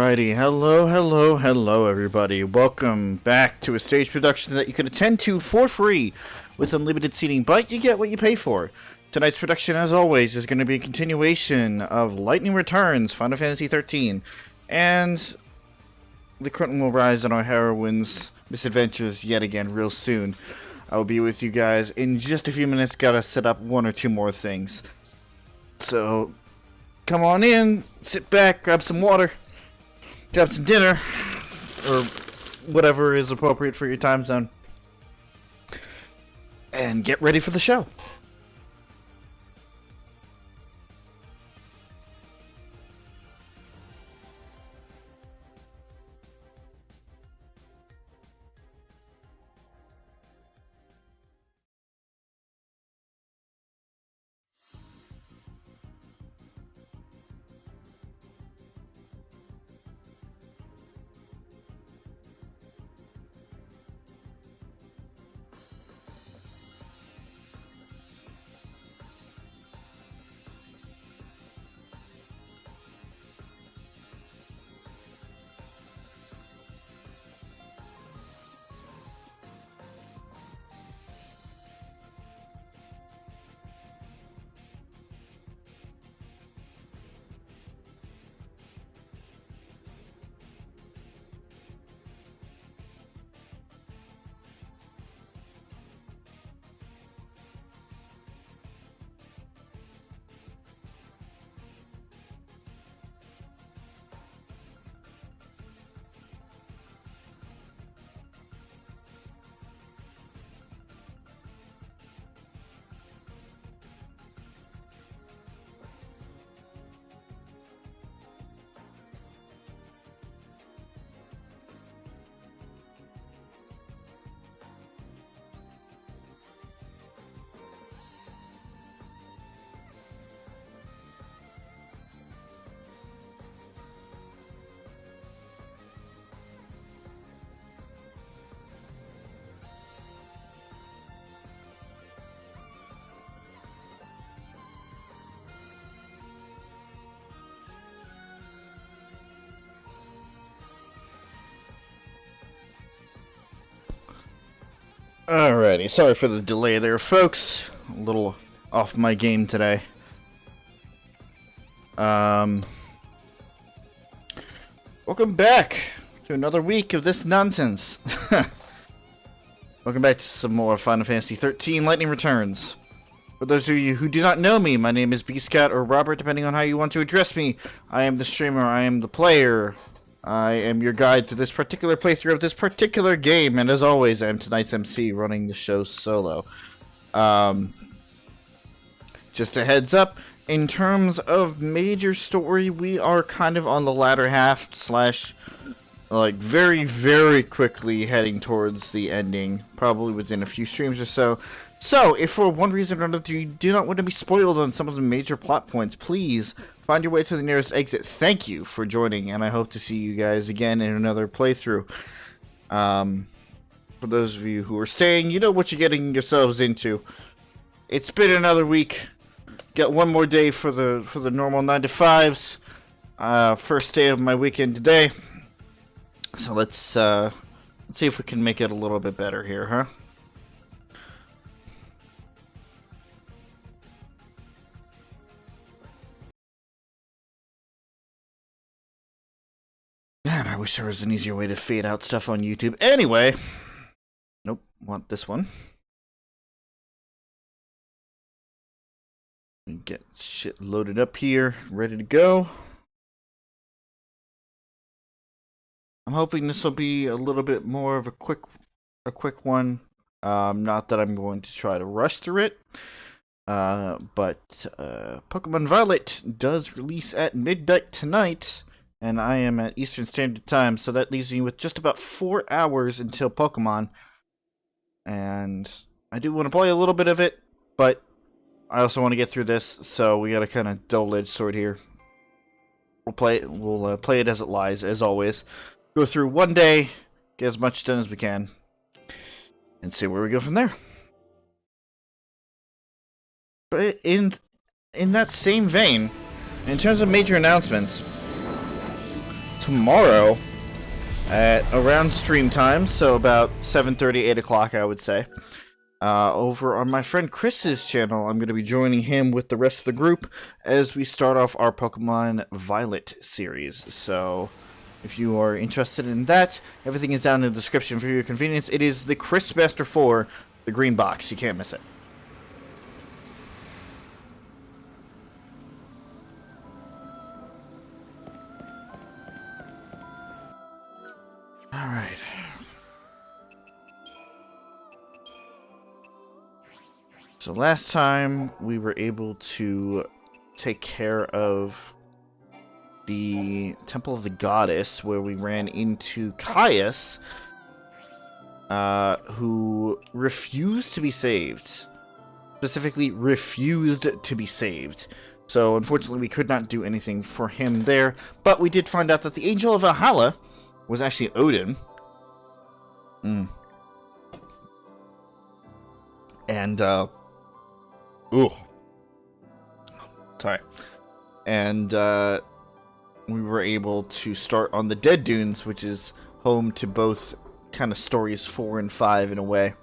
Alrighty, hello everybody. Welcome back to a stage production that you can attend to for free with unlimited seating, but you get what you pay for. Tonight's production, as always, is going to be a continuation of Lightning Returns, Final Fantasy 13, and the curtain will rise on our heroines' misadventures yet again real soon. I will be with you guys in just a few minutes. Gotta set up one or two more things. So, come on in, sit back, grab some water, grab some dinner, or whatever is appropriate for your time zone, and get ready for the show. Alrighty, sorry for the delay there, folks. A little off my game today. Welcome back to another week of this nonsense. Welcome back to some more Final Fantasy 13 Lightning Returns. For those of you who do not know me, my name is Beastcat or Robert, depending on how you want to address me. I am the streamer, I am the player. I am your guide to this particular playthrough of this particular game, and as always, I am tonight's MC, running the show solo. Just a heads up, in terms of major story, we are kind of on the latter half, slash, like, very, very quickly heading towards the ending, probably within a few streams or so. So, if for one reason or another you do not want to be spoiled on some of the major plot points, please find your way to the nearest exit. Thank you for joining, and I hope to see you guys again in another playthrough. For those of you who are staying, you know what you're getting yourselves into. It's been another week. Got one more day for the normal 9 to 5s. First day of my weekend today. So let's see if we can make it a little bit better here, huh? Man, I wish there was an easier way to fade out stuff on YouTube. Anyway, nope, want this one. Get shit loaded up here, ready to go. I'm hoping this will be a little bit more of a quick one. Not that I'm going to try to rush through it. But Pokemon Violet does release at midnight tonight. And I am at Eastern Standard Time, so that leaves me with just about 4 hours until Pokemon. And I do want to play a little bit of it, but I also want to get through this, so we got a kind of double-edged sword here. We'll play it as it lies, as always. Go through one day, get as much done as we can, and see where we go from there. But in that same vein, in terms of major announcements, tomorrow at around stream time, so about 7:30, 8 o'clock, I would say. Over on my friend Chris's channel, I'm going to be joining him with the rest of the group as we start off our Pokemon Violet series. So, if you are interested in that, everything is down in the description for your convenience. It is the Chris Master 4, the green box. You can't miss it. Alright. So last time we were able to take care of the Temple of the Goddess, where we ran into Cie'th, who refused to be saved. Specifically, refused to be saved. So unfortunately we could not do anything for him there, but we did find out that the Angel of Valhalla was actually Odin. And, ooh. Sorry. And, we were able to start on the Dead Dunes, which is home to both kind of stories 4 and 5 in a way.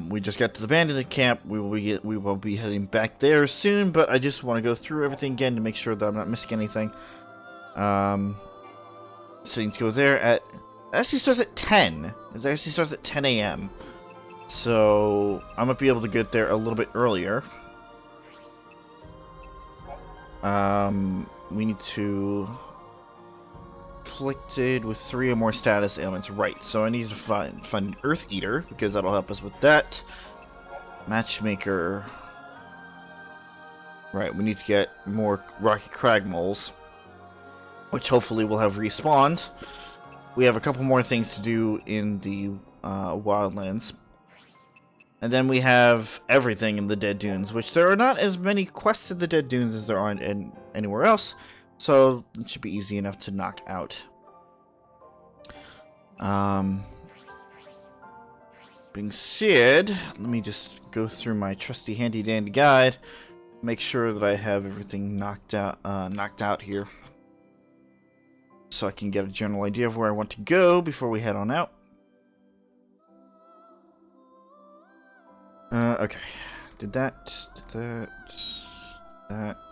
We just got to the abandoned camp. We will be heading back there soon, but I just want to go through everything again to make sure that I'm not missing anything. So you need to go there at... It actually starts at 10. It actually starts at 10 a.m. So I'm going to be able to get there a little bit earlier. We need to... Afflicted with 3 or more status ailments. Right, so I need to find an Earth Eater, because that'll help us with that. Matchmaker. Right, we need to get more Rocky Crag moles, which hopefully will have respawned. We have a couple more things to do in the Wildlands. And then we have everything in the Dead Dunes, which there are not as many quests in the Dead Dunes as there are in anywhere else, so it should be easy enough to knock out. Being said, let me just go through my trusty handy dandy guide, make sure that I have everything knocked out here, so I can get a general idea of where I want to go before we head on out. Okay. Did that, did that.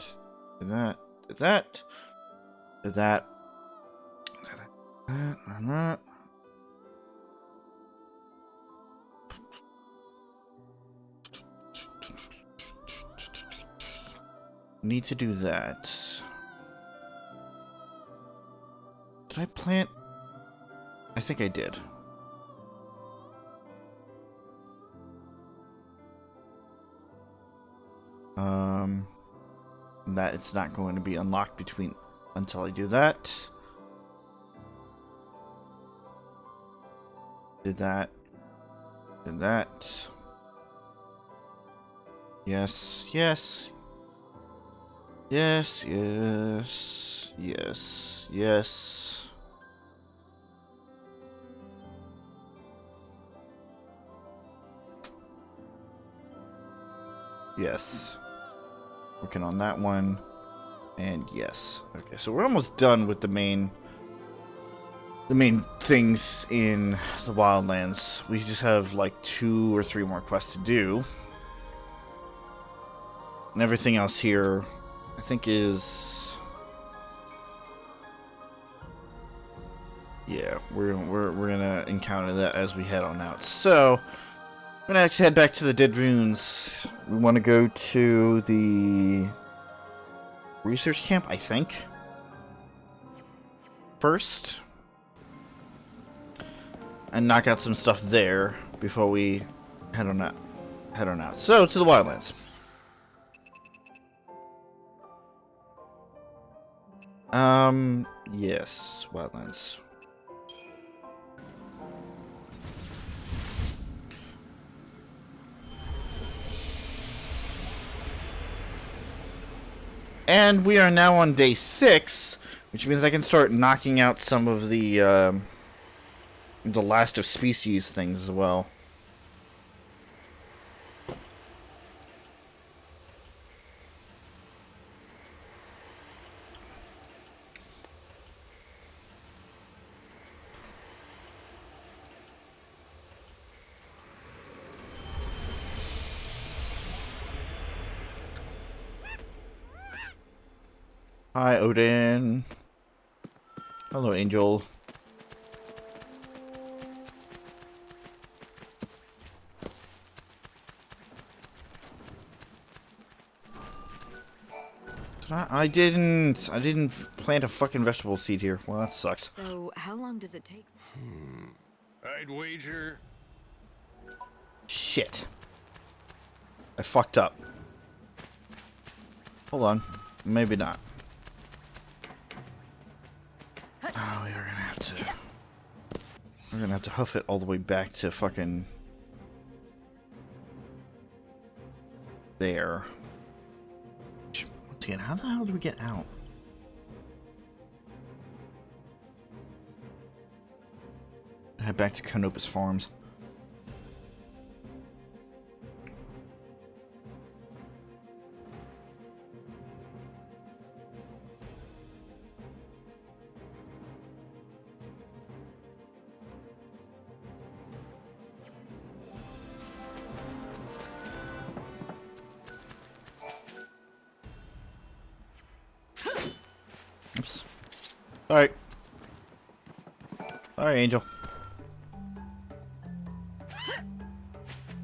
Need to do that. Did I plant? I think I did. That it's not going to be unlocked until I do that. Did that. Did that. Yes, yes. Yes, yes, yes, yes. Yes. Working on that one. And yes. Okay, so we're almost done with the main things in the Wildlands. We just have like 2 or 3 more quests to do. And everything else here, I think, is... Yeah, we're gonna encounter that as we head on out. So, I'm gonna actually head back to the Dead Runes. We want to go to the research camp, I think, first, and knock out some stuff there before we head on out. So, to the Wildlands. Yes, Wildlands. And we are now on day 6, which means I can start knocking out some of the last of species things as well. Hi, Odin. Hello, Angel. I didn't plant a fucking vegetable seed here. Well, that sucks. So, how long does it take? I'd wager. Shit. I fucked up. Hold on. Maybe not. Oh, we're gonna have to hoof it all the way back to fucking there. Once again, how the hell do we get out? Head back to Canopus Farms. Oops. Sorry. Sorry, Angel.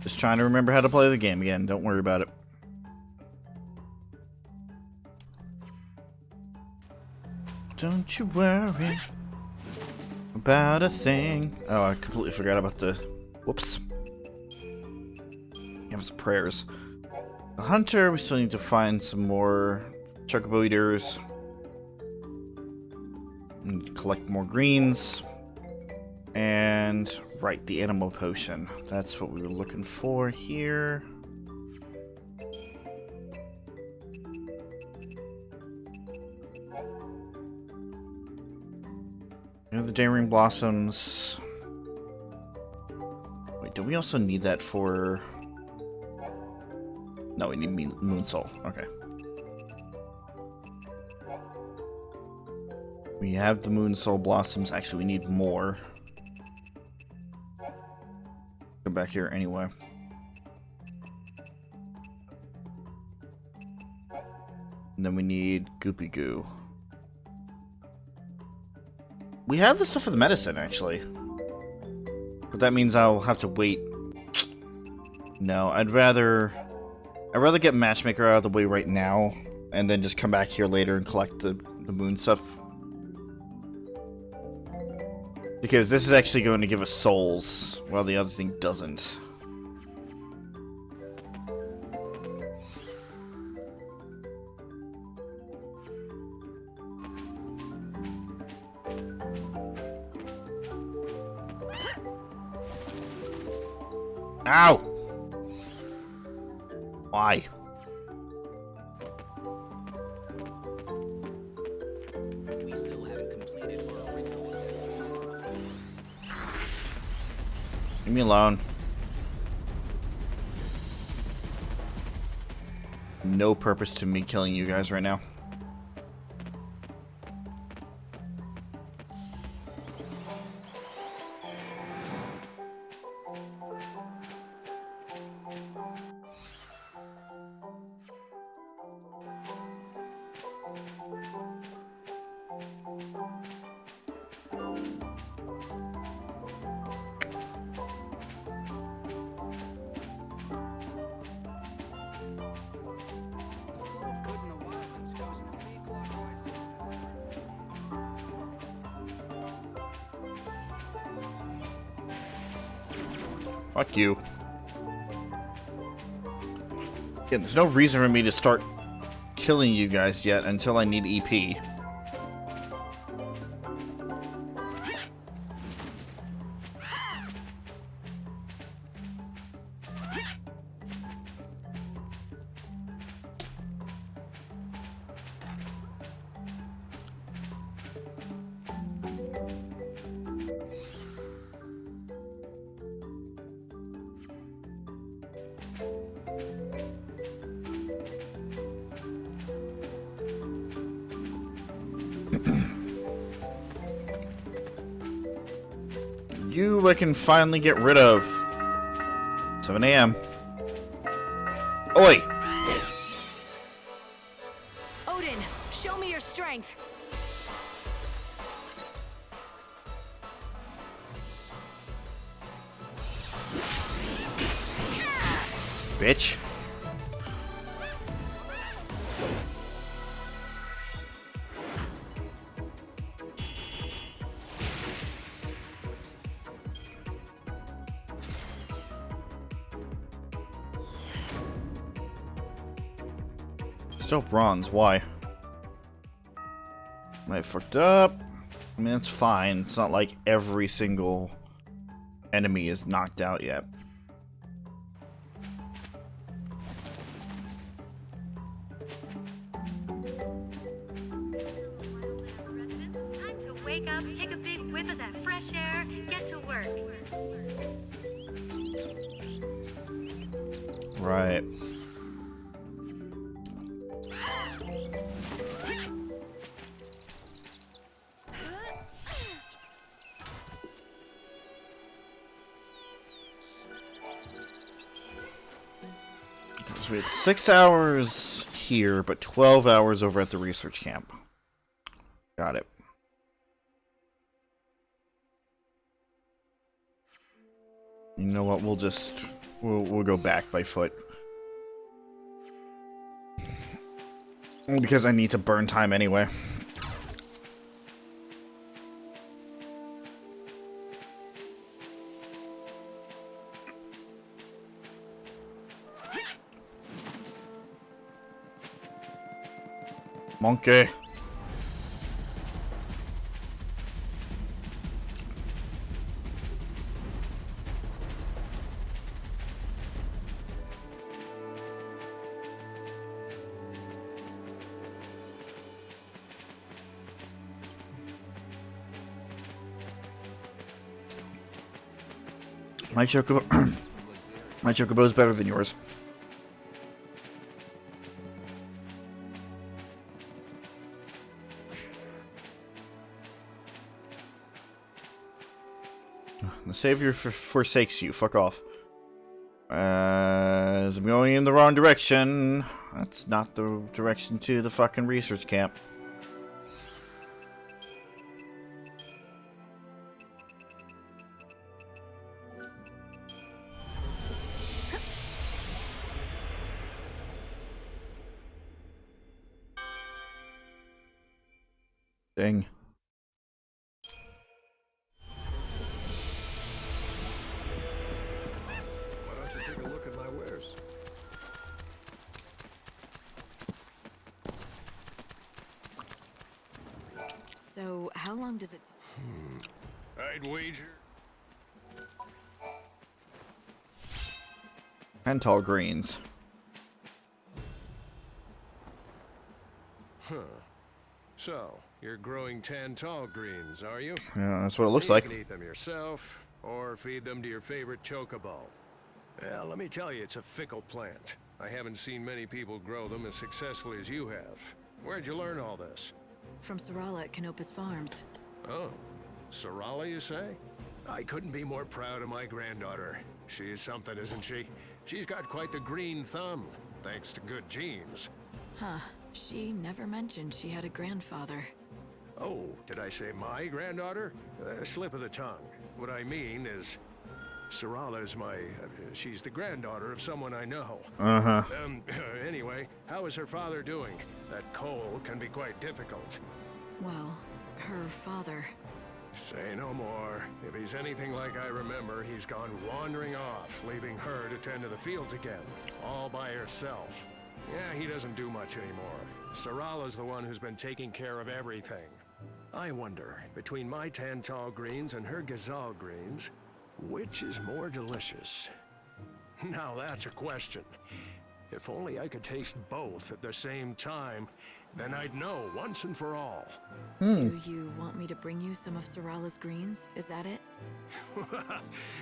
Just trying to remember how to play the game again. Don't worry about it. Don't you worry about a thing. Oh, I completely forgot about the... Whoops. It was prayers. The hunter, we still need to find some more chocobo eaters. And collect more greens. And, right, the animal potion. That's what we were looking for here. The Daring Blossoms. Wait, do we also need that for... No, we need Moon Soul. Okay. We have the Moon Soul Blossoms. Actually, we need more. Come back here anyway. And then we need Goopy Goo. We have the stuff for the medicine, actually. But that means I'll have to wait. No, I'd rather get Matchmaker out of the way right now, and then just come back here later and collect the moon stuff. Because this is actually going to give us souls, while the other thing doesn't. Ow! Why? We still haven't completed our ritual. Leave me alone. No purpose to me killing you guys right now. The flow of goods in the Wildlands goes in 3 clockwise. Fuck you. Yeah, there's no reason for me to start killing you guys yet until I need EP. You I can finally get rid of. 7 a.m. Oi! Odin, show me your strength. Bitch. Still bronze, why? I fucked up. I mean, it's fine. It's not like every single enemy is knocked out yet. Time to wake up, take a big whiff of that fresh air, get to work. Right. So we had 6 hours here, but 12 hours over at the research camp. Got it. You know what? We'll go back by foot. Because I need to burn time anyway. Monkey. My chocobo, my chocobo's better than yours. The savior forsakes you. Fuck off. As I'm going in the wrong direction. That's not the direction to the fucking research camp. Dang. Why don't you take a look at my wares? So, how long does it I'd wager. And tall greens. Huh. So, you're growing 10 tall greens, are you? Yeah, that's what it looks You like. can eat them yourself, or feed them to your favorite chocobo. Well, let me tell you, it's a fickle plant. I haven't seen many people grow them as successfully as you have. Where'd you learn all this? from Sarala at Canopus Farms? Oh, Sarala, you say? I couldn't be more proud of my granddaughter. She's something, isn't she? She's got quite the green thumb, thanks to good genes. Huh. She never mentioned she had a grandfather. Oh, did I say my granddaughter? Slip of the tongue. What I mean is, Sarala's my... she's the granddaughter of someone I know. Uh-huh. Anyway, how is her father doing? That coal can be quite difficult. Well, her father... Say no more. If he's anything like I remember, he's gone wandering off, leaving her to tend to the fields again, all by herself. Yeah, he doesn't do much anymore. Sarala's the one who's been taking care of everything. I wonder, between my Tantal greens and her Gazal greens, which is more delicious? Now that's a question. If only I could taste both at the same time, then I'd know once and for all. Do you want me to bring you some of Sarala's greens? Is that it?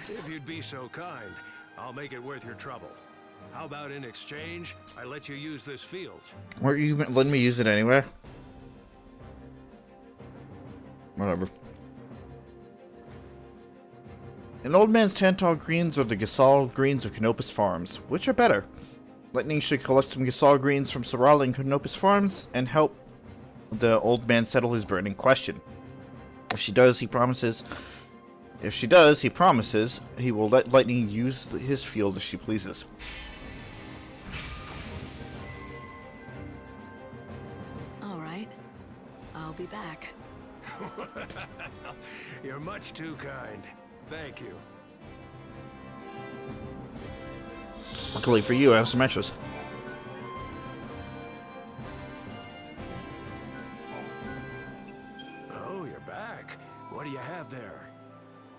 If you'd be so kind, I'll make it worth your trouble. How about in exchange, I let you use this field? Weren't you letting me use it anyway? Whatever. An old man's Tantal greens or the Gasol greens of Canopus Farms? Which are better? Lightning should collect some Gasol greens from Sarala and Canopus Farms and help the old man settle his burning question. If she does, he promises he will let Lightning use his field as she pleases. You're much too kind. Thank you. Luckily for you, I have some extras. Oh, you're back. What do you have there?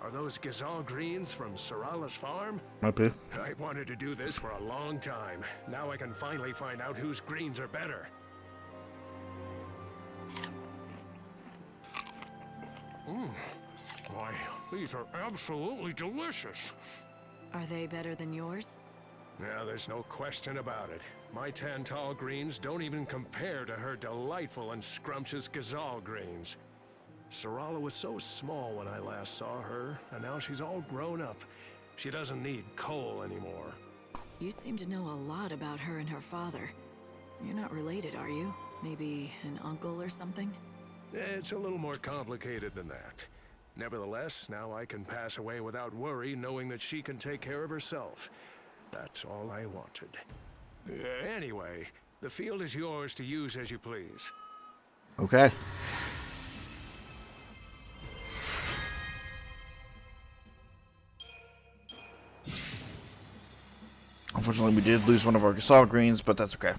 Are those gazelle greens from Sorala's farm? Might be. I wanted to do this for a long time. Now I can finally find out whose greens are better. Why, these are absolutely delicious. Are they better than yours? Now, there's no question about it. My Tantal greens don't even compare to her delightful and scrumptious gazelle greens. Sorala was so small when I last saw her, and now she's all grown up. She doesn't need coal anymore. You seem to know a lot about her and her father. You're not related, are you? Maybe an uncle or something? It's a little more complicated than that. Nevertheless, now I can pass away without worry, knowing that she can take care of herself. That's all I wanted. Anyway, the field is yours to use as you please. Okay. Unfortunately, we did lose one of our Gasol greens, but that's okay.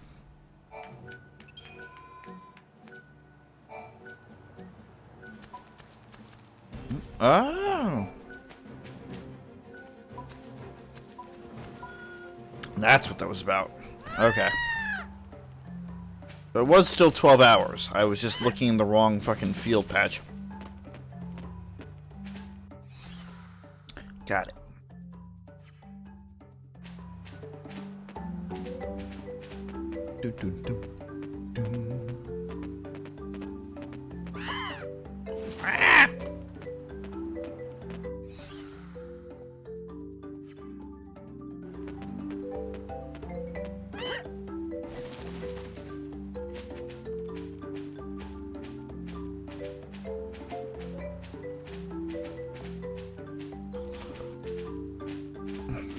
Oh. That's what that was about. Okay. But it was still 12 hours. I was just looking in the wrong fucking field patch. Got it. Do, do, do, do. Ah!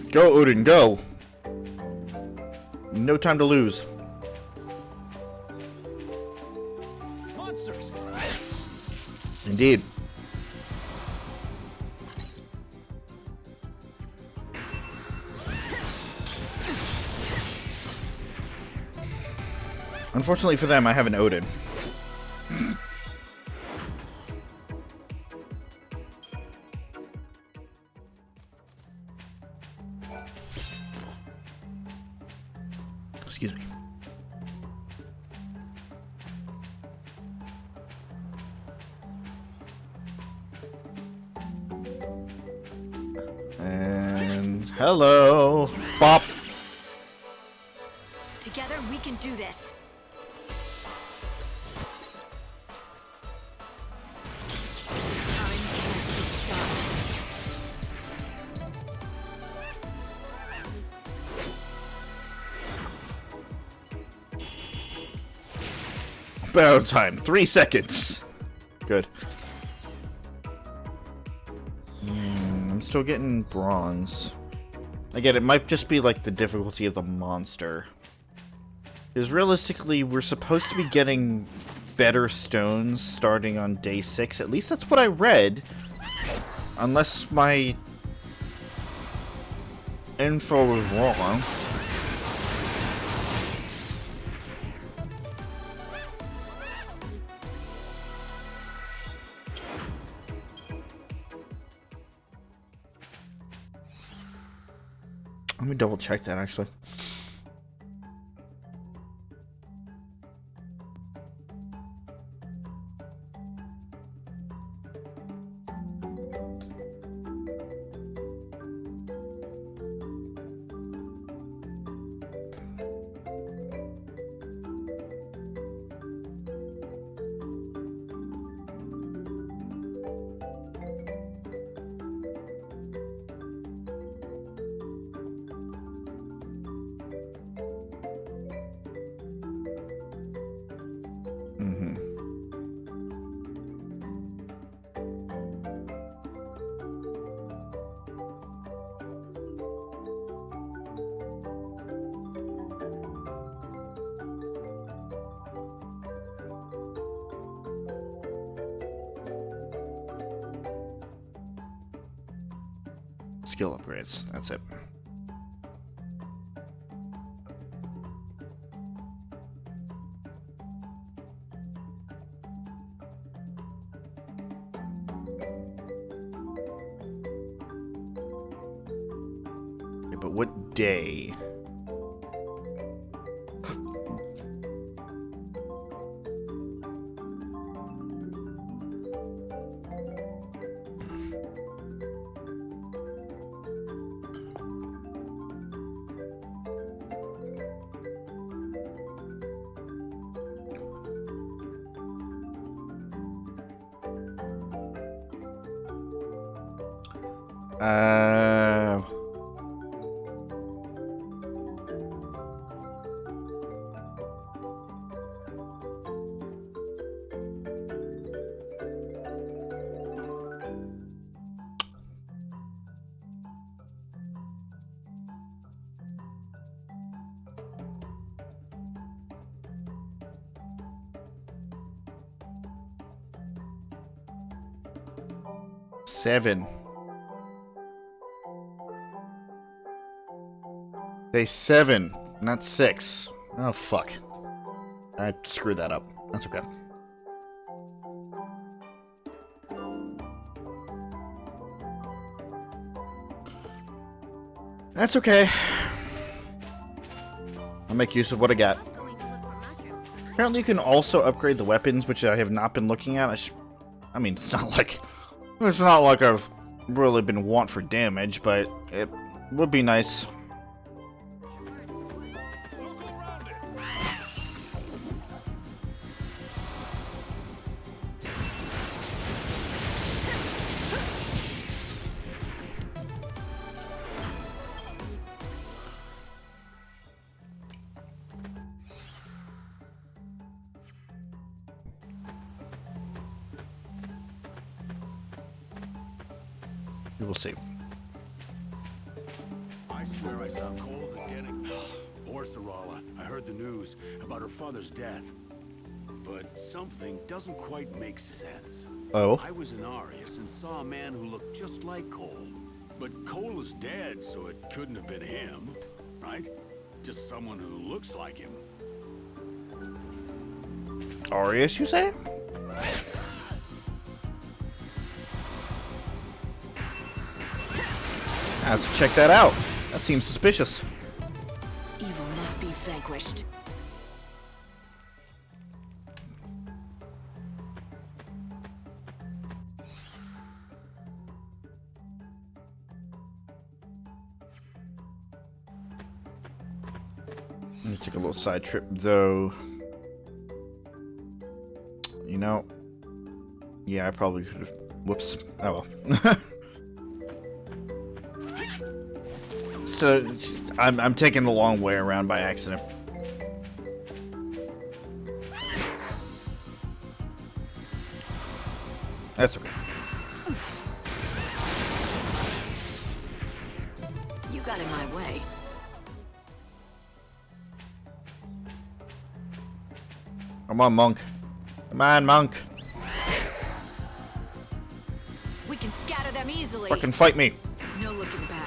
Go, Odin, go! No time to lose. Monsters! Indeed. Unfortunately for them, I have an Odin. Excuse me. And hello, Bop. Together, we can do this. Time can't be stopped. Battle time, 3 seconds. Good. I'm still getting bronze. Again, it might just be like the difficulty of the monster. Because realistically, we're supposed to be getting better stones starting on day 6. At least that's what I read. Unless my info was wrong. Let me double check that actually. skill upgrades. That's it. Okay, but what day? Uh, seven. Day 7, not 6. Oh, fuck. I screwed that up. That's okay. That's okay. I'll make use of what I got. Apparently you can also upgrade the weapons, which I have not been looking at. I mean, it's not like I've really been want for damage, but it would be nice. We will see. I swear I saw Cole's identity. Poor Sarala. I heard the news about her father's death. But something doesn't quite make sense. Oh? I was in Arius and saw a man who looked just like Cole. But Cole is dead, so it couldn't have been him, right? Just someone who looks like him. Arius, you say? I have to check that out. That seems suspicious. Evil must be vanquished. Let me take a little side trip, though. You know, yeah, I probably could have. Whoops. Oh well. So, I'm taking the long way around by accident. That's okay. You got in my way. Come on, monk. Come on, monk. We can scatter them easily. Fucking fight me. No looking back.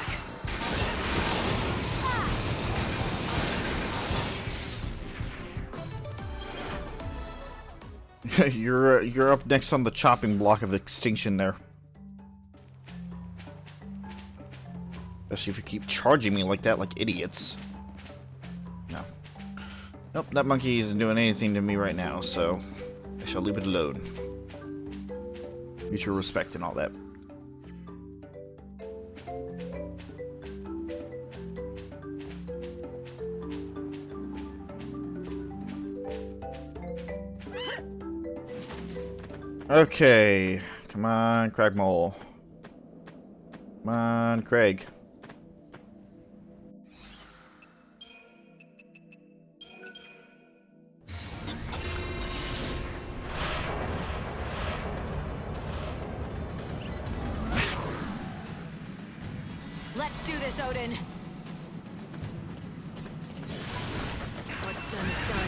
You're up next on the chopping block of extinction there. Especially if you keep charging me like that, like idiots. No. Nope, that monkey isn't doing anything to me right now, so I shall leave it alone. Mutual respect and all that. Okay, come on, Cragmole. Come on, Craig. Let's do this, Odin. What's done is done.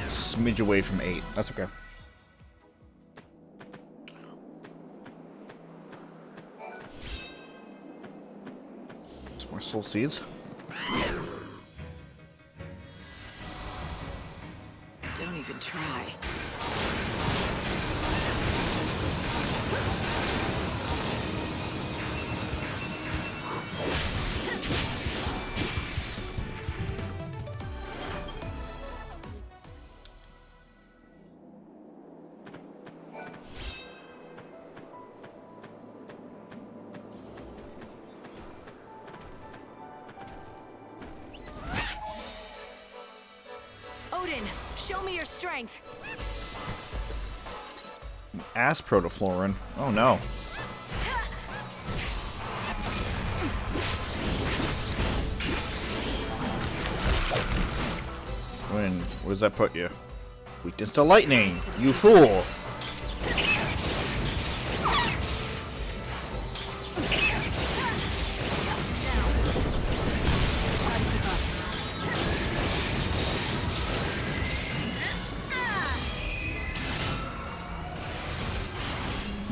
smidge away from 8. That's okay. Some more soul seeds. Don't even try. Odin, show me your strength. Ass protofluorine. Oh no. What does that put you? Weakness to lightning, you fool!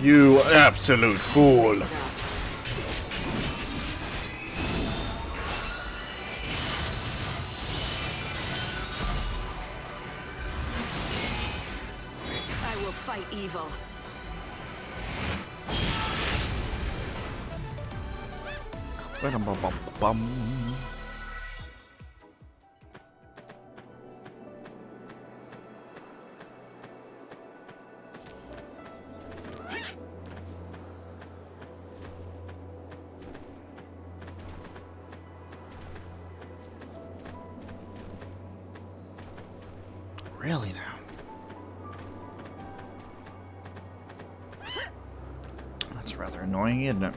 You absolute fool! I will fight evil. Ba-dum-bum-bum-bum. Really now? That's rather annoying, isn't it?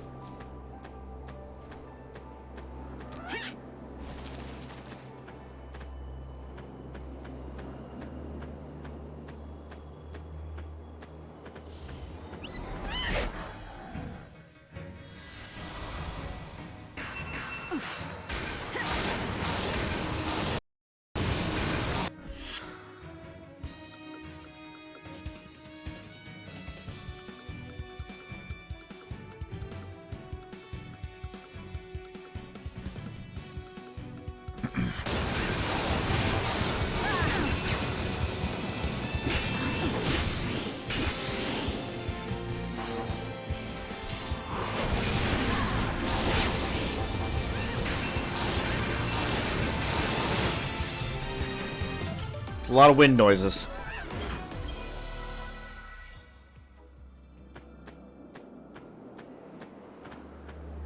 A lot of wind noises.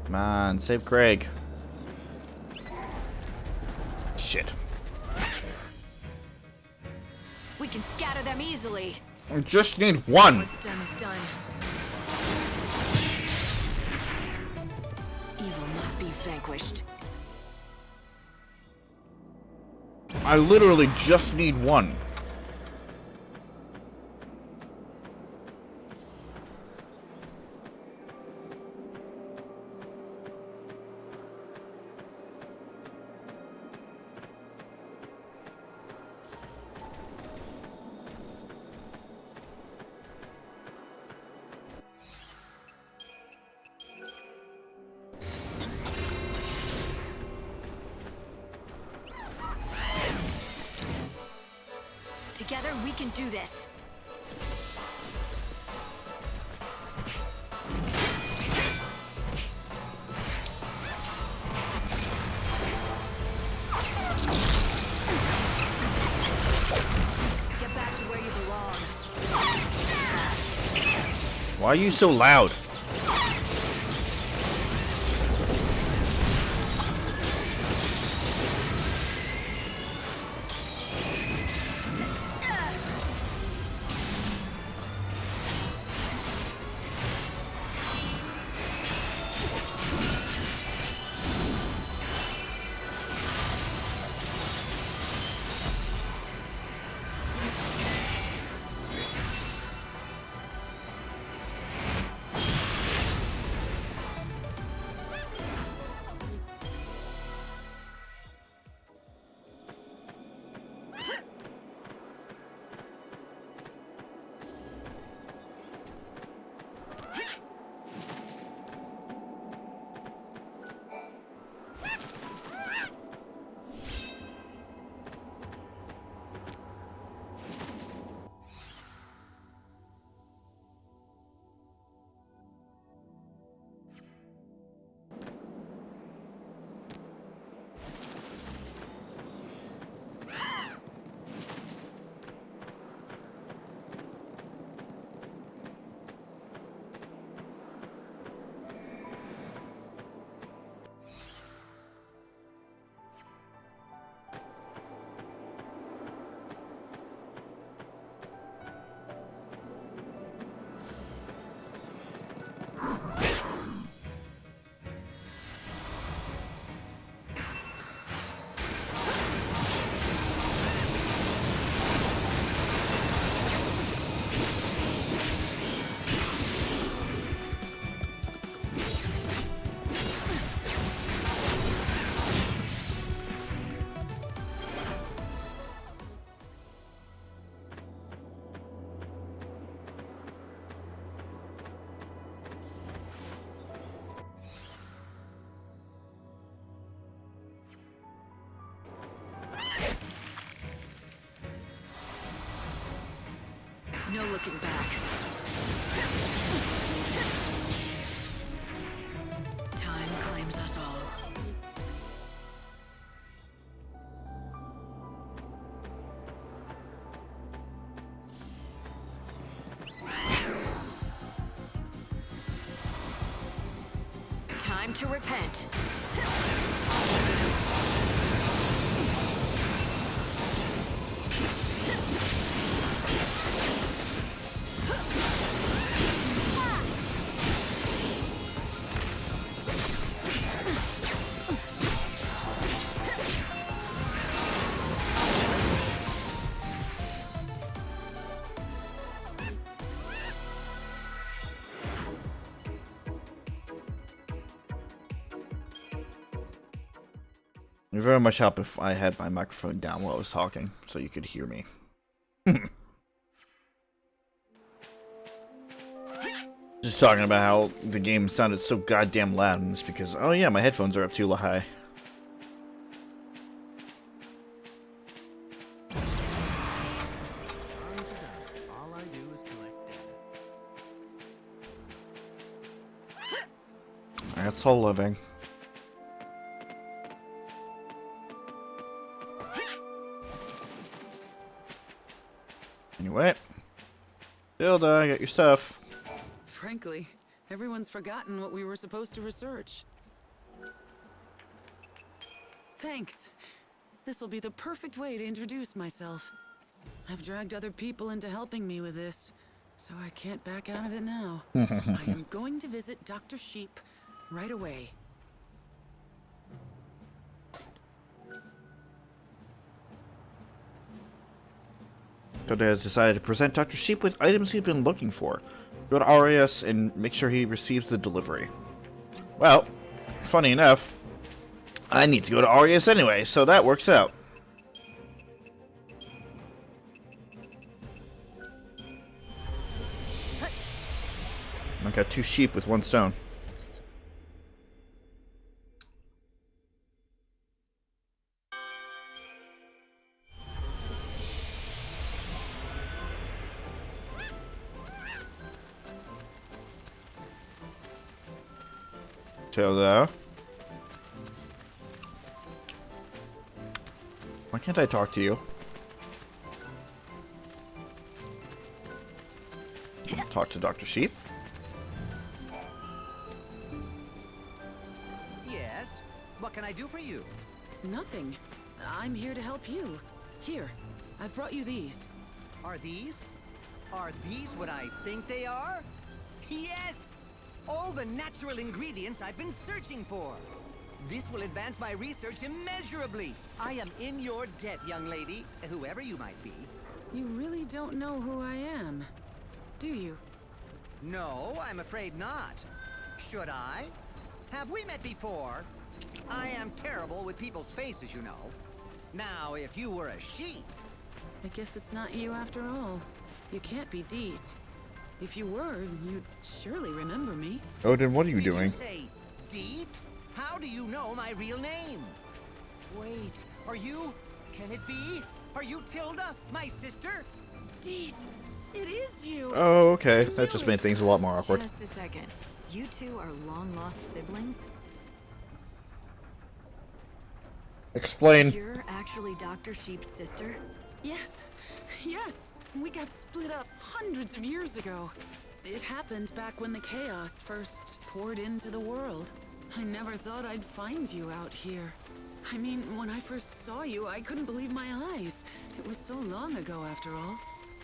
Come on, save Craig. Shit. We can scatter them easily. I just need one. What's done is done. Evil must be vanquished. I literally just need one. Together, we can do this. Get back to where you belong. Why are you so loud? No looking back. Time claims us all. Time to repent. It would very much help if I had my microphone down while I was talking, so you could hear me. Just talking about how the game sounded so goddamn loud, and it's because, oh yeah, my headphones are up too high. All I do is collect data. That's all living. Anyway, Dilda, get your stuff. Frankly, everyone's forgotten what we were supposed to research. Thanks. This'll be the perfect way to introduce myself. I've dragged other people into helping me with this, so I can't back out of it now. I am going to visit Dr. Sheep right away. Dilda has decided to present Dr. Sheep with items he's been looking for. Go to RAS and make sure he receives the delivery. Well, funny enough, I need to go to RAS anyway, so that works out. I got 2 sheep with 1 stone. Tilda. Why can't I talk to you? Talk to Dr. Sheep. Yes? What can I do for you? Nothing. I'm here to help you. Here, I've brought you these. Are these what I think they are? Yes! All the natural ingredients I've been searching for. This will advance my research immeasurably. I am in your debt, young lady, whoever you might be. You really don't know who I am, do you? No, I'm afraid not. Should I? Have we met before? I am terrible with people's faces, you know. Now, if you were a sheep... I guess it's not you after all. You can't be Deet. If you were, you'd surely remember me. Odin, what are you Did doing? you say Deet? How do you know my real name? Wait, are you... Can it be? Are you Tilda, my sister? Deet, it is you. Oh, okay. I That knew just it. made things a lot more awkward. Just a second. You two are long-lost siblings? Explain. You're actually Dr. Sheep's sister? Yes, yes. We got split up hundreds of years ago. It happened back when the chaos first poured into the world. I never thought I'd find you out here. I mean, when I first saw you, I couldn't believe my eyes. It was so long ago, after all.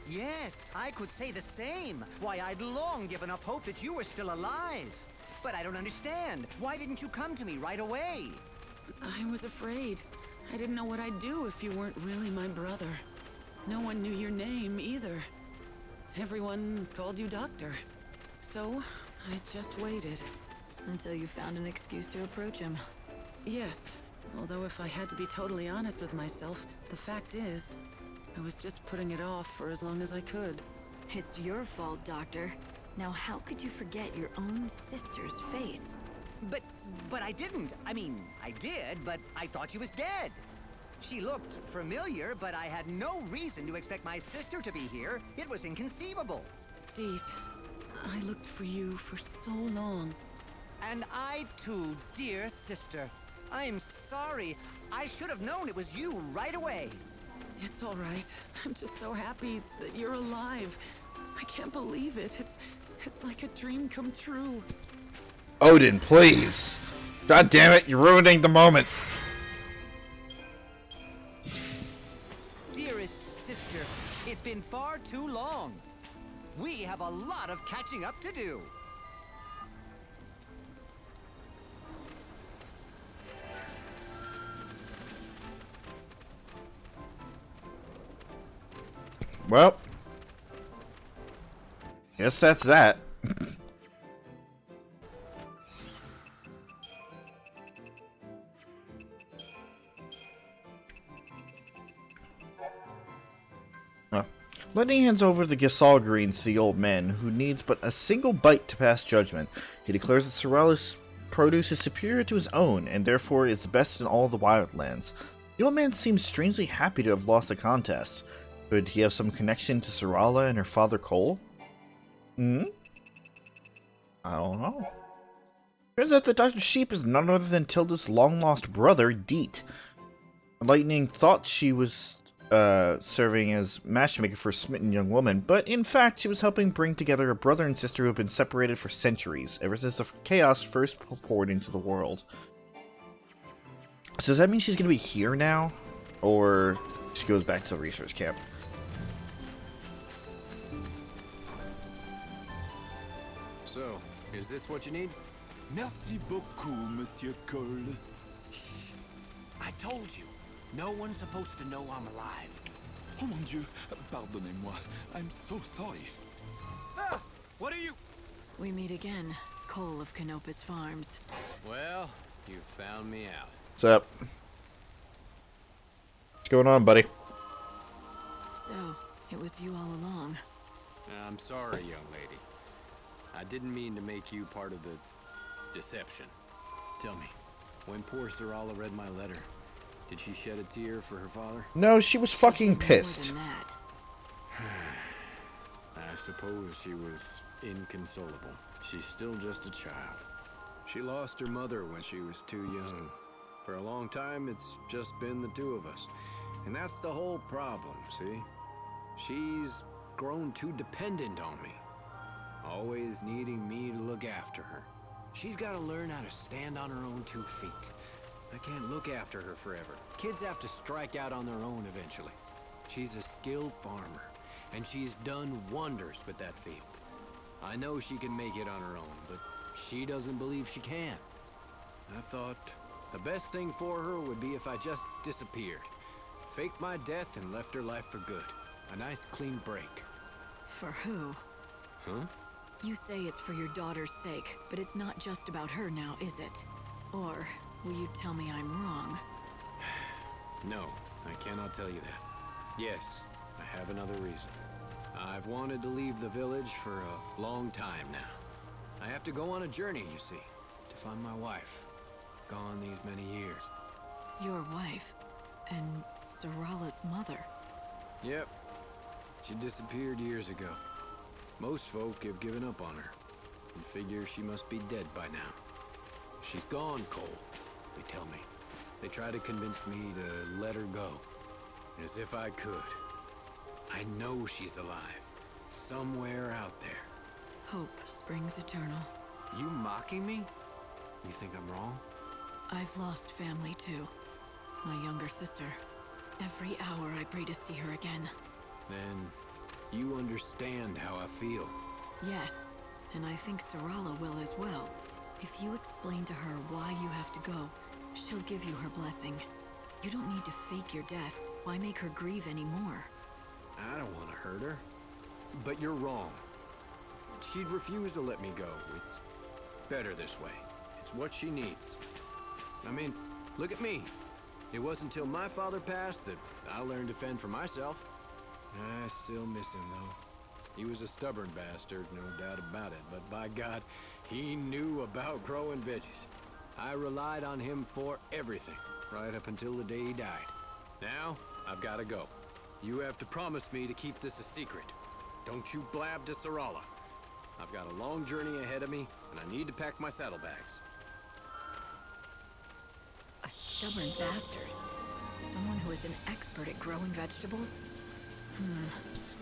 Yes, I could say the same. Why, I'd long given up hope that you were still alive. But I don't understand. Why didn't you come to me right away? I was afraid. I didn't know what I'd do if you weren't really my brother. No one knew your name, either. Everyone called you Doctor. So, I just waited. Until you found an excuse to approach him. Yes, although if I had to be totally honest with myself, the fact is, I was just putting it off for as long as I could. It's your fault, Doctor. Now how could you forget your own sister's face? But I didn't. I mean, I did, but I thought she was dead. She looked familiar, but I had no reason to expect my sister to be here. It was inconceivable. Cie'th, I looked for you for so long. And I too, dear sister. I'm sorry. I should have known it was you right away. It's all right. I'm just so happy that you're alive. I can't believe it. It's like a dream come true. Odin, please! God damn it, you're ruining the moment! Dearest sister, it's been far too long. We have a lot of catching up to do. Well, guess that's that. Lenny hands over the Gasol greens to the old man, who needs but a single bite to pass judgment. He declares that Sorala's produce is superior to his own, and therefore is the best in all the Wildlands. The old man seems strangely happy to have lost the contest. Could he have some connection to Sorala and her father Cole? I don't know. Turns out that Dr. Sheep is none other than Tilda's long-lost brother, Deet. Lightning thought she was serving as matchmaker for a smitten young woman, but in fact she was helping bring together a brother and sister who have been separated for centuries, ever since the chaos first poured into the world. So does that mean she's going to be here now? Or she goes back to the research camp? So, is this what you need? Merci beaucoup, Monsieur Cole. Shh. I told you. No one's supposed to know I'm alive. Oh mon Dieu, pardonnez-moi. I'm so sorry. Ah! What are you... We meet again, Cole of Canopus Farms. Well, you found me out. What's up? What's going on, buddy? So, it was you all along. I'm sorry, young lady. I didn't mean to make you part of the deception. Tell me, when poor Sorala read my letter, did she shed a tear for her father? No, she was fucking pissed. More than that. I suppose she was inconsolable. She's still just a child. She lost her mother when she was too young. For a long time, it's just been the two of us. And that's the whole problem, see? She's grown too dependent on me. Always needing me to look after her. She's got to learn how to stand on her own 2 feet. I can't look after her forever. Kids have to strike out on their own eventually. She's a skilled farmer, and she's done wonders with that field. I know she can make it on her own, but she doesn't believe she can. I thought the best thing for her would be if I just disappeared. Faked my death and left her life for good. A nice clean break. For who? Huh? You say it's for your daughter's sake, but it's not just about her now, is it? Or will you tell me I'm wrong? No, I cannot tell you that. Yes, I have another reason. I've wanted to leave the village for a long time now. I have to go on a journey, you see, to find my wife. Gone these many years. Your wife? And Sorala's mother? Yep. She disappeared years ago. Most folk have given up on her and figure she must be dead by now. She's gone, Cole, they tell me. They try to convince me to let her go. As if I could. I know she's alive. Somewhere out there. Hope springs eternal. You mocking me? You think I'm wrong? I've lost family too. My younger sister. Every hour I pray to see her again. Then you understand how I feel. Yes, and I think Sorala will as well. If you explain to her why you have to go, she'll give you her blessing. You don't need to fake your death. Why make her grieve anymore? I don't want to hurt her. But you're wrong. She'd refuse to let me go. It's better this way. It's what she needs. I mean, look at me. It wasn't until my father passed that I learned to fend for myself. I still miss him, though. He was a stubborn bastard, no doubt about it. But by God, he knew about growing veggies. I relied on him for everything, right up until the day he died. Now, I've got to go. You have to promise me to keep this a secret. Don't you blab to Sarala. I've got a long journey ahead of me, and I need to pack my saddlebags. A stubborn bastard. Someone who is an expert at growing vegetables?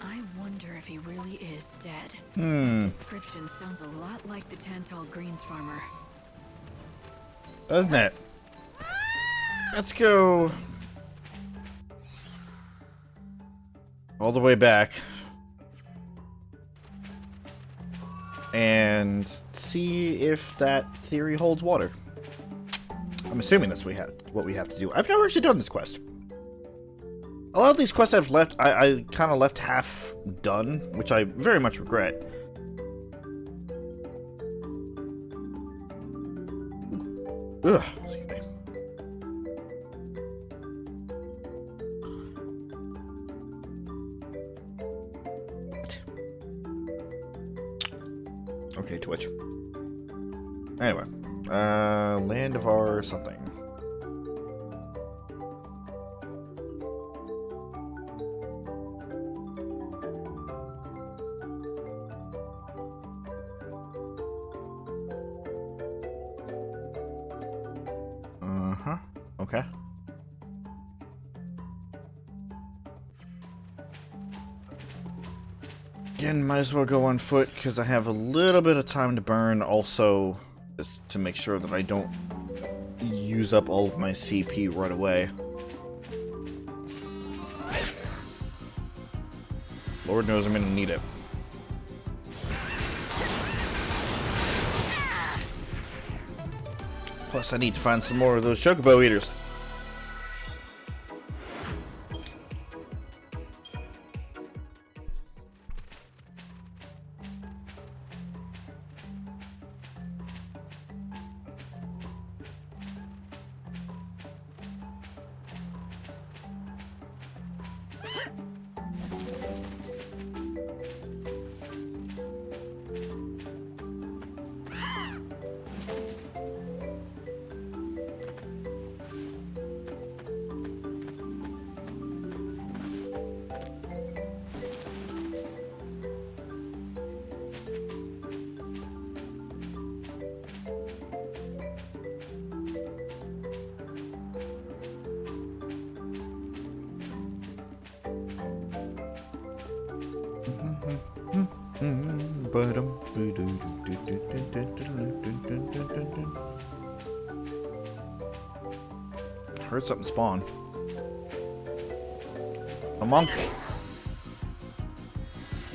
I wonder if he really is dead. That description sounds a lot like the Tantal Greens farmer. Doesn't it? Let's go all the way back and see if that theory holds water. I'm assuming that's what we have to do. I've never actually done this quest. A lot of these quests I've left, I kind of left half done, which I very much regret. Ugh, excuse me. What? Okay, Twitch. Anyway, land of our something. Okay. Again, might as well go on foot because I have a little bit of time to burn. Also, just to make sure that I don't use up all of my CP right away. Lord knows I'm gonna need it. Plus, I need to find some more of those chocobo eaters. Heard something spawn. A monk.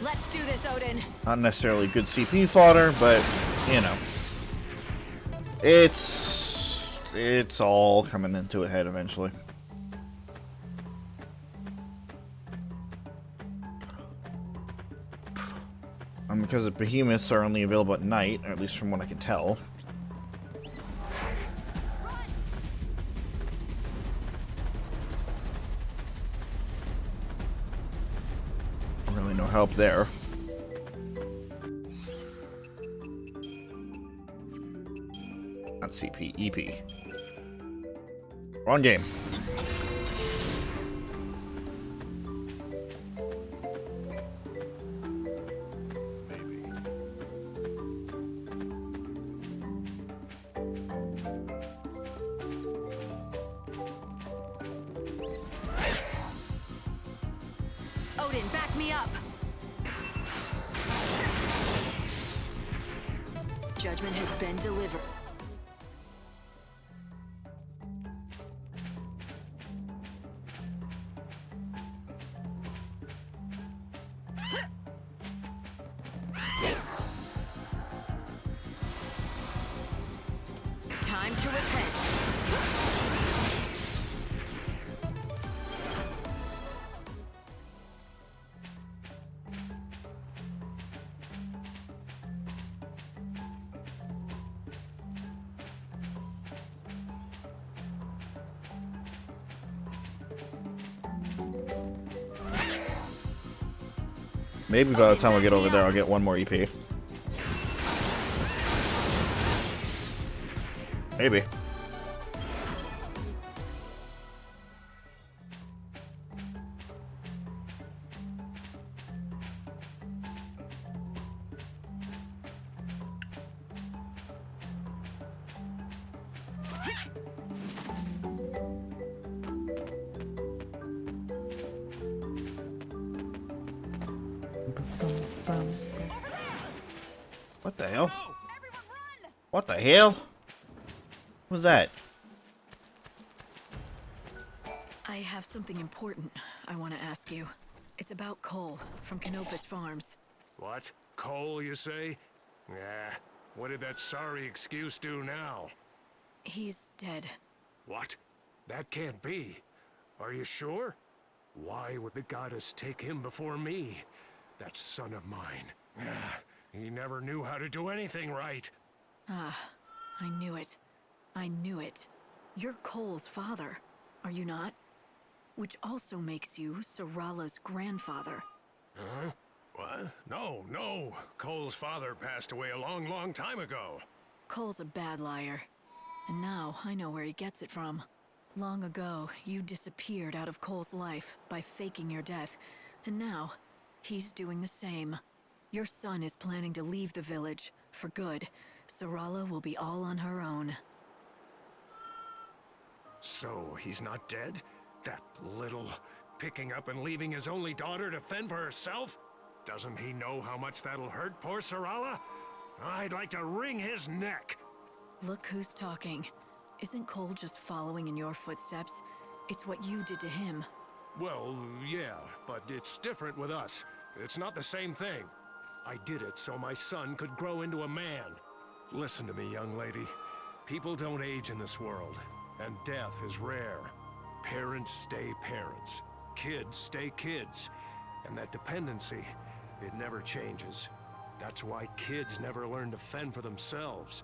Let's do this, Odin. Not necessarily good CP fodder, but you know, it's all coming into a head eventually. Because the behemoths are only available at night, or at least from what I can tell. Really no help there. Not CP, EP. Wrong game. Odin, back me up! Judgment has been delivered. Time to repent. Maybe by the time I get over there, I'll get one more EP. Maybe. What the hell? What the hell? What was that? I have something important I want to ask you. It's about Cole from Canopus Farms. What? Cole, you say? Nah. What did that sorry excuse do now? He's dead. What? That can't be. Are you sure? Why would the goddess take him before me? That son of mine. He never knew how to do anything right. Ah, I knew it. I knew it. You're Cole's father, are you not? Which also makes you Sarala's grandfather. Huh? What? No, no. Cole's father passed away a long, long time ago. Cole's a bad liar. And now I know where he gets it from. Long ago, you disappeared out of Cole's life by faking your death. And now, he's doing the same. Your son is planning to leave the village, for good. Sarala will be all on her own. So, he's not dead? That little... picking up and leaving his only daughter to fend for herself? Doesn't he know how much that'll hurt poor Sarala? I'd like to wring his neck. Look who's talking. Isn't Cole just following in your footsteps? It's what you did to him. Well, yeah, but it's different with us. It's not the same thing. I did it so my son could grow into a man. Listen to me, young lady. People don't age in this world, and death is rare. Parents stay parents. Kids stay kids. And that dependency, it never changes. That's why kids never learn to fend for themselves.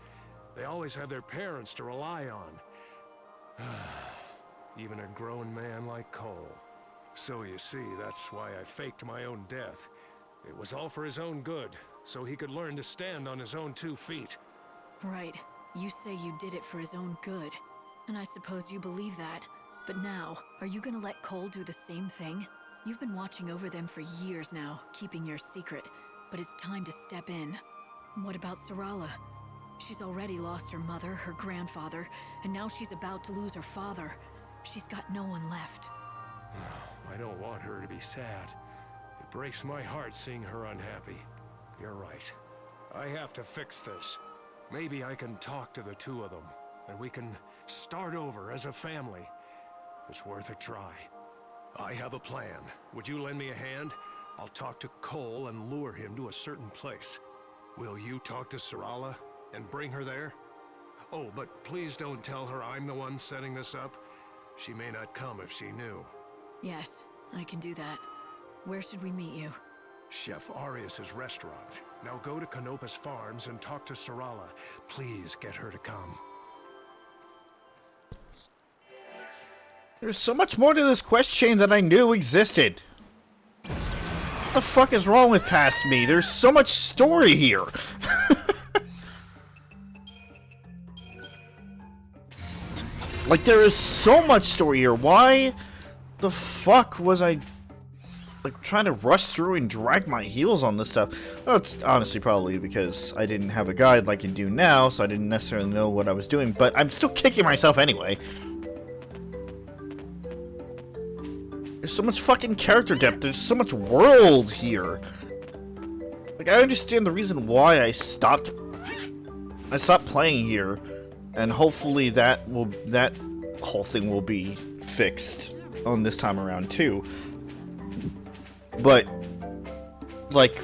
They always have their parents to rely on. Even a grown man like Cole. So you see, that's why I faked my own death. It was all for his own good, so he could learn to stand on his own 2 feet. Right. You say you did it for his own good. And I suppose you believe that. But now, are you gonna let Cole do the same thing? You've been watching over them for years now, keeping your secret. But it's time to step in. What about Sarala? She's already lost her mother, her grandfather, and now she's about to lose her father. She's got no one left. I don't want her to be sad. It breaks my heart seeing her unhappy. You're right. I have to fix this. Maybe I can talk to the two of them, and we can start over as a family. It's worth a try. I have a plan. Would you lend me a hand? I'll talk to Cole and lure him to a certain place. Will you talk to Sarala and bring her there? Oh, but please don't tell her I'm the one setting this up. She may not come if she knew. Yes, I can do that. Where should we meet you? Chef Arias's restaurant. Now go to Canopus Farms and talk to Sarala. Please get her to come. There's so much more to this quest chain than I knew existed. What the fuck is wrong with past me? There's so much story here. Like, there is so much story here. Why the fuck was I, like, trying to rush through and drag my heels on this stuff? Well, it's honestly probably because I didn't have a guide like I do now, so I didn't necessarily know what I was doing, but I'm still kicking myself anyway. There's so much fucking character depth, there's so much world here. Like, I understand the reason why I stopped playing here, and hopefully that whole thing will be fixed on this time around too. But like,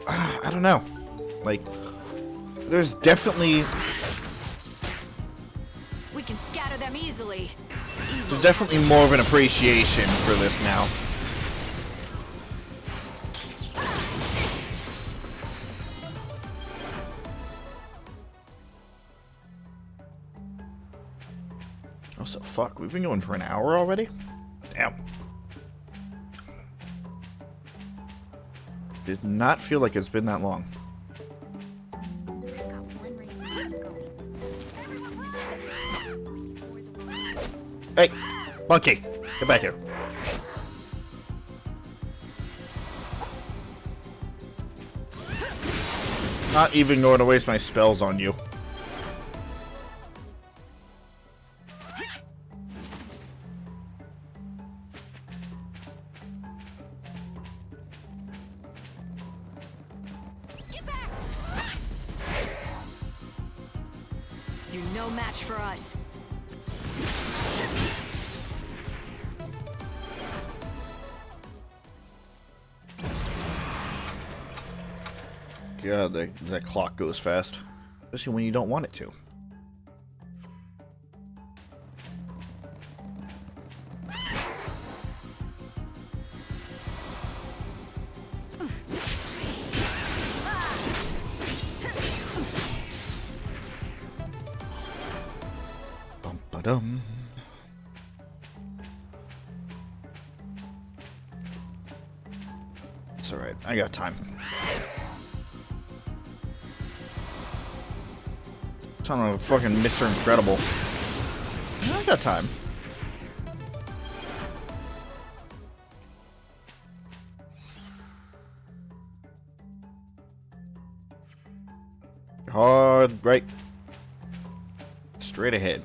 I don't know. Like, there's definitely We can scatter them easily. there's definitely more of an appreciation for this now. Oh, so fuck, we've been going for an hour already? Damn. Did not feel like it's been that long. Hey, monkey, get back here. Not even going to waste my spells on you. no match for us. God, that clock goes fast. Especially when you don't want it to. Bum-ba-dum. It's alright, I got time. Sound like fucking Mr. Incredible. I got time. Hard right. Straight ahead.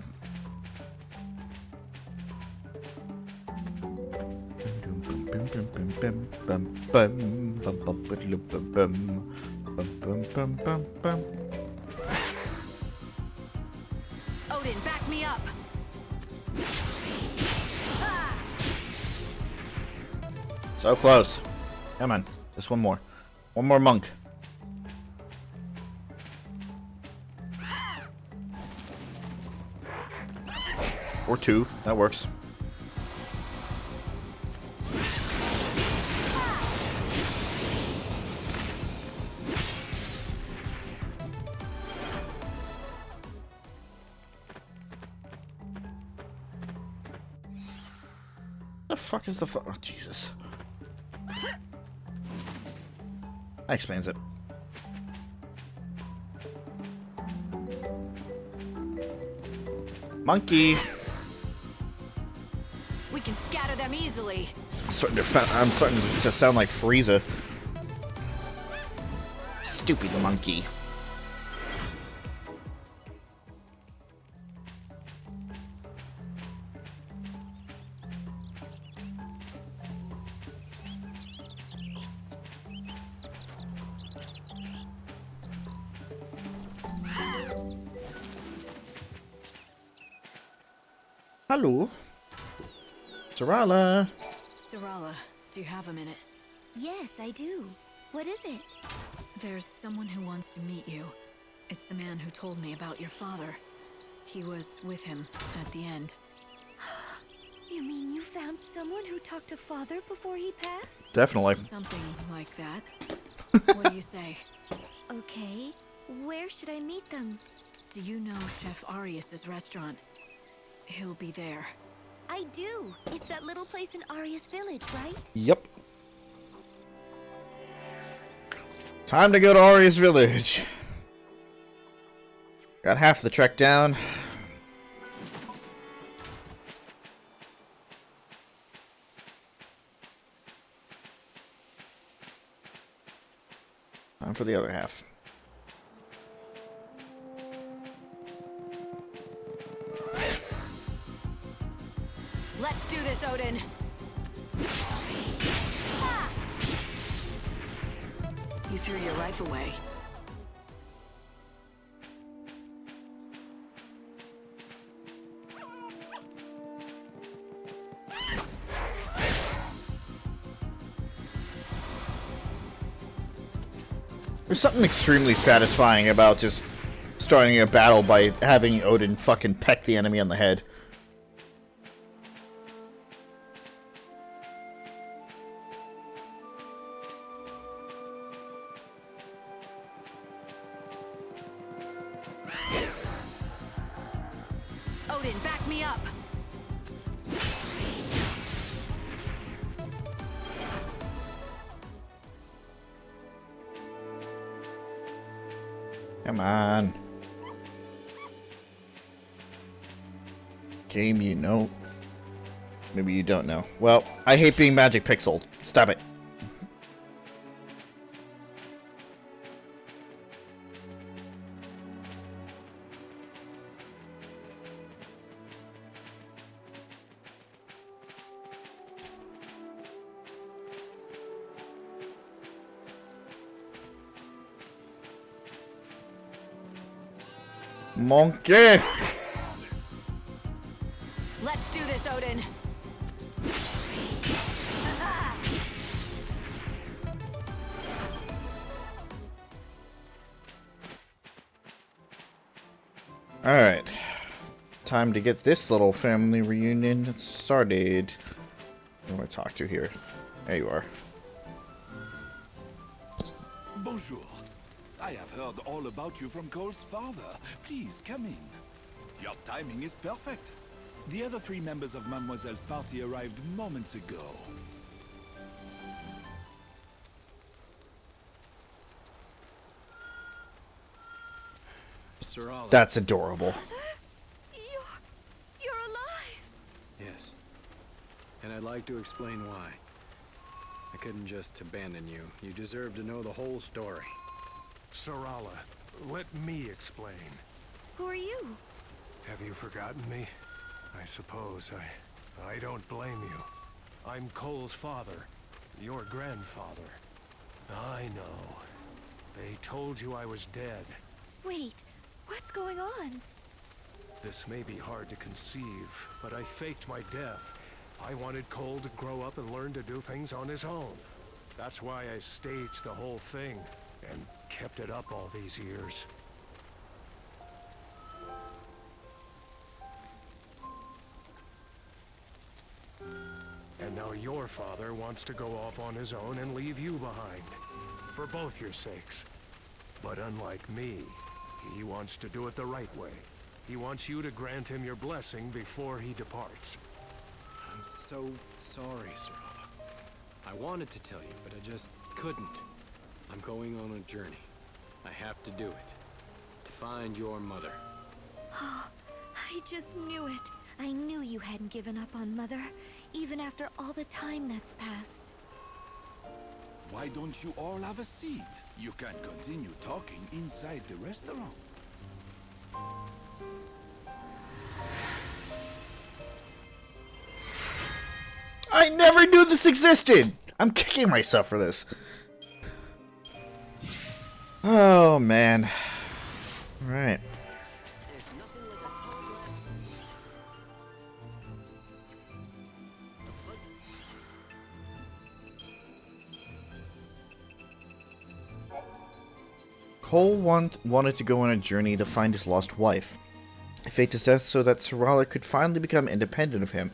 Odin, back me up. So close. Come on. Just one more. One more monk. Or two. That works. The fuck is the fuck? Oh, Jesus. That explains it. Monkey! We can scatter them easily. I'm starting to sound like Frieza. Stupid monkey. Hello. Sarala. Sarala, do you have a minute? Yes, I do. What is it? There's someone who wants to meet you. It's the man who told me about your father. He was with him at the end. You mean you found someone who talked to Father before he passed? Definitely. Something like that. What do you say? Okay. Where should I meet them? Do you know Chef Arius's restaurant? He'll be there. I do. It's that little place in Arius Village, right? Yep. Time to go to Arius Village. Got half the trek down. Time for the other half. Let's do this, Odin! You threw your rifle away. There's something extremely satisfying about just starting a battle by having Odin fucking peck the enemy on the head. Odin, back me up! Come on. Game you know. Maybe you don't know. Well, I hate being magic pixeled. Stop it. Monkey! Let's do this, Odin. Alright. Time to get this little family reunion started. Who do I talk to here? There you are. Bonjour. I have heard all about you from Cole's father. Please, come in. Your timing is perfect. The other 3 members of Mademoiselle's party arrived moments ago. Sorala. That's adorable. You're alive. Yes. And I'd like to explain why. I couldn't just abandon you. You deserve to know the whole story. Sorala, let me explain. Who are you? Have you forgotten me? I suppose I don't blame you. I'm Cole's father, your grandfather. I know. They told you I was dead. Wait, what's going on? This may be hard to conceive, but I faked my death. I wanted Cole to grow up and learn to do things on his own. That's why I staged the whole thing, and kept it up all these years. And now your father wants to go off on his own and leave you behind. For both your sakes. But unlike me, he wants to do it the right way. He wants you to grant him your blessing before he departs. I'm so sorry, Sorala. I wanted to tell you, but I just couldn't. I'm going on a journey. I have to do it. To find your mother. Oh, I just knew it. I knew you hadn't given up on Mother, even after all the time that's passed. Why don't you all have a seat? You can continue talking inside the restaurant. I never knew this existed! I'm kicking myself for this. Oh, man. Alright. Cole wanted to go on a journey to find his lost wife. He faked his death so that Sorala could finally become independent of him.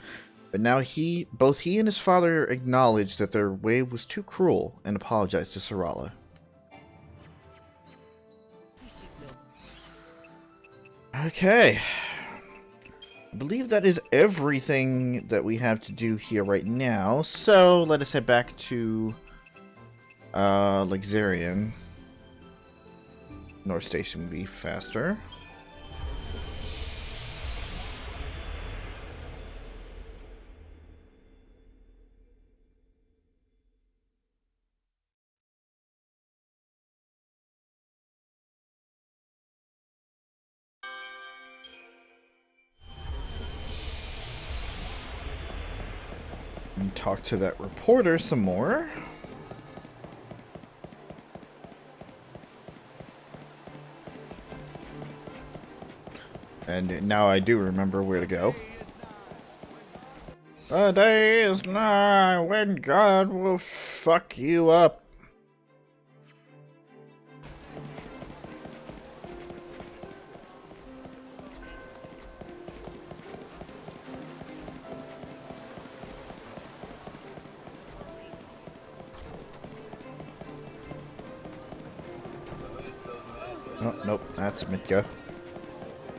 But now both he and his father acknowledged that their way was too cruel and apologized to Sorala. Okay. I believe that is everything that we have to do here right now. So let us head back to Lexarian. North Station would be faster. And talk to that reporter some more. And now I do remember where to go. The day is nigh when God will fuck you up. Oh, nope, that's Mitka.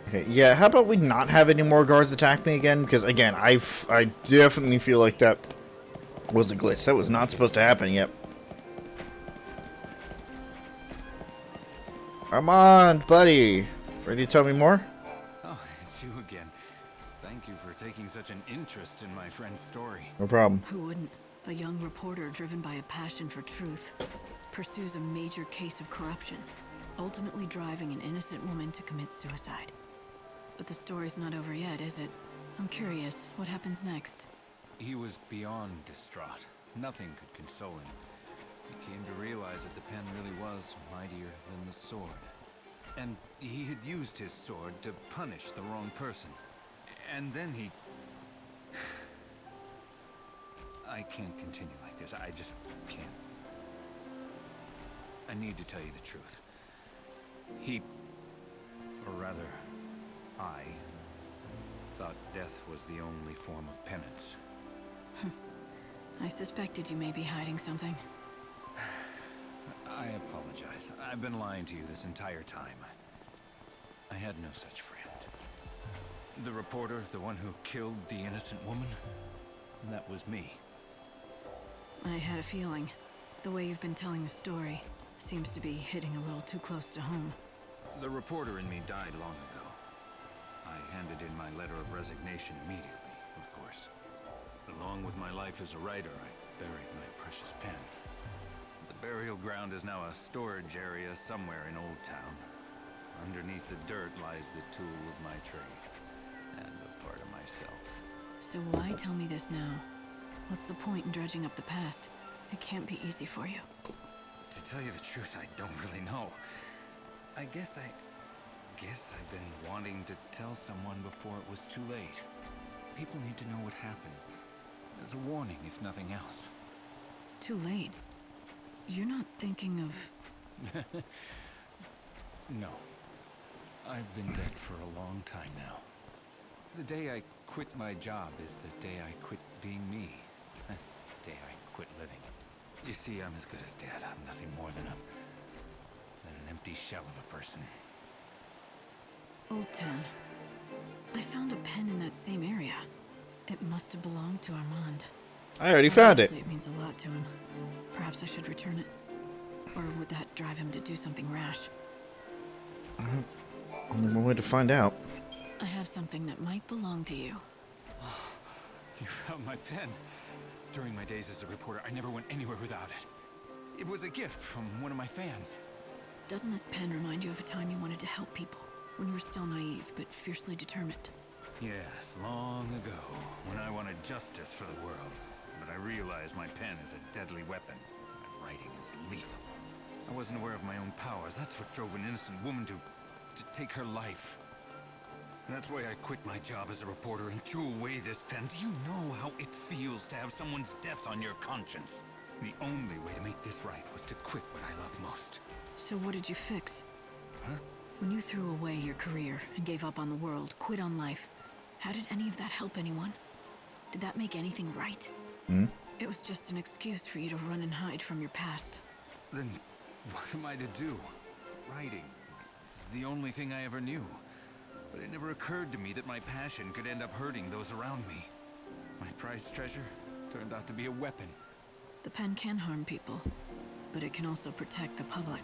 Okay, yeah, how about we not have any more guards attack me again? Because, again, I definitely feel like that was a glitch. That was not supposed to happen yet. Come on, buddy. Ready to tell me more? Oh, it's you again. Thank you for taking such an interest in my friend's story. No problem. Who wouldn't? A young reporter driven by a passion for truth pursues a major case of corruption, ultimately driving an innocent woman to commit suicide. But the story's not over yet, is it? I'm curious, what happens next? He was beyond distraught. Nothing could console him. He came to realize that the pen really was mightier than the sword. And he had used his sword to punish the wrong person. And then he... I can't continue like this. I just can't. I need to tell you the truth. He... or rather, I... thought death was the only form of penance. I suspected you may be hiding something. I apologize. I've been lying to you this entire time. I had no such friend. The reporter, the one who killed the innocent woman, that was me. I had a feeling. The way you've been telling the story seems to be hitting a little too close to home. The reporter in me died long ago. I handed in my letter of resignation immediately, of course. Along with my life as a writer, I buried my precious pen. The burial ground is now a storage area somewhere in Old Town. Underneath the dirt lies the tool of my trade, and a part of myself. So why tell me this now? What's the point in dredging up the past? It can't be easy for you. To tell you the truth, I don't really know. I guess I've been wanting to tell someone before it was too late. People need to know what happened. As a warning, if nothing else. Too late? You're not thinking of... No. I've been dead for a long time now. The day I quit my job is the day I quit being me. That's the day I quit living. You see, I'm as good as dead. I'm nothing more than an empty shell of a person. Old Town. I found a pen in that same area. It must have belonged to Armand. I already found it. Obviously, it means a lot to him. Perhaps I should return it. Or would that drive him to do something rash? Only one way to find out. I have something that might belong to you. You found my pen. During my days as a reporter, I never went anywhere without it. It was a gift from one of my fans. Doesn't this pen remind you of a time you wanted to help people? When you were still naive, but fiercely determined? Yes, long ago, when I wanted justice for the world. But I realized my pen is a deadly weapon. My writing is lethal. I wasn't aware of my own powers. That's what drove an innocent woman to take her life. And that's why I quit my job as a reporter and threw away this pen. Do you know how it feels to have someone's death on your conscience? The only way to make this right was to quit what I love most. So what did you fix? Huh? When you threw away your career and gave up on the world, quit on life, how did any of that help anyone? Did that make anything right? It was just an excuse for you to run and hide from your past. Then what am I to do? Writing. It's the only thing I ever knew. But it never occurred to me that my passion could end up hurting those around me. My prized treasure turned out to be a weapon. The pen can harm people, but it can also protect the public.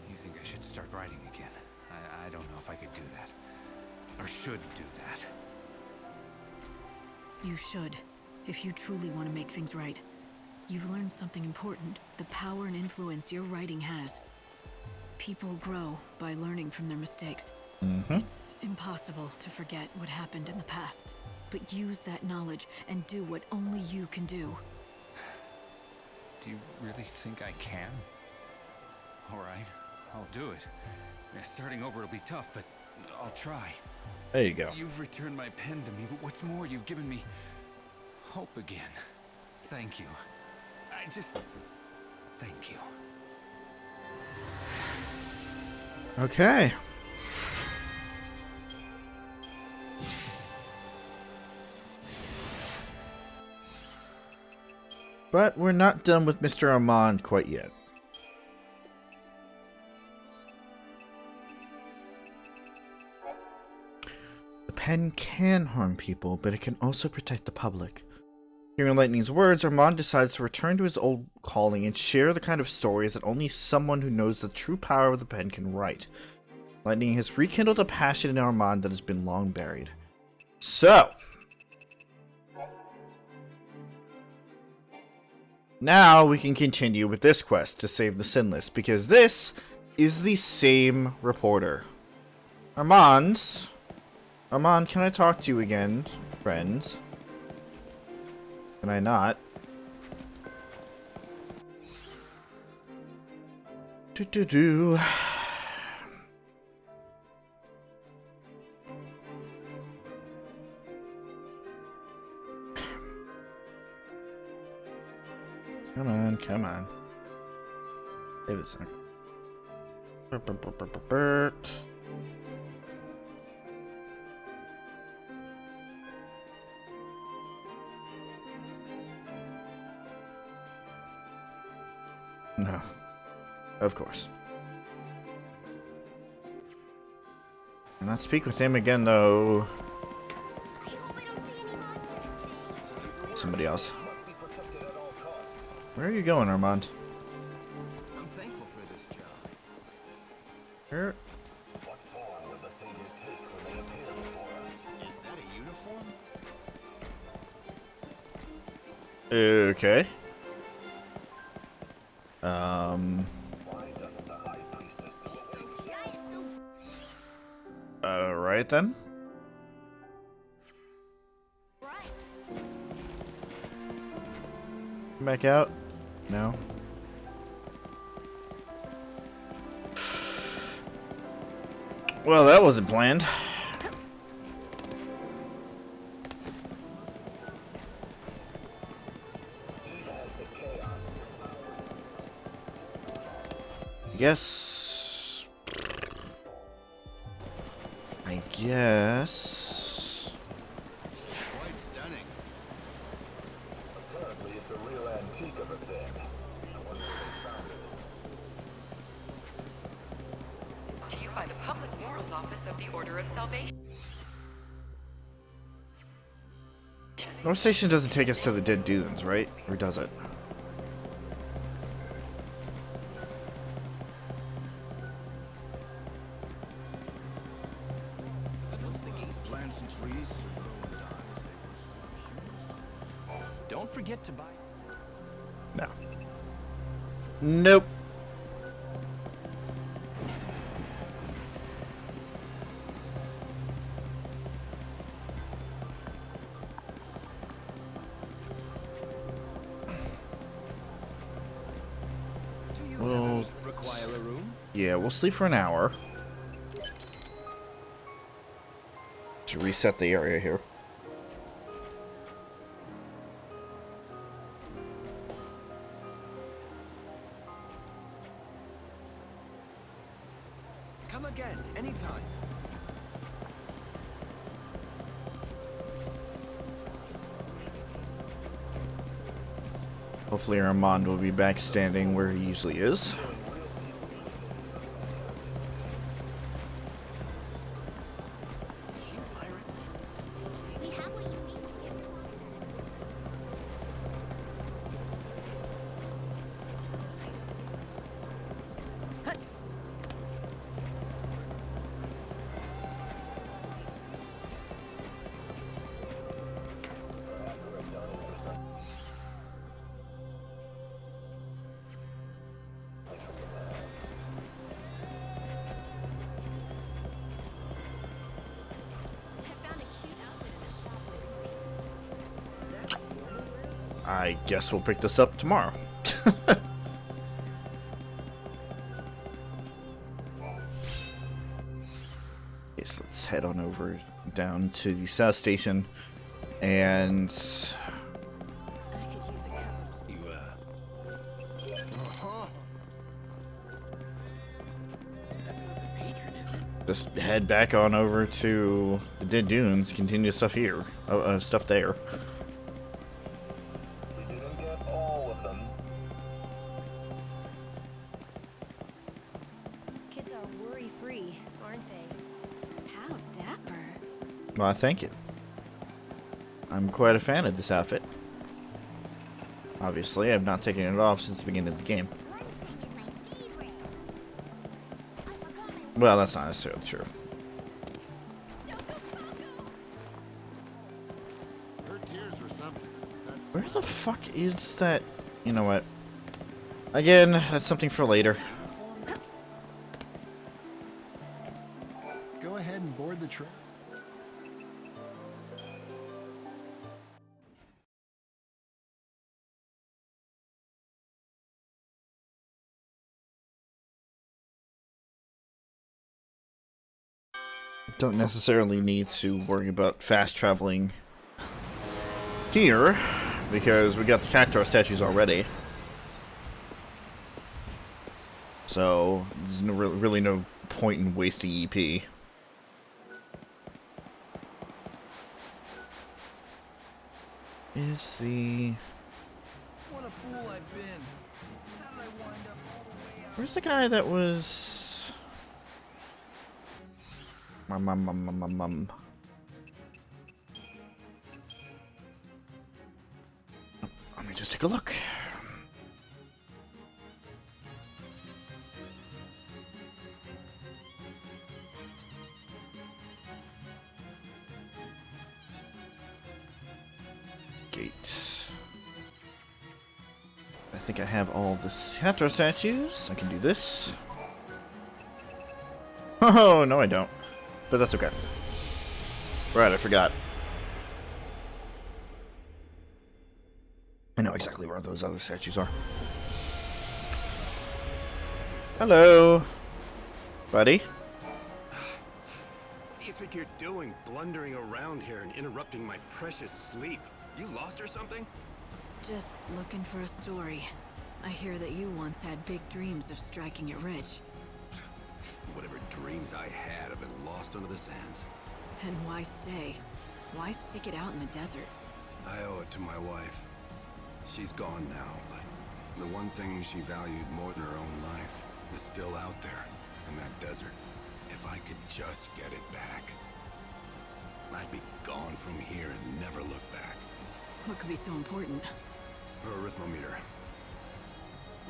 You think I should start writing again? I don't know if I could do that. Or should do that. You should, if you truly want to make things right. You've learned something important, the power and influence your writing has. People grow by learning from their mistakes. It's impossible to forget what happened in the past, but use that knowledge and do what only you can do. Do you really think I can? Alright, I'll do it. Yeah, starting over will be tough, but I'll try. There you go. You've returned my pen to me, but what's more, you've given me hope again. Thank you. Thank you. Okay. But we're not done with Mr. Armand quite yet. The pen can harm people, but it can also protect the public. Hearing Lightning's words, Armand decides to return to his old calling and share the kind of stories that only someone who knows the true power of the pen can write. Lightning has rekindled a passion in Armand that has been long buried. So, now we can continue with this quest to save the Sinless, because this is the same reporter. Armand, can I talk to you again, friend? Can I not? Come on, come on. Save it a second. No. Of course. And not speak with him again, though. Somebody else. Where are you going, Armand? I'm thankful for this job. Where? What form will the Savior take when they appear before us? Is that a uniform? Okay. Why doesn't the High Priestess do it? Alright then. Back out? No. Well, that wasn't planned. I guess. Quite stunning. Apparently, it's a real antique of a thing. I wonder where they found it. To you by the Public Morals Office of the Order of Salvation. North Station doesn't take us to the Dead Dunes, right? Or does it? Plants and trees. Don't forget to buy. No. Nope. Well, Require a room? yeah, we'll sleep for an hour. To reset the area here. Come again, anytime. Hopefully Armand will be back standing where he usually is. I guess we'll pick this up tomorrow. Yes, let's head on over down to the South Station and just head back on over to the Dead Dunes, continue stuff here, stuff there. We didn't get all of them. Kids are worry-free, aren't they? How dapper. Well, thank you. I'm quite a fan of this outfit. Obviously, I've not taken it off since the beginning of the game. Well, that's not necessarily true. Her tears were something. Where the fuck is that? You know what? Again, that's something for later. Go ahead and board the train. Don't necessarily need to worry about fast traveling here because we got the cactuar statues already. So there's really no point in wasting EP. Is the... What a fool I've been. How did I wind up all the way out? Where's the guy that was... Let me just take a look. Gate. I think I have all the Cie'th statues. I can do this. Oh, no I don't. But that's okay. Right, I forgot. I know exactly where those other statues are. Hello, buddy. What do you think you're doing, blundering around here and interrupting my precious sleep? You lost or something? Just looking for a story. I hear that you once had big dreams of striking it rich. Whatever dreams I had have been lost under the sands. Then why stay? Why stick it out in the desert? I owe it to my wife. She's gone now, but the one thing she valued more than her own life is still out there in that desert. If I could just get it back, I'd be gone from here and never look back. What could be so important? Her arithmometer.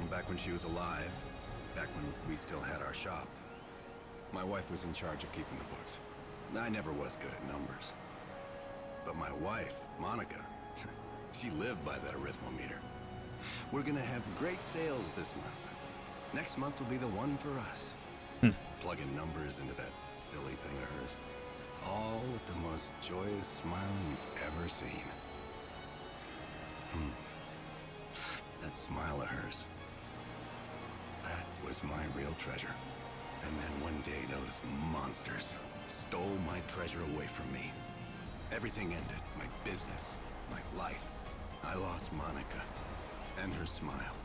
Back when she was alive, back when we still had our shop, my wife was in charge of keeping the books. I never was good at numbers. But my wife, Monica, she lived by that arithmometer. We're gonna have great sales this month. Next month will be the one for us. Plugging numbers into that silly thing of hers. All with the most joyous smile you've ever seen. That smile of hers. That was my real treasure. And then one day those monsters stole my treasure away from me. Everything ended. My business, my life. I lost Monica and her smile.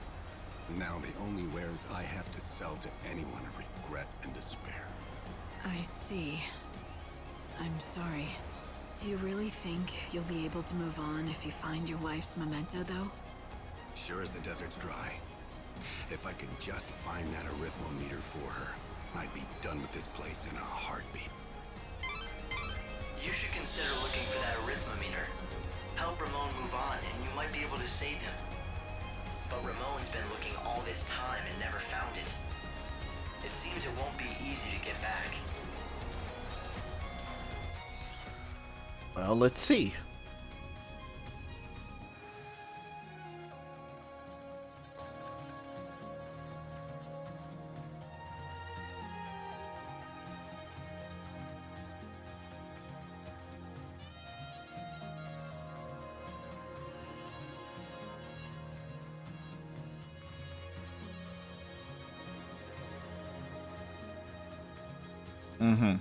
Now the only wares I have to sell to anyone are regret and despair. I see. I'm sorry. Do you really think you'll be able to move on if you find your wife's memento, though? Sure as the desert's dry. If I could just find that arithmometer for her, I'd be done with this place in a heartbeat. You should consider looking for that arithmometer. Help Ramon move on, and you might be able to save him. But Ramon's been looking all this time and never found it. It seems it won't be easy to get back. Well, let's see. Mm-hmm.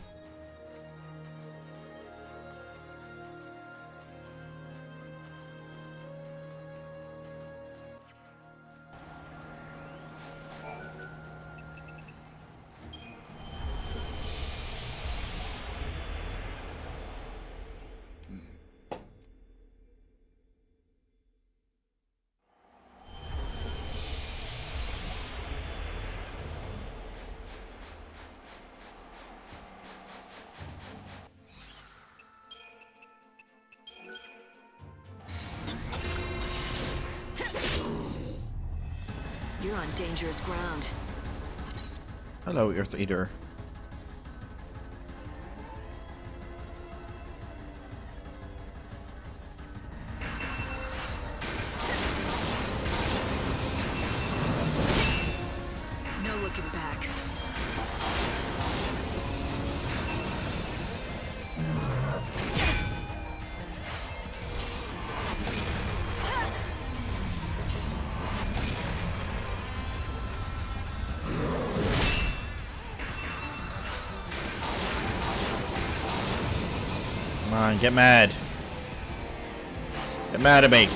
You're on dangerous ground. Hello, Earth Eater. No looking back. Come on, get mad. Get mad at me.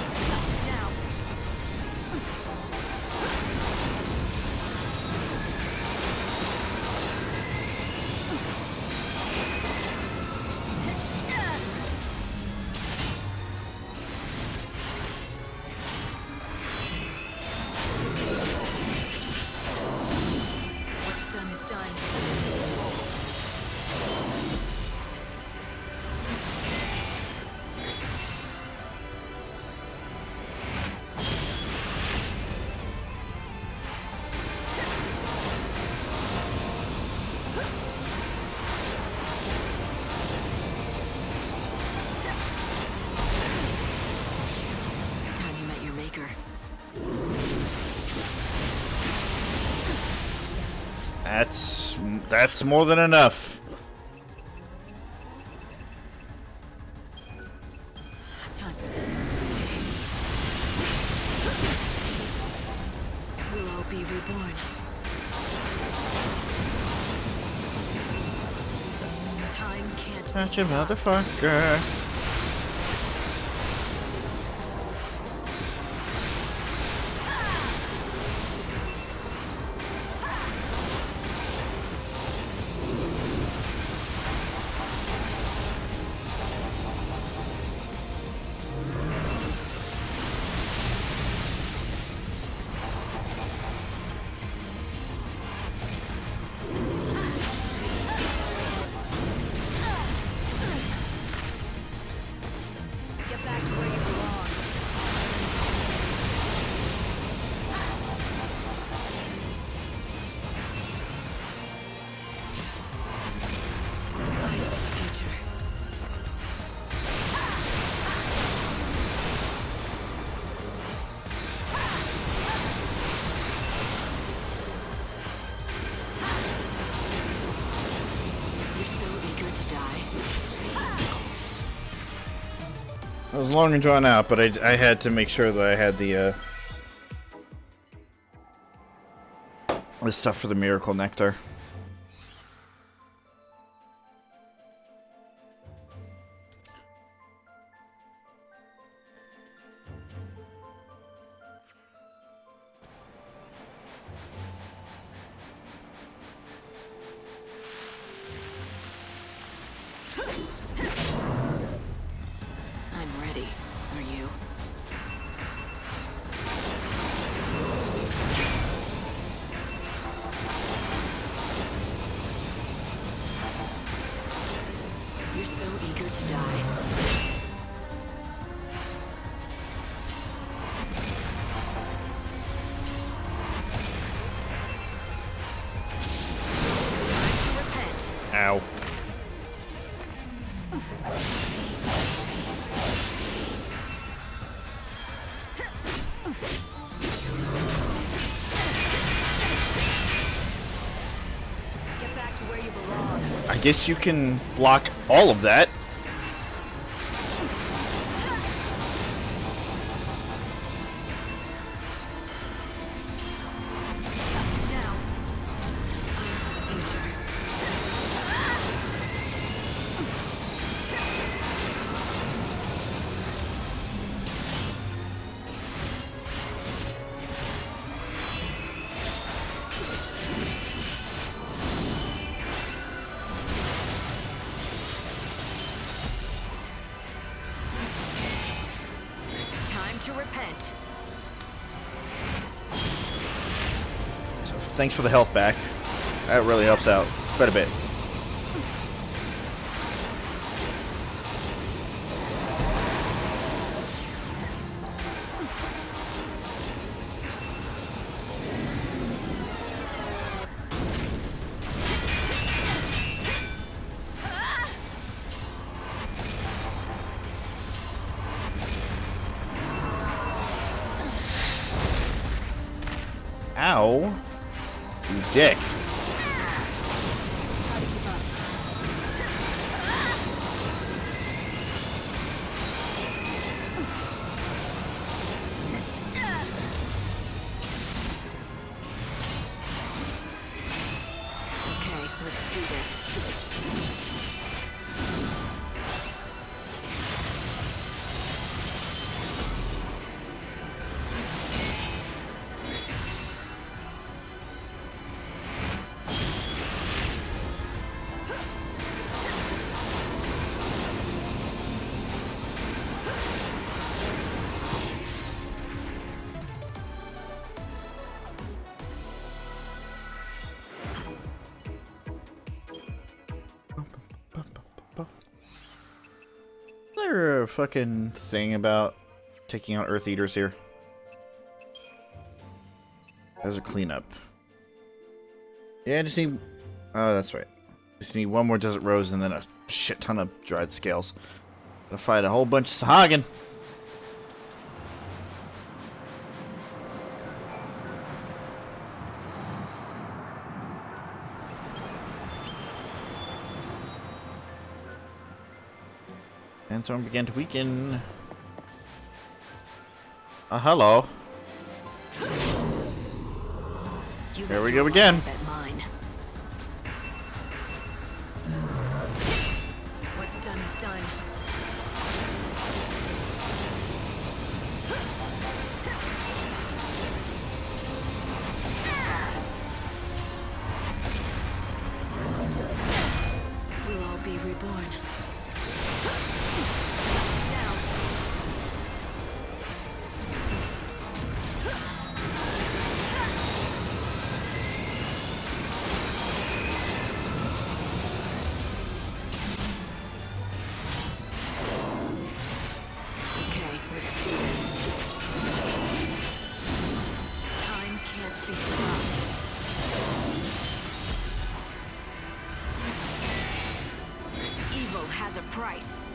That's more than enough. Time for this. We'll all be reborn. Time can't be Gotcha, stopped. motherfucker. Get back to where you belong. Eyes to the future. You're so eager to die. It was long and drawn out, but I had to make sure that I had the stuff for the miracle nectar. I'm ready. Are you? You're so eager to die. Time to repent. Ow. Get back to where you belong. I guess you can block all of that. Now. Eyes to the future. Time to repent. So thanks for the health back. That really helps out quite a bit. Ow. You dick. Okay, let's do this. Is there a fucking thing about taking out Earth Eaters here? There's a cleanup. Yeah, I just need... Oh, that's right. Just need one more Desert Rose and then a shit ton of dried scales. Gonna fight a whole bunch of Sahagin. Sandstorm began to weaken. Hello. Here we go again. What's done is done. We'll all be reborn. Now. Okay, let's do this. Time can't be stopped. Evil has a price.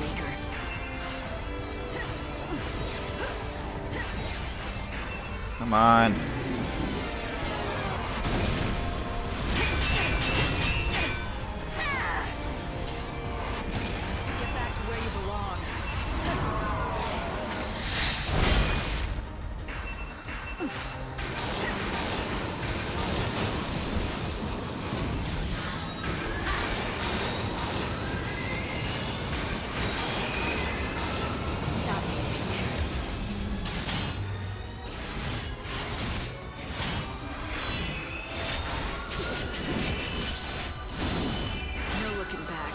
Maker. Come on. Get back to where you belong. Stop moving. No looking back.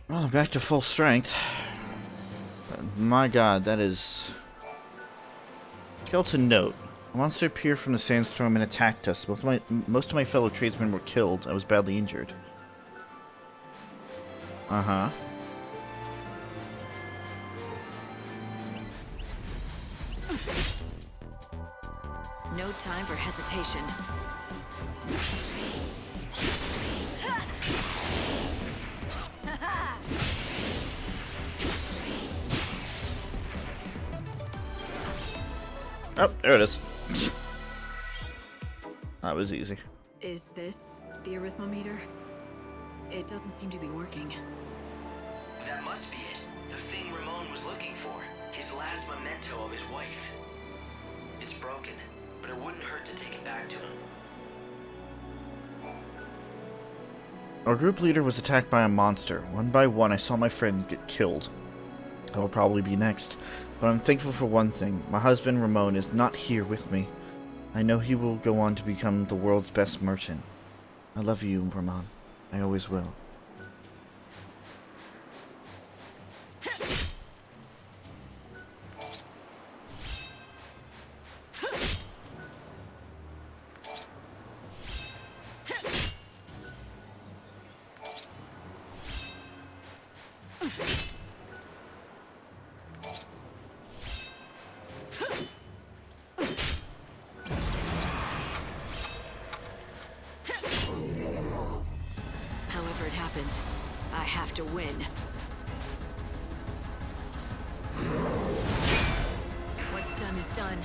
Well, I'm back to full strength. My god, that is... Skeleton note. A monster appeared from the sandstorm and attacked us. Most of my fellow tradesmen were killed. I was badly injured. Uh-huh. No time for hesitation. Oh, there it is. That was easy. Is this the arithmometer? It doesn't seem to be working. That must be it. The thing Ramon was looking for. His last memento of his wife. It's broken, but it wouldn't hurt to take it back to him. Our group leader was attacked by a monster. One by one, I saw my friend get killed. I will probably be next. But I'm thankful for one thing. My husband, Ramon, is not here with me. I know he will go on to become the world's best merchant. I love you, Ramon. I always will. However it happens, I have to win. What's done is done.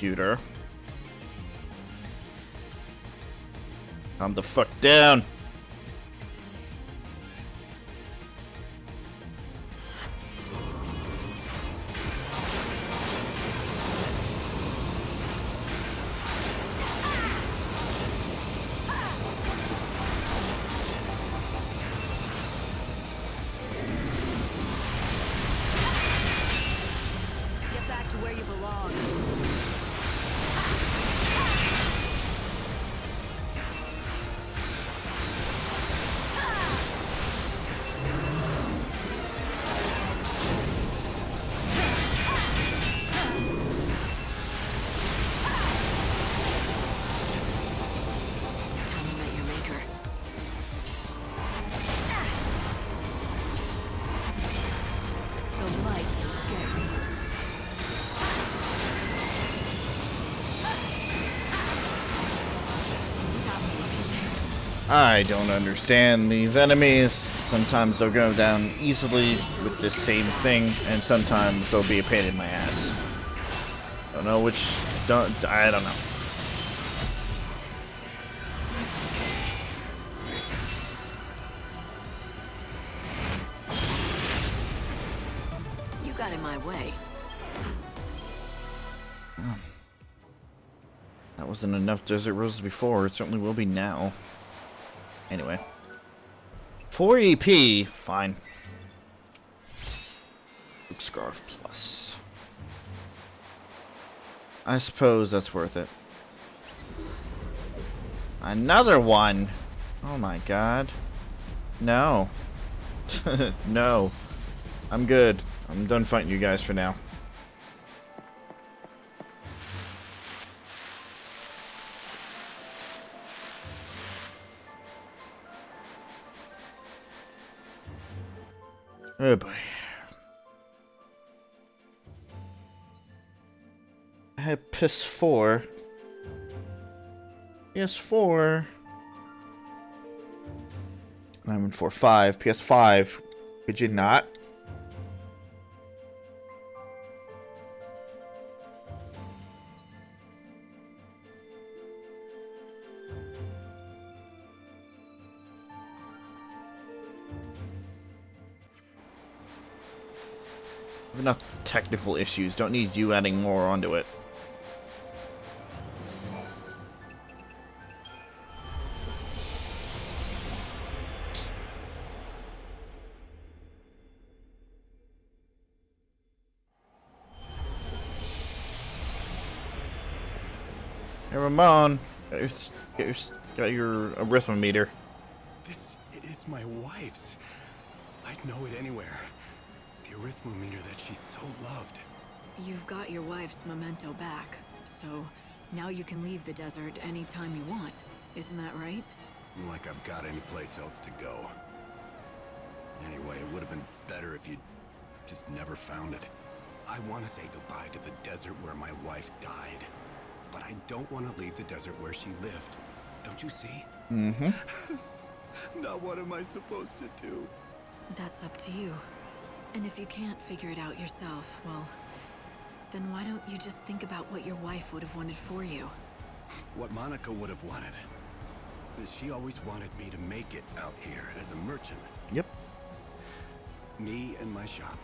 computer. Calm the fuck down. Get back to where you belong. Time to meet your maker. The light is scary. Stop me if you can. I don't understand these enemies. Sometimes they'll go down easily with this same thing, and sometimes they'll be a pain in my ass. Don't know which. I don't know. You got in my way. That wasn't enough desert roses before. It certainly will be now. Anyway. 4 EP. Fine. Luke Scarf Plus. I suppose that's worth it. Another one! Oh my god. No. No. I'm good. I'm done fighting you guys for now. Oh boy. I had PS4. PS4. I'm in 4.5. PS5. Could you not? Enough technical issues. Don't need you adding more onto it. Hey Ramon, got your arithmometer. This is my wife's. I'd know it anywhere. The arithmometer that she so loved. You've got your wife's memento back, so now you can leave the desert anytime you want. Isn't that right? Like I've got any place else to go. Anyway, it would have been better if you'd just never found it. I want to say goodbye to the desert where my wife died. But I don't want to leave the desert where she lived. Don't you see? Mm-hmm. Now what am I supposed to do? That's up to you. And if you can't figure it out yourself, well, then why don't you just think about what your wife would have wanted for you? What Monica would have wanted. She always wanted me to make it out here as a merchant. Yep. Me and my shop.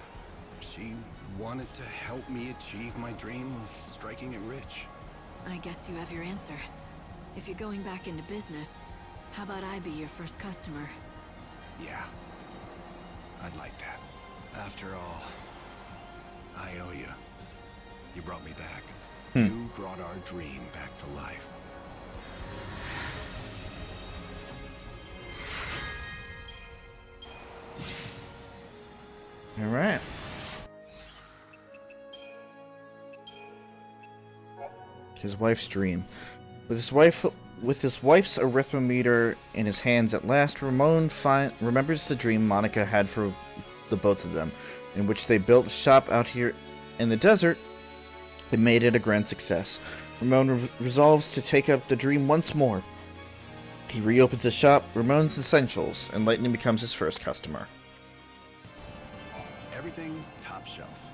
She wanted to help me achieve my dream of striking it rich. I guess you have your answer. If you're going back into business, how about I be your first customer? Yeah. I'd like that. After all, I owe you. You brought me back. You brought our dream back to life. All right. His wife's dream. With his wife's arithmometer in his hands at last, Ramon remembers the dream Monica had for the both of them, in which they built a shop out here in the desert and made it a grand success. Ramon resolves to take up the dream once more. He reopens his shop, Ramon's Essentials, and Lightning becomes his first customer. Everything's top shelf.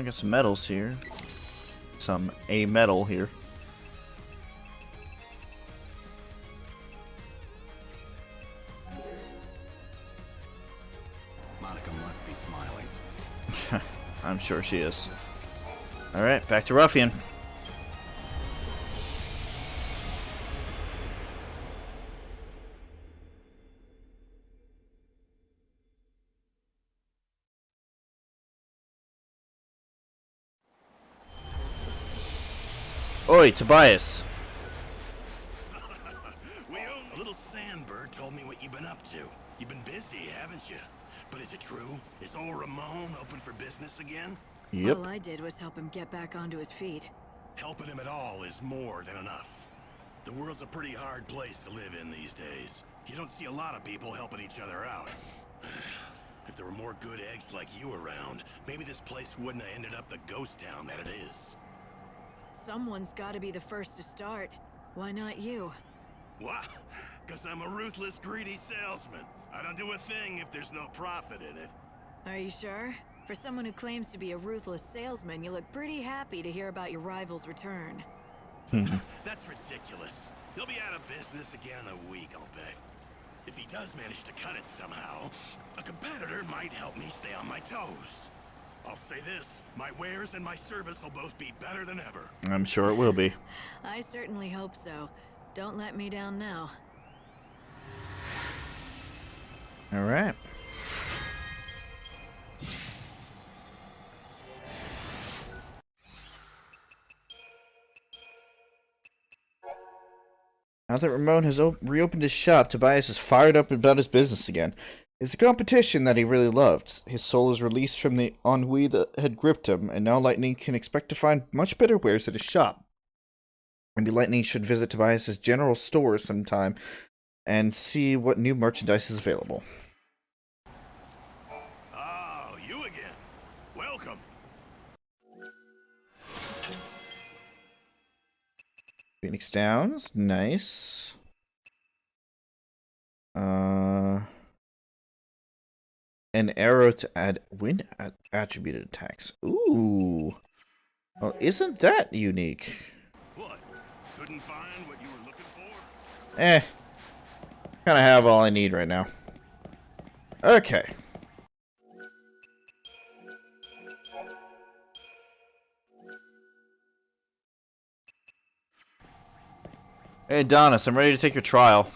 got some metals here. Some A metal here. Monica must be smiling. I'm sure she is. Alright, back to Ruffian. Oi, Tobias. Little Sandbird told me what you've been up to. You've been busy, haven't you? But is it true? Is old Ramon open for business again? Yep. All I did was help him get back onto his feet. Helping him at all is more than enough. The world's a pretty hard place to live in these days. You don't see a lot of people helping each other out. If there were more good eggs like you around, maybe this place wouldn't have ended up the ghost town that it is. Someone's got to be the first to start. Why not you? What? Because I'm a ruthless, greedy salesman. I don't do a thing if there's no profit in it. Are you sure? For someone who claims to be a ruthless salesman, you look pretty happy to hear about your rival's return. That's ridiculous. He'll be out of business again in a week, I'll bet. If he does manage to cut it somehow, a competitor might help me stay on my toes. I'll say this, my wares and my service will both be better than ever. I'm sure it will be. I certainly hope so. Don't let me down now. Alright. Now that Ramon has reopened his shop, Tobias is fired up about his business again. It's a competition that he really loved. His soul is released from the ennui that had gripped him, and now Lightning can expect to find much better wares at his shop. Maybe Lightning should visit Tobias's general store sometime and see what new merchandise is available. Oh, you again. Welcome. Phoenix Downs, nice. An arrow to add wind attributed attacks. Ooh. Well, isn't that unique? What? Couldn't find what you were looking for? Kind of have all I need right now. Okay. Hey, Adonis, I'm ready to take your trial.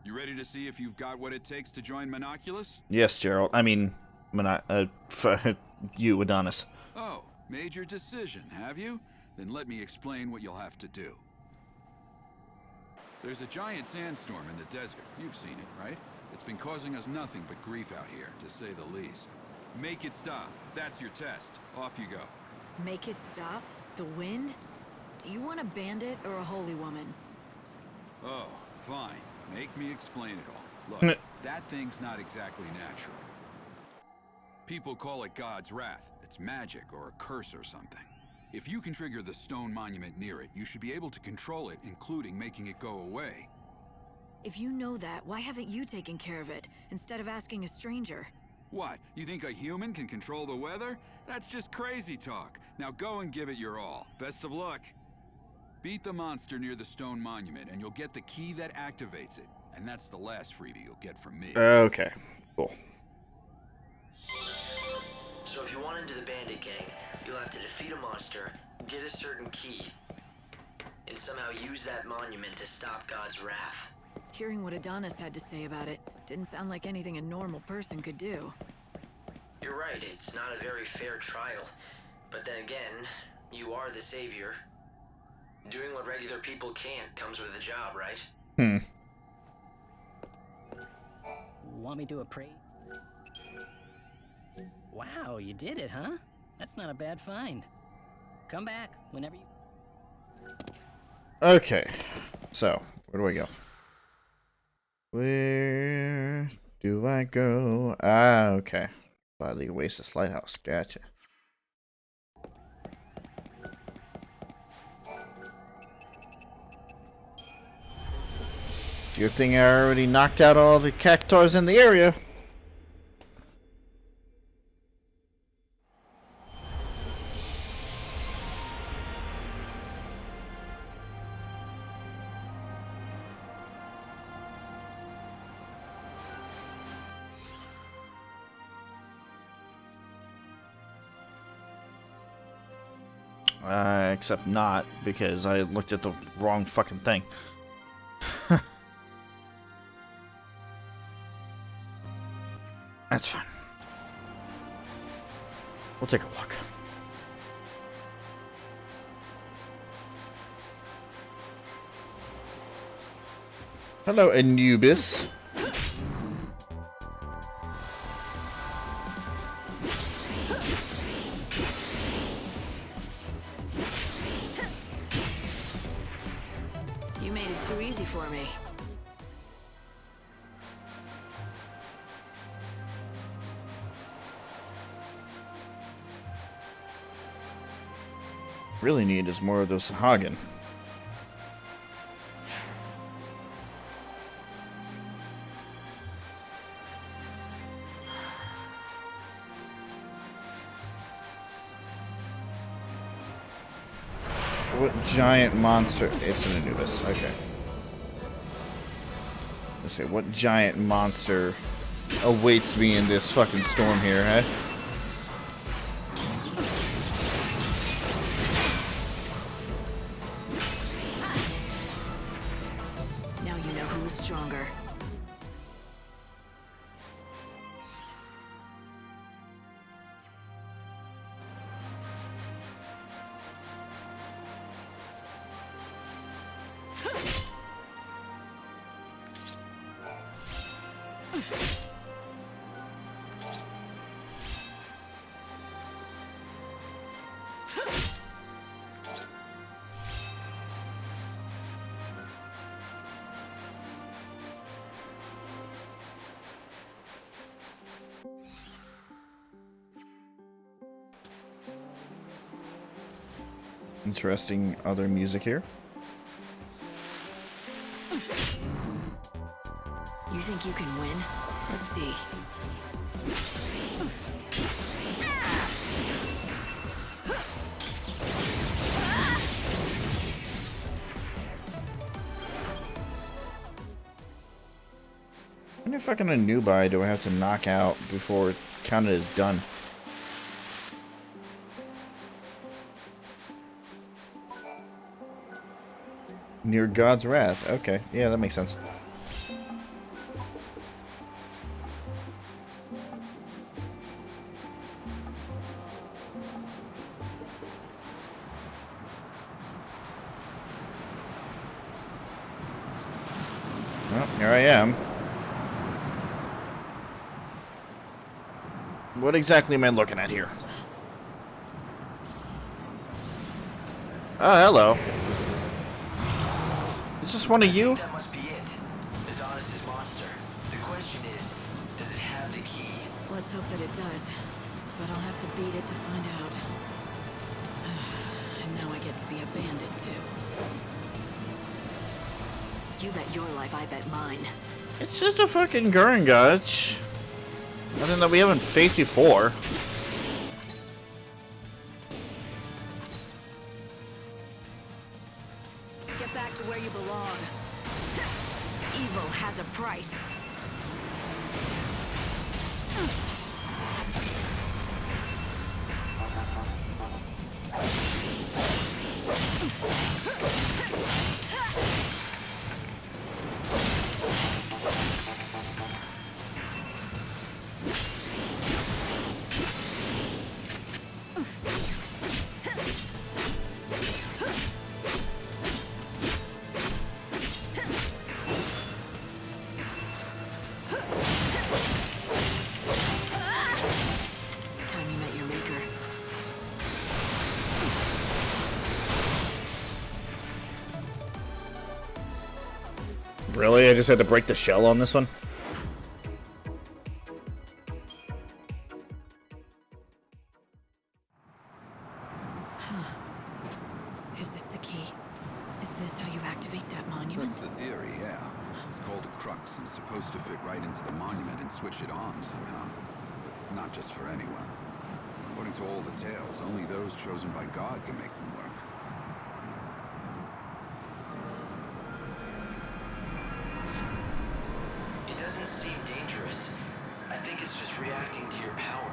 You ready to see if you've got what it takes to join Monoculus? Yes, Gerald. I mean, you, Adonis. Oh, made your decision, have you? Then let me explain what you'll have to do. There's a giant sandstorm in the desert. You've seen it, right? It's been causing us nothing but grief out here, to say the least. Make it stop. That's your test. Off you go. Make it stop? The wind? Do you want a bandit or a holy woman? Oh, fine. Make me explain it all. Look, that thing's not exactly natural. People call it God's wrath. It's magic or a curse or something. If you can trigger the stone monument near it, you should be able to control it, including making it go away. If you know that, why haven't you taken care of it, instead of asking a stranger? What, you think a human can control the weather? That's just crazy talk. Now go and give it your all. Best of luck. Beat the monster near the stone monument, and you'll get the key that activates it. And that's the last freebie you'll get from me. Okay, cool. So if you want into the bandit gang, you'll have to defeat a monster, get a certain key, and somehow use that monument to stop God's wrath. Hearing what Adonis had to say about it didn't sound like anything a normal person could do. You're right, it's not a very fair trial. But then again, you are the savior. Doing what regular people can't comes with a job, right? Want me to appraise? Wow, you did it, huh? That's not a bad find. Come back whenever you... Okay, so, where do I go? Where do I go? Ah, okay. By the Oasis Lighthouse, gotcha. Good thing I already knocked out all the cactuars in the area. Except not, because I looked at the wrong fucking thing. That's fine. We'll take a look. Hello, Anubis. You made it too easy for me. Really need is more of those Sahagin. What giant monster? It's an Anubis. Okay. Let's see. What giant monster awaits me in this fucking storm here, huh? Now you know who is stronger. Interesting other music here. You think you can win? Let's see. How many fucking Anubi do I have to knock out before it counted as done? Near God's Wrath. Okay, yeah, that makes sense. Well, here I am. What exactly am I looking at here? Oh, hello. Is this one of you? That must be it. Adonis's monster. The question is, does it have the key? Let's hope that it does. But I'll have to beat it to find out. And now I get to be a bandit, too. You bet your life, I bet mine. It's just a fucking Gurungach. Nothing that we haven't faced before. Get back to where you belong. Evil has a price. Time you met your maker. Really? I just had to break the shell on this one? Is this the key? Is this how you activate that monument? That's the theory, yeah. It's called a crux and supposed to fit right into the monument and switch it on somehow. But not just for anyone. According to all the tales, only those chosen by God can make them work. It doesn't seem dangerous. I think it's just reacting to your power.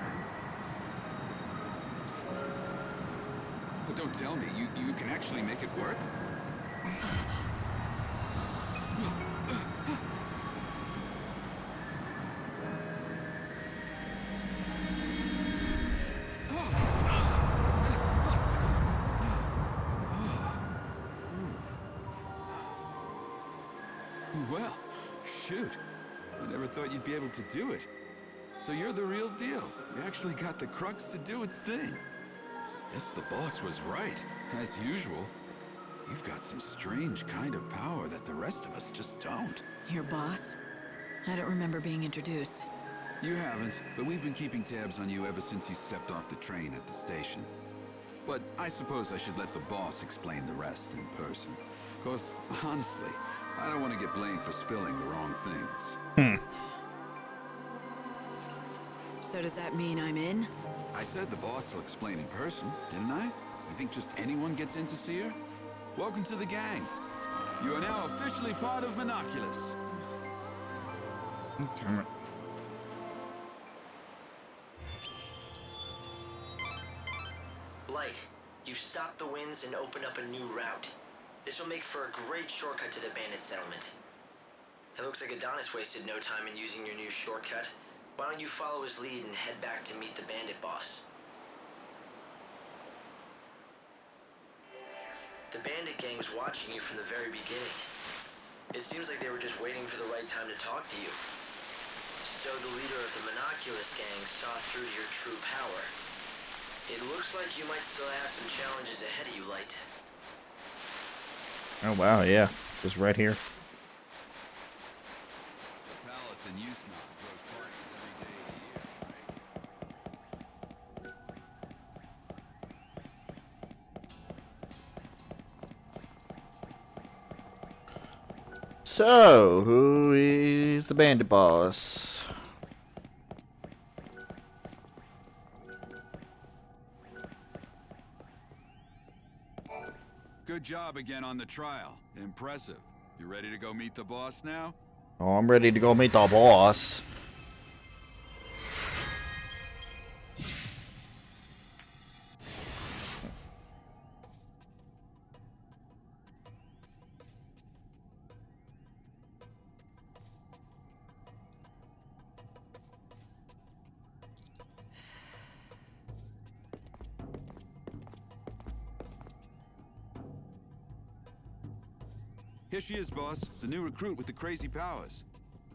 But don't tell me, you can actually make it work? Well, shoot. I never thought you'd be able to do it. So you're the real deal. You actually got the crux to do its thing. Guess the boss was right, as usual. You've got some strange kind of power that the rest of us just don't. Your boss? I don't remember being introduced. You haven't, but we've been keeping tabs on you ever since you stepped off the train at the station. But I suppose I should let the boss explain the rest in person. 'Cause, honestly, I don't want to get blamed for spilling the wrong things. So does that mean I'm in? I said the boss will explain in person, didn't I? You think just anyone gets in to see her? Welcome to the gang. You are now officially part of Monoculus. Light, you've stopped the winds and opened up a new route. This will make for a great shortcut to the bandit settlement. It looks like Adonis wasted no time in using your new shortcut. Why don't you follow his lead and head back to meet the bandit boss? The bandit gang's watching you from the very beginning. It seems like they were just waiting for the right time to talk to you. So the leader of the Monoculus gang saw through to your true power. It looks like you might still have some challenges ahead of you, Light. Oh wow, yeah, just right here. The palace in Yusna throws parties every day of the year, right? So, who is the bandit boss? Good job again on the trial. Impressive. You ready to go meet the boss now? Oh, I'm ready to go meet the boss. Here she is, boss. The new recruit with the crazy powers.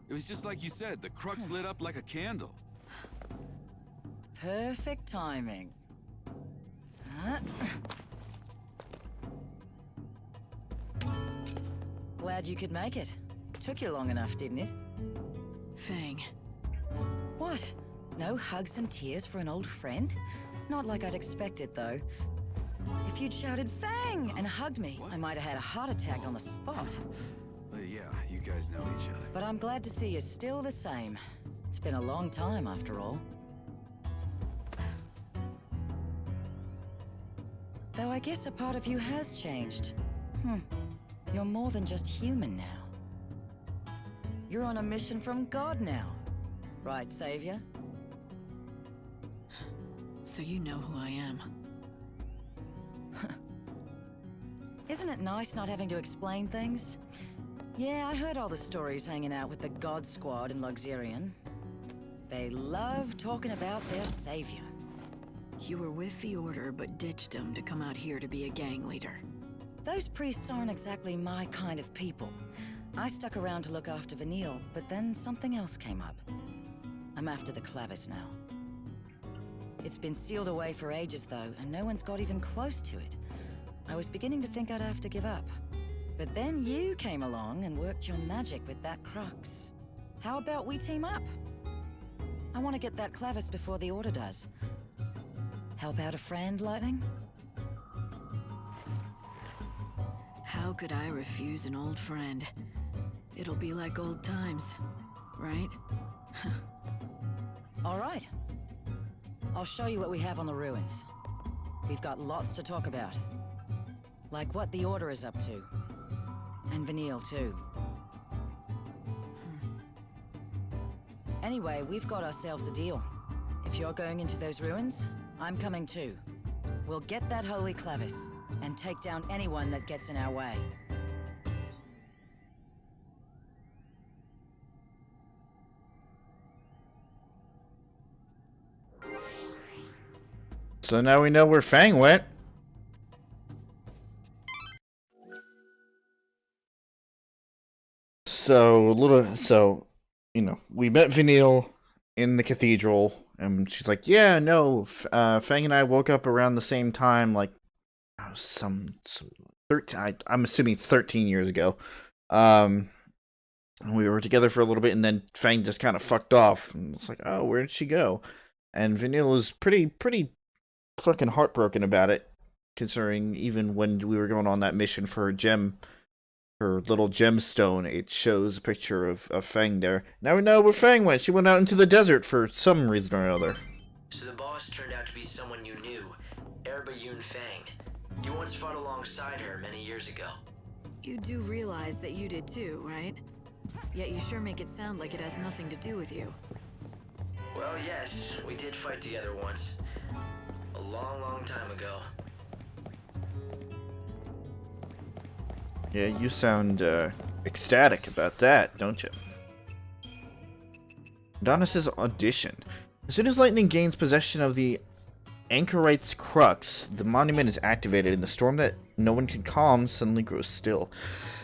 It was just like you said, the crux lit up like a candle. Perfect timing. Glad you could make it. Took you long enough, didn't it? Fang. What? No hugs and tears for an old friend? Not like I'd expected, though. If you'd shouted Fang and hugged me, I might have had a heart attack on the spot. Yeah, you guys know each other. But I'm glad to see you're still the same. It's been a long time, after all. Though I guess a part of you has changed. You're more than just human now. You're on a mission from God now. Right, Savior? So you know who I am. Isn't it nice not having to explain things? Yeah, I heard all the stories hanging out with the God Squad in Luxurion. They love talking about their savior. You were with the Order, but ditched them to come out here to be a gang leader. Those priests aren't exactly my kind of people. I stuck around to look after Vanille, but then something else came up. I'm after the Clavis now. It's been sealed away for ages, though, and no one's got even close to it. I was beginning to think I'd have to give up. But then you came along and worked your magic with that crux. How about we team up? I want to get that Clavis before the Order does. Help out a friend, Lightning? How could I refuse an old friend? It'll be like old times, right? All right. I'll show you what we have on the ruins. We've got lots to talk about. Like what the Order is up to. And Vanille, too. Anyway, we've got ourselves a deal. If you're going into those ruins, I'm coming too. We'll get that holy clevis, and take down anyone that gets in our way. So now we know where Fang went. So you know, we met Vanille in the cathedral, and she's like, "Yeah, no, Fang and I woke up around the same time, like some 13. I'm assuming 13 years ago. We were together for a little bit, and then Fang just kind of fucked off. And it's like, oh, where did she go? And Vanille was pretty fucking heartbroken about it, considering even when we were going on that mission for her little gemstone, it shows a picture of Fang there. Now we know where Fang went. She went out into the desert for some reason or another. So the boss turned out to be someone you knew, Erba Yun Fang. You once fought alongside her many years ago. You do realize that you did too, right? Yet you sure make it sound like it has nothing to do with you. Well, yes, we did fight together once. A long time ago. Yeah, you sound ecstatic about that, don't you? Adonis's audition. As soon as Lightning gains possession of the Anchorite's crux, the monument is activated, and the storm that no one can calm suddenly grows still.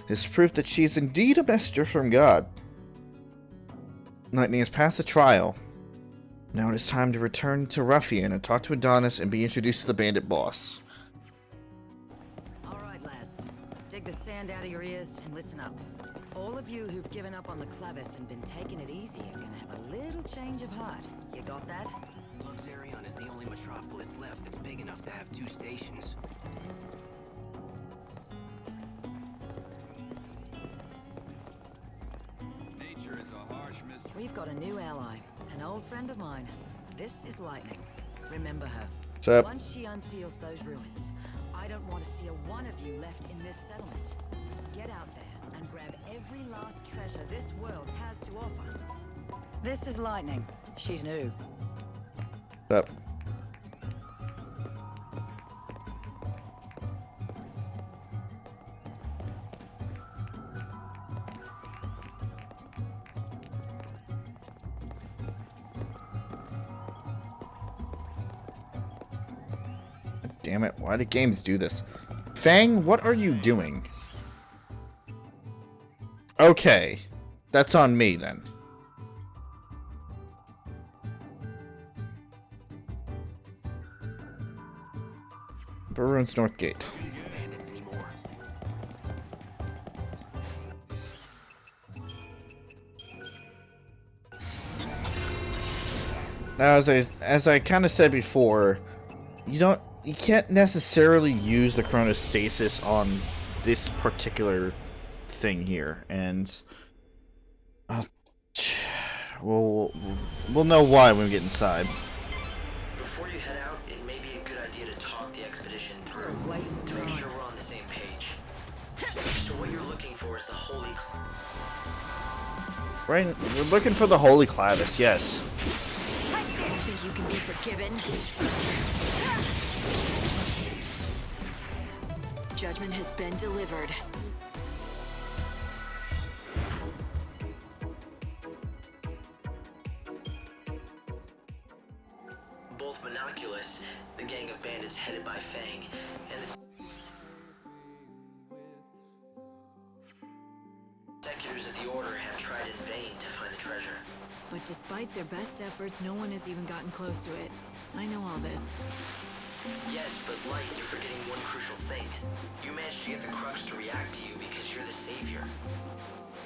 This is proof that she is indeed a messenger from God. Lightning has passed the trial. Now it is time to return to Ruffian and talk to Adonis and be introduced to the bandit boss. Alright, lads. Dig the sand out of your ears and listen up. All of you who've given up on the clevis and been taking it easy are gonna have a little change of heart. You got that? Luxarion is the only metropolis left that's big enough to have 2 stations. Nature is a harsh mistress. We've got a new ally, an old friend of mine. This is Lightning. Remember her. What's up? Once she unseals those ruins, I don't want to see a one of you left in this settlement. Get out there and grab every last treasure this world has to offer. This is Lightning. She's new. What's up? Damn it, why do games do this? Fang, what are you doing? Okay, that's on me then. Baroon's North Gate. Now, as I kind of said before, you can't necessarily use the chronostasis on this particular thing here, and we'll know why when we get inside. Before you head out, it may be a good idea to talk the expedition through to make sure we're on the same page. So what you're looking for is the holy. Right, we're looking for the holy clavis. Yes. You think you can be forgiven? Judgment has been delivered. Both Monoculus, the gang of bandits headed by Fang, and the Executors of the Order have tried in vain to find the treasure. But despite their best efforts, no one has even gotten close to it. I know all this. Yes, but Light, you're forgetting one crucial thing. You managed to get the crux to react to you because you're the savior.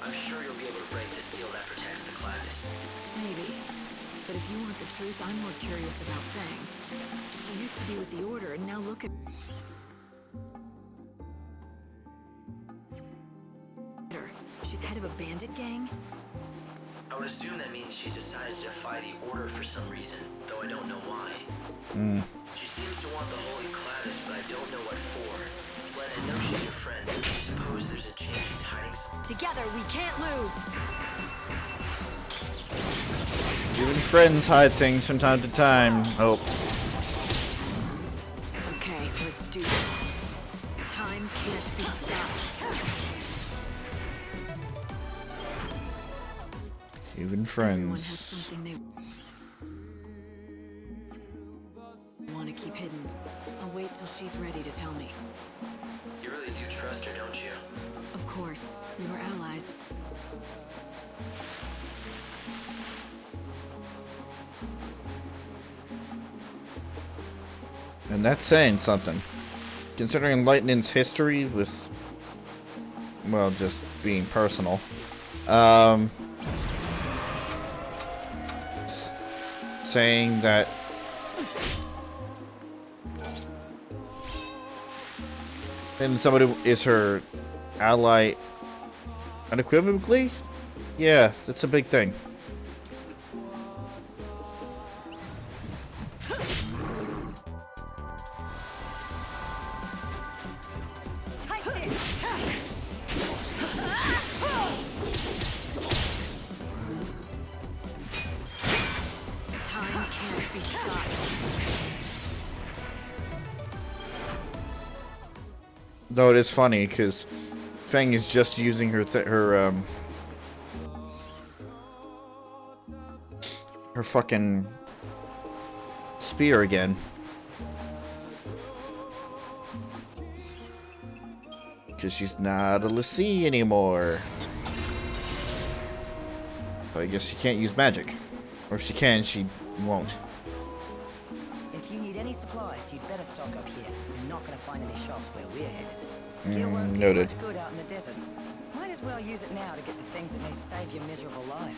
I'm sure you'll be able to break the seal that protects the Clavis. Maybe. But if you want the truth, I'm more curious about Fang. She used to be with the Order, and now look at her. She's head of a bandit gang? I would assume that means she's decided to defy the Order for some reason, though I don't know why. She seems to want the Holy Clavis, but I don't know what for. But I know she's your friend. I suppose there's a chance she's hiding something. Together, we can't lose! Even friends hide things from time to time. Oh. Okay. Even Everyone has friends. something they want to keep hidden. I'll wait till she's ready to tell me. You really do trust her, don't you? Of course, we were allies. And that's saying something. Considering Lightning's history with, well, just being personal. Saying that and somebody is her ally unequivocally? Yeah, that's a big thing. Though it is funny because Fang is just using her her fucking spear again. Because she's not a Lassie anymore. So I guess she can't use magic. Or if she can, she won't. If you need any supplies, you'd better stock up here. You're not going to find any shops where we're headed. Gear won't do Noted. much good out in the desert. Might as well use it now to get the things that may save your miserable life.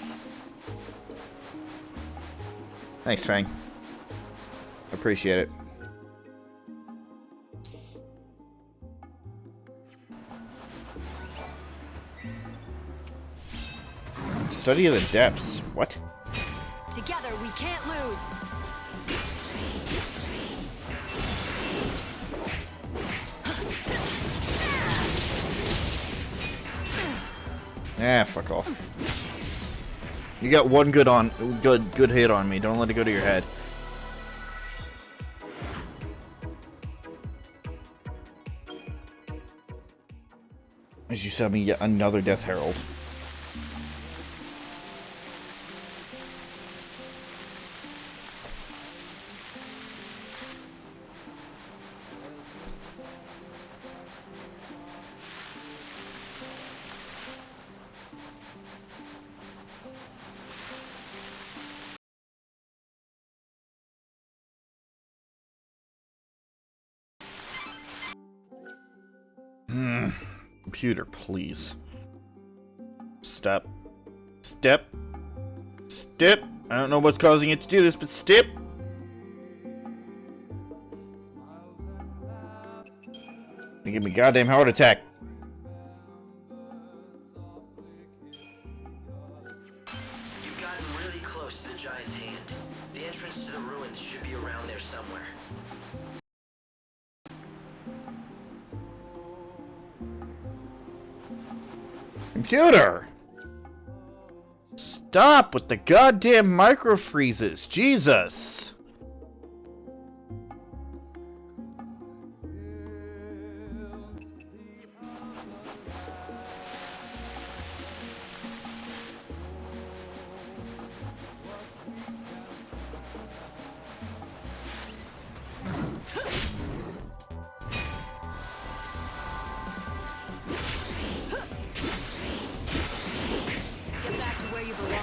Thanks, Fang. Appreciate it. Study of the depths. What? Together, we can't lose. Ah, fuck off. You got one good hit on me. Don't let it go to your head. As you summon yet another Death Herald. Computer, please. Step. Step. Step. I don't know what's causing it to do this, but step. You give me a goddamn heart attack. You've gotten really close to the giant's hand. The entrance to the ruins should be around there somewhere. Computer! Stop with the goddamn micro freezes. Jesus! Get back to where you belong.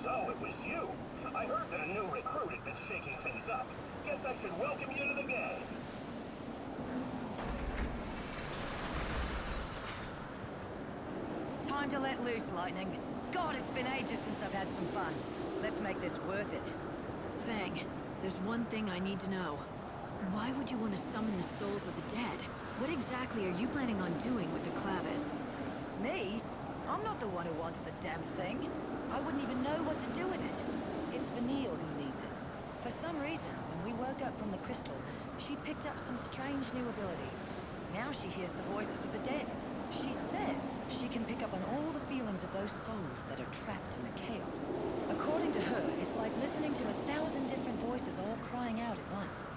So it was you. I heard that a new recruit had been shaking things up. Guess I should welcome you to the gang. Time to let loose, Lightning. God, it's been ages since I've had some fun. Let's make this worth it. Fang, there's one thing I need to know. Why would you want to summon the souls of the dead? What exactly are you planning on doing with the Clavis? Me? I'm not the one who wants the damn thing. I wouldn't even know what to do with it. It's Vinny who needs it. For For some reason, when we woke up from the crystal, she picked up some strange new ability. Now she hears the voices of the dead. She says she can pick up on all the feelings of those souls that are trapped in the chaos. According to her, it's like listening to 1,000 different voices all crying out at once.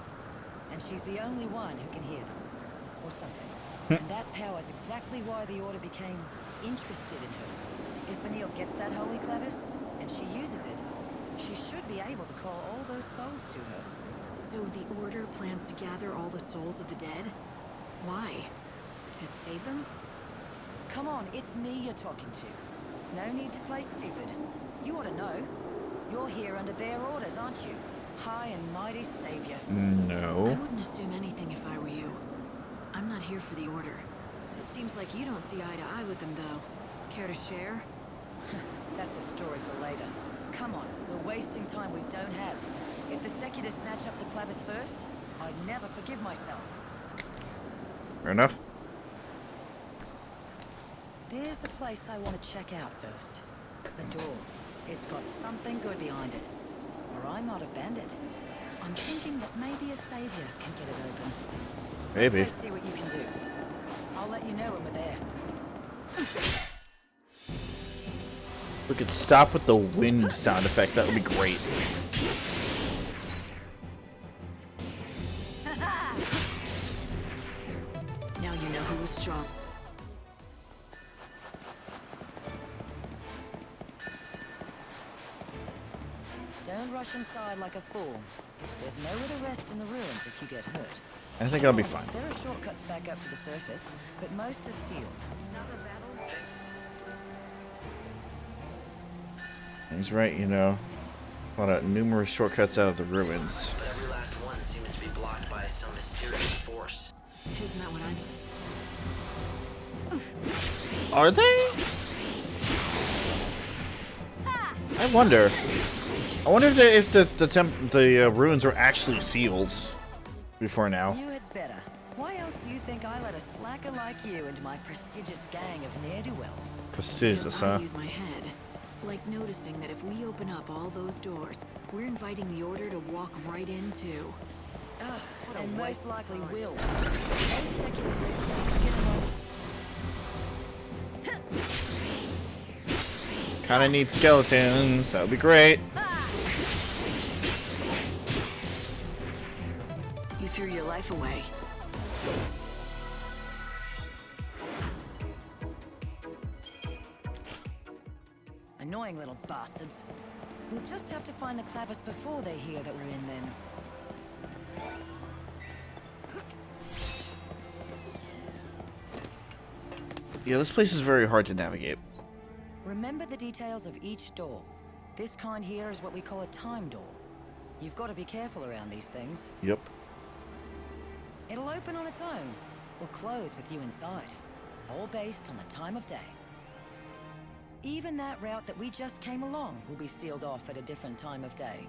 And she's the only one who can hear them. Or something. And that power's exactly why the Order became interested in her. If Vanille gets that holy clevis, and she uses it, she should be able to call all those souls to her. So the Order plans to gather all the souls of the dead? Why? To save them? Come on, it's me you're talking to. No need to play stupid. You ought to know. You're here under their orders, aren't you? High and mighty savior. No. I wouldn't assume anything if I were you. I'm not here for the Order. It seems like you don't see eye to eye with them, though. Care to share? That's a story for later. Come on, we're wasting time we don't have. If the Secular snatch up the clevis first, I'd never forgive myself. Fair enough. There's a place I want to check out first. A door. It's got something good behind it. Or I might have banned it. I'm thinking that maybe a savior can get it open. Maybe. Let's go see what you can do. I'll let you know when we're there. We could stop with the wind sound effect. That would be great. Now you know who was strong. Don't rush inside like a fool. There's nowhere to rest in the ruins if you get hurt. I think I'll be fine. There are shortcuts back up to the surface, but most are sealed. He's right, you know. A lot of numerous shortcuts out of the ruins. But every last one seems to be blocked by some mysterious force. Isn't that what I'm... Are they? I wonder. I wonder if the ruins are actually sealed before now. You had better. Why else do you think I let a slacker like you into my prestigious gang of ne'er-do-wells? Prestigious, I huh? use my head. Like noticing that if we open up all those doors, we're inviting the Order to walk right into. Ugh, and most likely will. Those Seculars live just to get along. Kinda need skeletons. That would be great. You threw your life away. Annoying little bastards. We'll just have to find the clevis before they hear that we're in then. Yeah, this place is very hard to navigate. Remember the details of each door. This kind here is what we call a time door. You've got to be careful around these things. Yep. It'll open on its own, or close with you inside. All based on the time of day. Even that route that we just came along will be sealed off at a different time of day.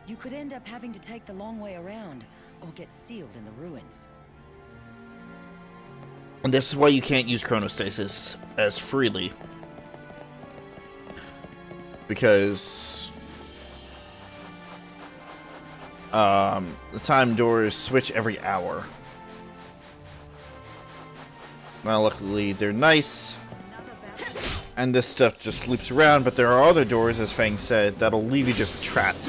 You could end up having to take the long way around, or get sealed in the ruins. And this is why you can't use chronostasis as freely. Because the time doors switch every hour. Now luckily they're nice, and this stuff just loops around, but there are other doors, as Fang said, that'll leave you just trapped.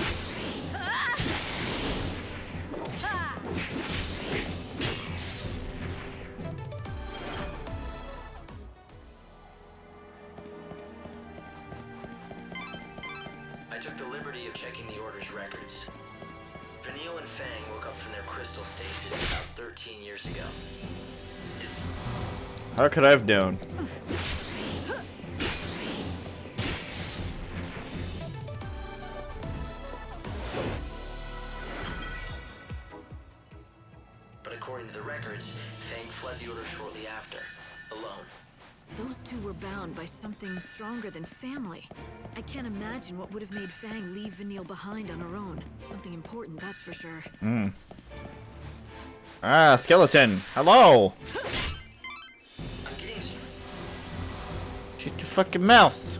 I took the liberty of checking the Order's records. Vanille and Fang woke up from their crystal stasis about 13 years ago. How could I have known? But according to the records, Fang fled the Order shortly after, alone. Those two were bound by something stronger than family. I can't imagine what would have made Fang leave Vanille behind on her own. Something important, that's for sure. Hmm. Ah, skeleton. Hello. I'm getting... Shut your fucking mouth.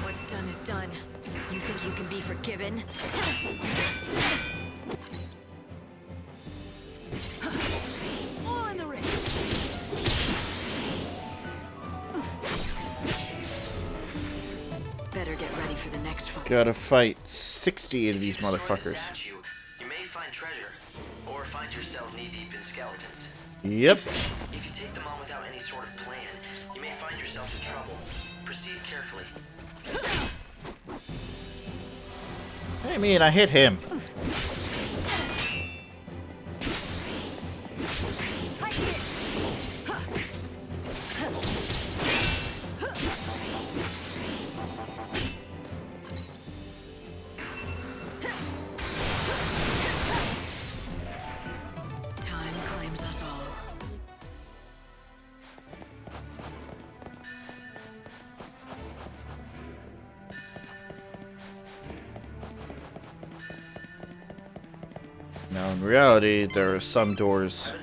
What's on. You think you can be forgiven? All in the ring. Better get ready for the next fight. Gotta fight 60 of these motherfuckers. You may find treasure, or find yourself knee-deep in skeletons. Yep. If you take them on without any sort of plan, you may find yourself in trouble. Proceed carefully. I mean, I hit him. Time claims us all. Now, in reality, there are some doors.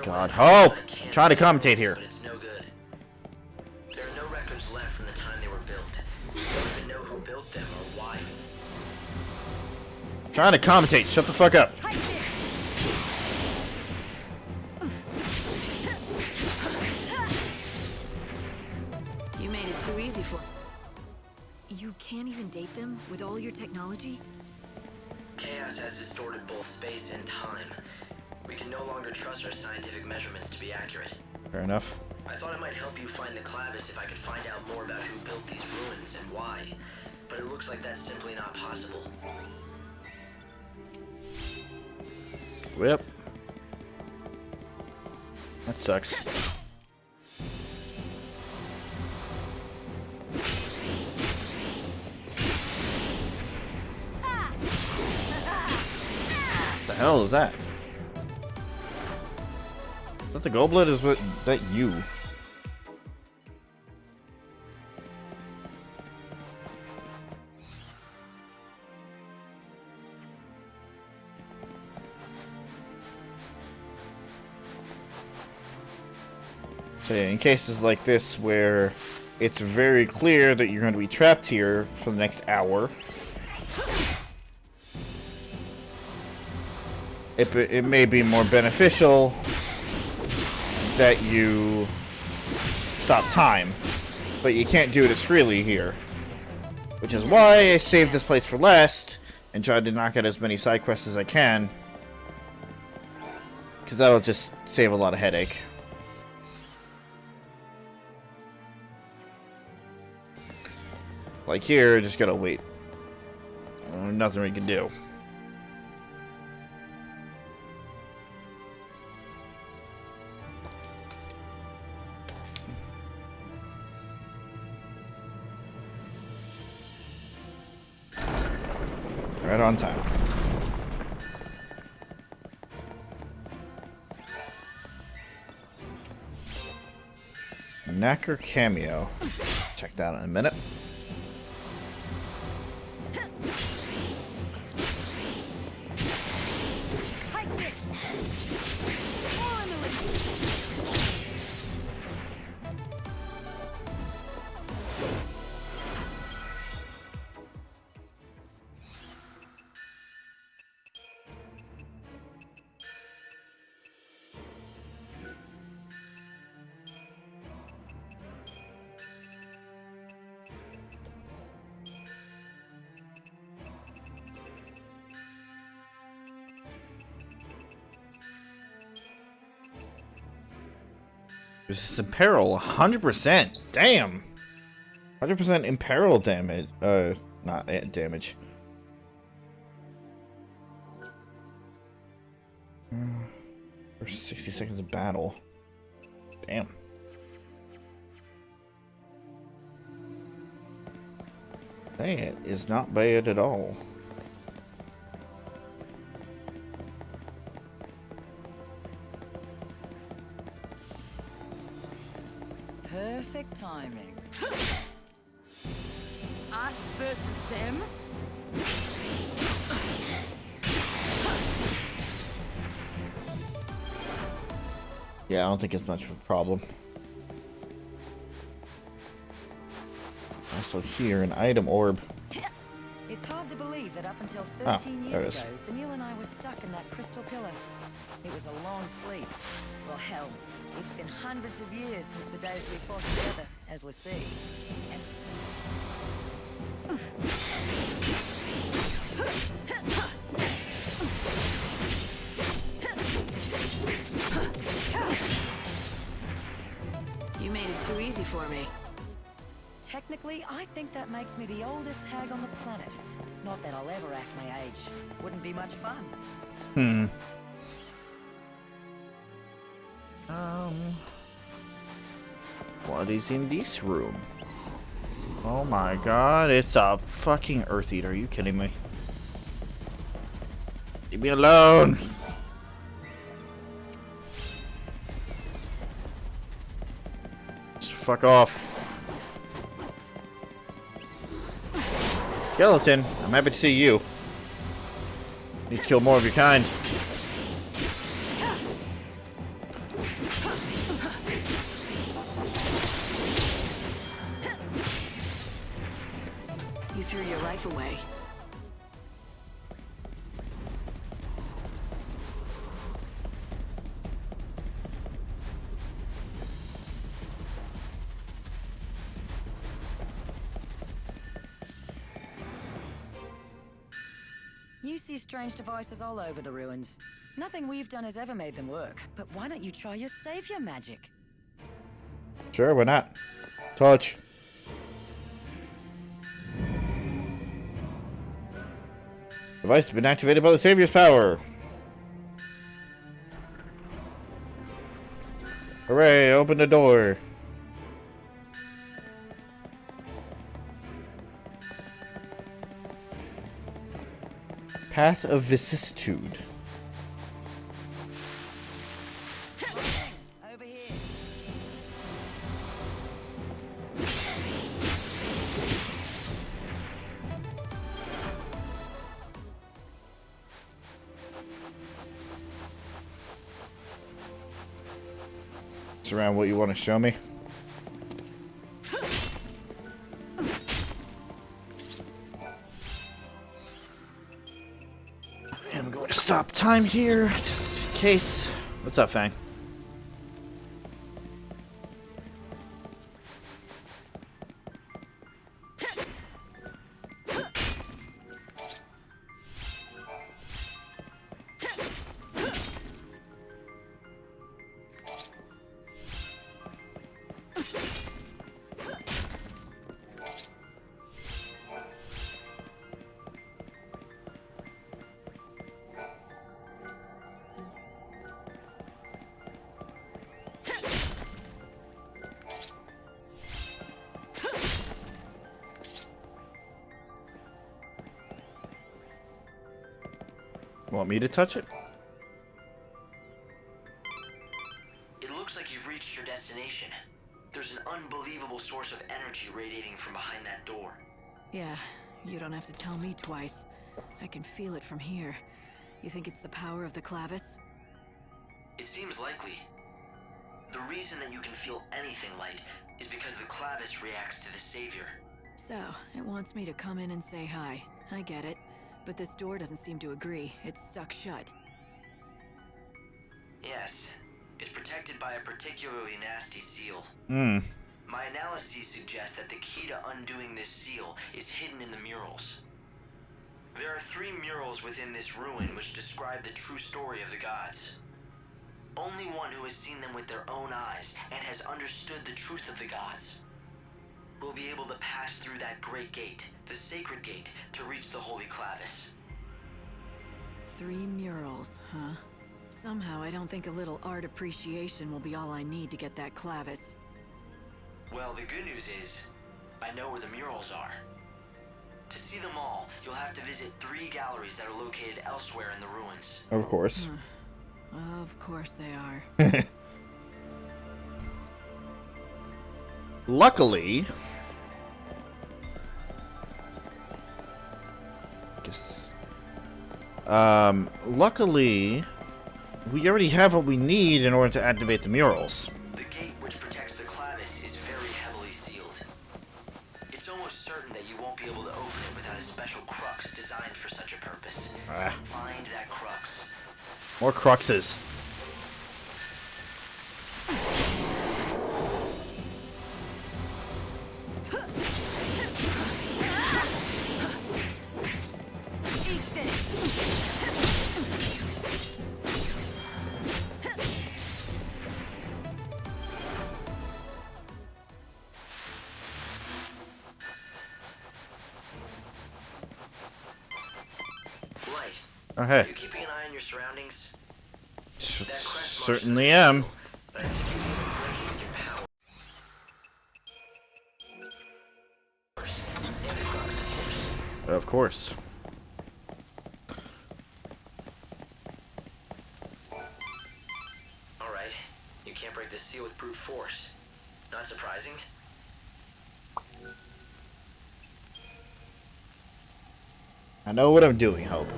God, hope! I'm trying to commentate here. But it's no good. There are no records left from the time they were built. You don't even know who built them or why. Trying to commentate. Shut the fuck up. You made it too easy for. You can't even date them with all your technology? Chaos has distorted both space and time. We can no longer trust our scientific measurements to be accurate. Fair enough. I thought it might help you find the Clavis if I could find out more about who built these ruins and why. But it looks like that's simply not possible. Whip. That sucks. What the hell is that? Is that the goblet? Is what that you? So yeah, in cases like this where it's very clear that you're going to be trapped here for the next hour, it may be more beneficial that you stop time, but you can't do it as freely here. Which is why I saved this place for last and tried to knock out as many side quests as I can, because that'll just save a lot of headache. Like here, just gotta wait. Nothing we can do. Right on time. Knacker cameo. Check that in a minute. This is imperil, 100%. Damn. 100% imperil damage. Not damage. For 60 seconds of battle. Damn. That is not bad at all. Perfect timing. Us versus them? Yeah, I don't think it's much of a problem. Also here, an item orb. It's hard to believe that up until Oh, 13 there it years is. ago, Vanille and I were stuck in that crystal pillar. It was a long sleep. Well, hell, it's been hundreds of years since the days we fought together as Lassie. And... You made it too easy for me. Technically, I think that makes me the oldest hag on the planet. Not that I'll ever act my age. Wouldn't be much fun. What is in this room? Oh my god, it's a fucking Earth Eater. Are you kidding me? Leave me alone! Just fuck off. Skeleton, I'm happy to see you. Need to kill more of your kind. You threw your life away. You see strange devices all over the ruins. Nothing we've done has ever made them work, but why don't you try your savior magic? Sure, why not? Touch. Device has been activated by the Savior's power. Hooray, open the door. Path of Vicissitude. Over here. It's around what you want to show me. I'm going to stop time here, just in case. What's up, Fang? Want me to touch it? It looks like you've reached your destination. There's an unbelievable source of energy radiating from behind that door. Yeah, you don't have to tell me twice. I can feel it from here. You think it's the power of the clavis? It seems likely. The reason that you can feel anything light is because the clavis reacts to the savior. So, it wants me to come in and say hi. I get it. But this door doesn't seem to agree. It's stuck shut. Yes. It's protected by a particularly nasty seal. My analyses suggest that the key to undoing this seal is hidden in the murals. There are 3 murals within this ruin which describe the true story of the gods. Only one who has seen them with their own eyes and has understood the truth of the gods will be able to pass through that great gate, the sacred gate, to reach the holy clavis. 3 murals, huh? Somehow I don't think a little art appreciation will be all I need to get that clavis. Well, the good news is, I know where the murals are. To see them all, you'll have to visit 3 galleries that are located elsewhere in the ruins. Of course. Of course they are. Luckily, luckily, we already have what we need in order to activate the murals. The gate which protects the clavis is very heavily sealed. It's almost certain that you won't be able to open it without a special crux designed for such a purpose. Find that crux. More cruxes. Light. Oh, hey. Are you keeping an eye on your surroundings? Certainly am. But I think you'll be able to break it with your power. Of course. Alright. You can't break the seal with brute force. Not surprising. I know what I'm doing, Hope.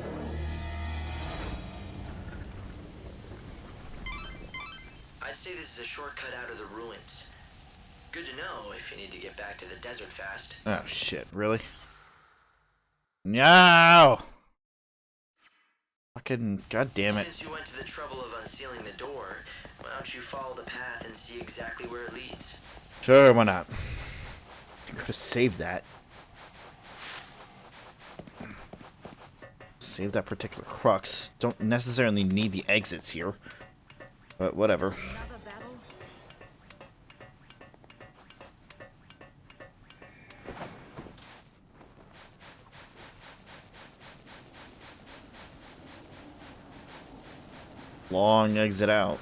I'd say this is a shortcut out of the ruins. Good to know if you need to get back to the desert fast. Oh shit, really? No! Fucking goddamn it. Since you went to the trouble of unsealing the door, why don't you follow the path and see exactly where it leads? Sure, why not? I could have saved that. Save that particular crux. Don't necessarily need the exits here. But whatever. Long exit out.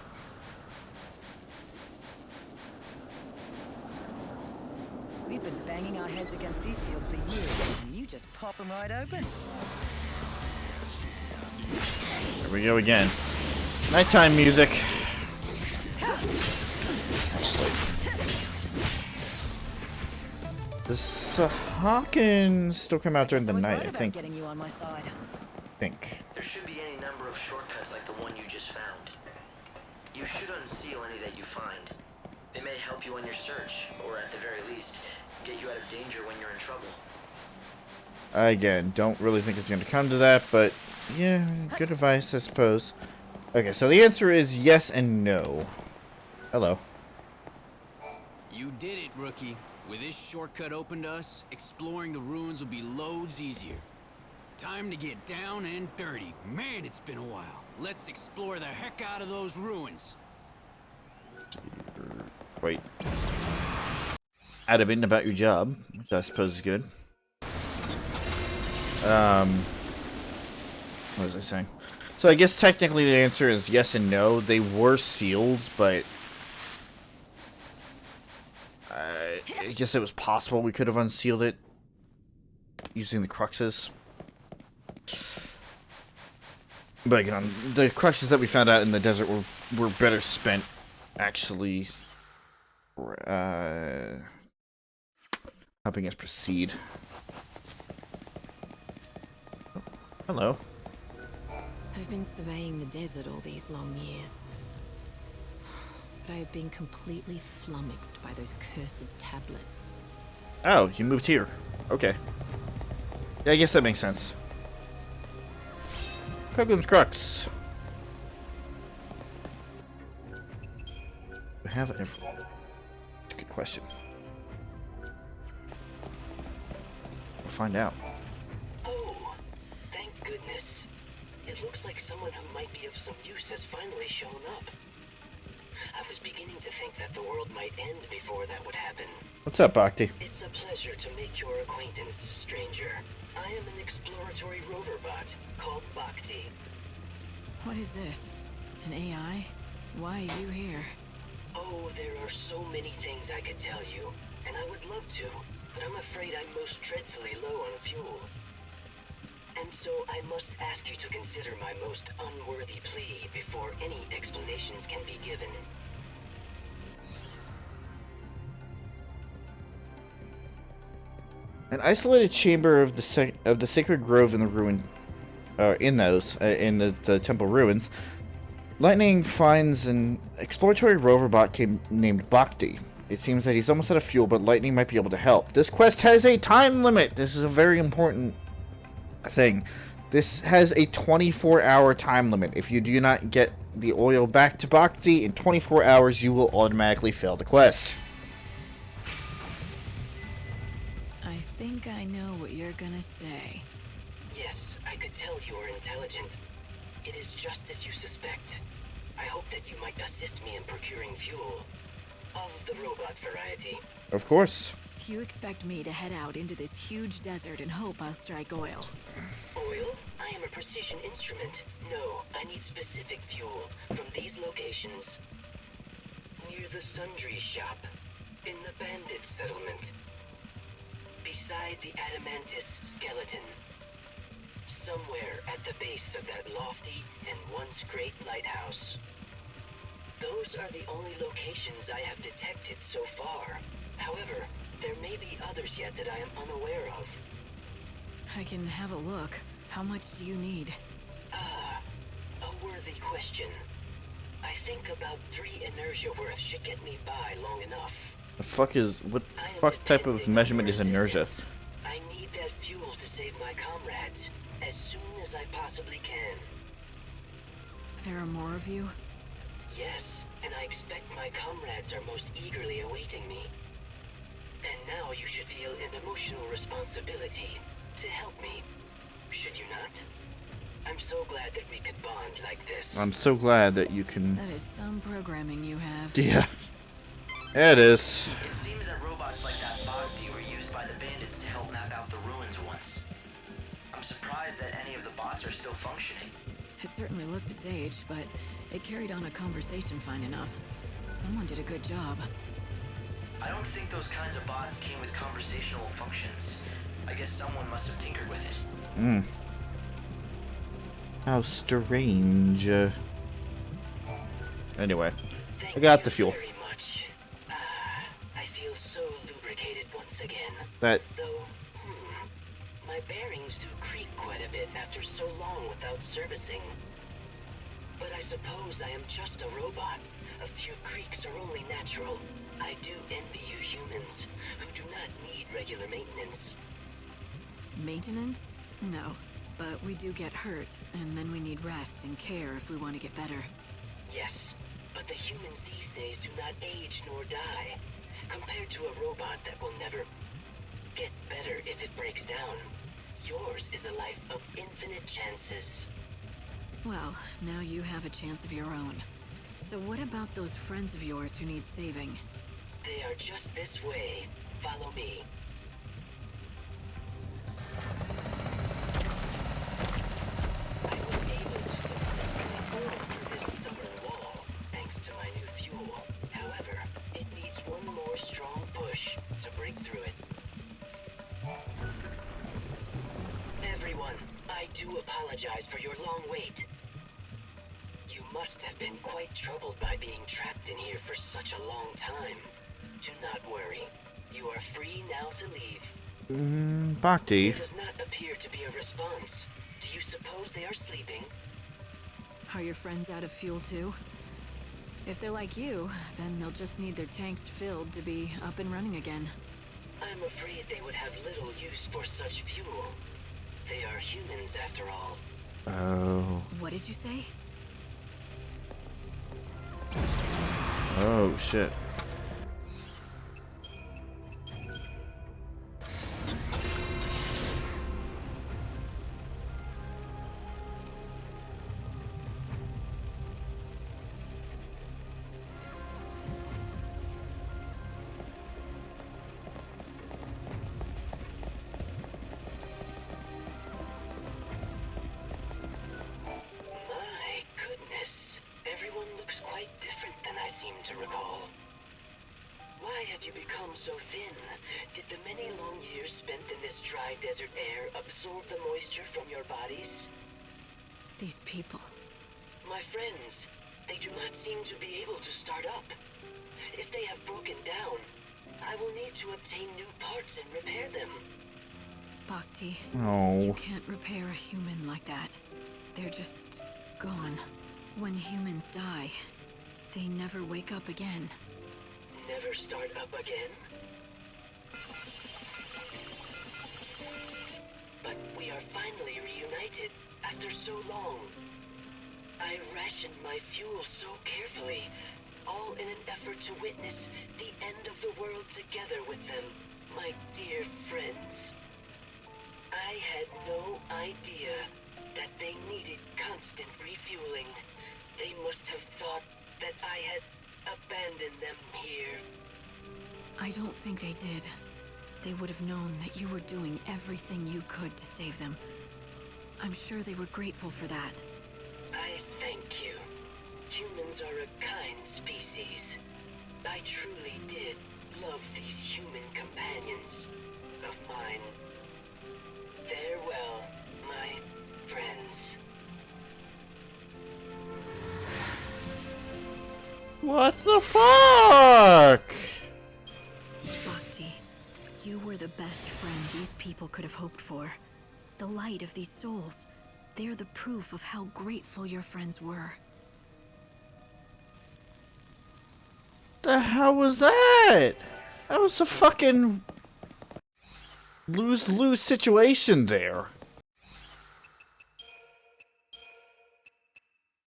We've been banging our heads against these seals for years, and you just pop them right open. Here we go again. Nighttime music. Sleep. Does Hawkins still come out during the night? I think. Getting you on my side. There should be any number of shortcuts like the one you just found. You should unseal any that you find. They may help you on your search, or at the very least, get you out of danger when you're in trouble. Again, don't really think it's going to come to that, but yeah, good advice, I suppose. Okay, so the answer is yes and no. Hello. You did it, rookie. With this shortcut open to us, exploring the ruins will be loads easier. Time to get down and dirty. Man, it's been a while. Let's explore the heck out of those ruins. Wait. Adamant about your job, which I suppose is good. What was I saying? So I guess technically the answer is yes and no. They were sealed, but I guess it was possible we could have unsealed it using the cruxes. But again, the cruxes that we found out in the desert were better spent actually helping us proceed. Oh, hello. I've been surveying the desert all these long years. But I have been completely flummoxed by those cursed tablets. Oh, you moved here. Okay. Yeah, I guess that makes sense. Pilgrim's Crux. We have every... That's a good question. We'll find out. Oh, thank goodness. It looks like someone who might be of some use has finally shown up. I was beginning to think that the world might end before that would happen. What's up, Bhakti? It's a pleasure to make your acquaintance, stranger. I am an exploratory rover bot called Bhakti. What is this? An AI? Why are you here? Oh, there are so many things I could tell you, and I would love to, but I'm afraid I'm most dreadfully low on fuel. And so I must ask you to consider my most unworthy plea before any explanations can be given. An isolated chamber of the sacred grove in the ruin, in the temple ruins. Lightning finds an exploratory rover bot named Bhakti. It seems that he's almost out of fuel, but lightning might be able to help. This quest has a time limit. This is a very important thing. This has a 24-hour time limit. If you do not get the oil back to Bhakti in 24 hours, you will automatically fail the quest. I think I know what you're gonna say. Yes, I could tell you are intelligent. It is just as you suspect. I hope that you might assist me in procuring fuel. Of the robot variety. Of course. You expect me to head out into this huge desert and hope I'll strike oil? Oil? I am a precision instrument. No, I need specific fuel from these locations. Near the sundry shop. In the bandit settlement. Beside the Adamantis skeleton. Somewhere at the base of that lofty and once great lighthouse. Those are the only locations I have detected so far. However, there may be others yet that I am unaware of. I can have a look. How much do you need? A worthy question. I think about 3 inertia worth should get me by long enough. The fuck is... what fuck type of measurement is inertia? I need that fuel to save my comrades as soon as I possibly can. There are more of you? Yes, and I expect my comrades are most eagerly awaiting me. And now you should feel an emotional responsibility to help me, should you not? I'm so glad that we could bond like this. I'm so glad that you can... That is some programming you have. Yeah. It is. It seems that robots like that Bhakti were used by the bandits to help map out the ruins once. I'm surprised that any of the bots are still functioning. It certainly looked its age, but it carried on a conversation fine enough. Someone did a good job. I don't think those kinds of bots came with conversational functions. I guess someone must have tinkered with it. Hmm. How strange. Anyway, I got the fuel. Very much. I feel so lubricated once again. That... Though, my bearings do creak quite a bit after so long without servicing. But I suppose I am just a robot. A few creaks are only natural. I do envy you humans, who do not need regular maintenance. Maintenance? No. But we do get hurt, and then we need rest and care if we want to get better. Yes, but the humans these days do not age nor die. Compared to a robot that will never get better if it breaks down. Yours is a life of infinite chances. Well, now you have a chance of your own. So what about those friends of yours who need saving? They are just this way. Follow me. I was able to successfully burn through this stubborn wall, thanks to my new fuel. However, it needs one more strong push to break through it. Everyone, I do apologize for your long wait. You must have been quite troubled by being trapped in here for such a long time. Do not worry. You are free now to leave. Bhakti. There does not appear to be a response. Do you suppose they are sleeping? Are your friends out of fuel too? If they're like you, then they'll just need their tanks filled to be up and running again. I'm afraid they would have little use for such fuel. They are humans after all. Oh. What did you say? Oh, shit. My goodness. Everyone looks quite different than I seem to recall. Why have you become so thin? Did the many long years spent in this dry desert air absorb the moisture from your bodies? These people. My friends, they do not seem to be able to start up. If they have broken down, I will need to obtain new parts and repair them. Bhakti, Oh. you can't repair a human like that. They're just gone. When humans die, they never wake up again. never start up again? But we are finally reunited after so long. I rationed my fuel so carefully, all in an effort to witness the end of the world together with them, my dear friends. I had no idea that they needed constant refueling. They must have thought that I had abandoned them here. I don't think they did. They would have known that you were doing everything you could to save them. I'm sure they were grateful for that. I thank you. Humans are a kind species. I truly did love these human companions of mine. Farewell, my friends. What the fuck? Bhakti, you were the best friend these people could have hoped for. The light of these souls. They're the proof of how grateful your friends were. The hell was that? That was a fucking lose-lose situation there.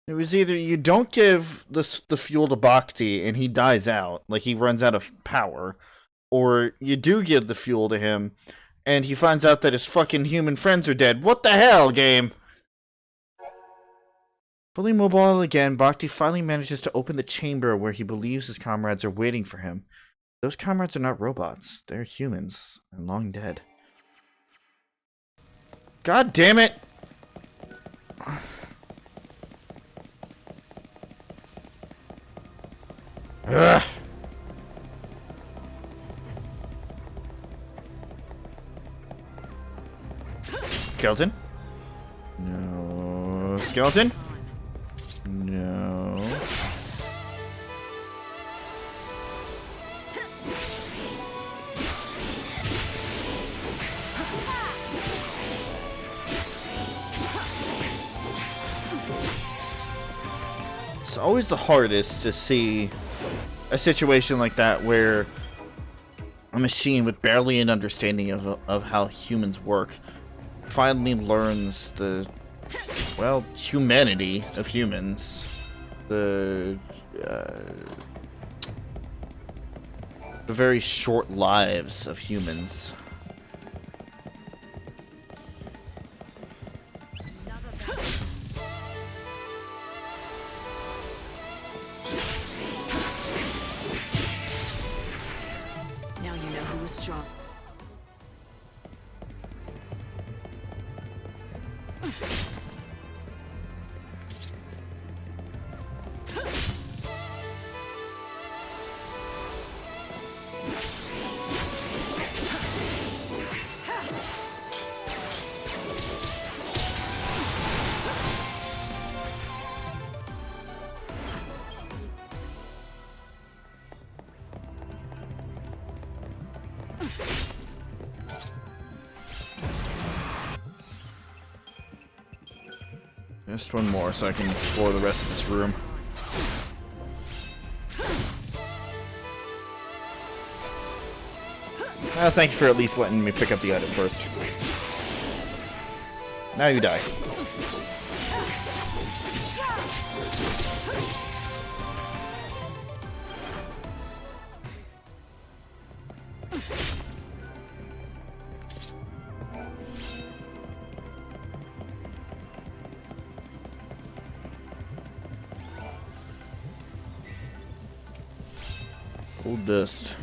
It was either you don't give the fuel to Bhakti and he dies out, like he runs out of power, or you do give the fuel to him and he finds out that his fucking human friends are dead. What the hell, game? Fully mobile again, Bhakti finally manages to open the chamber where he believes his comrades are waiting for him. Those comrades are not robots. They're humans, and long dead. God damn it! Ugh. Skeleton? No. Skeleton? No. It's always the hardest to see a situation like that where a machine with barely an understanding of how humans work finally learns the, well, humanity of humans. The very short lives of humans. Now you know who was strong. Just one more so I can explore the rest of this room. Thank you for at least letting me pick up the item first. Now you die. Old dust.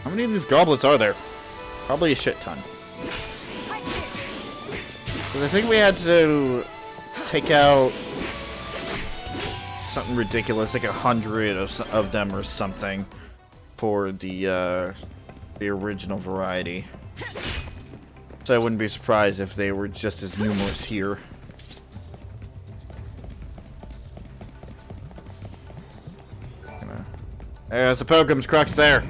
How many of these goblets are there? Probably a shit ton. Because I think we had to take out something ridiculous, like 100 of them or something, for the original variety. So I wouldn't be surprised if they were just as numerous here. There's the Pilgrim's Crux there.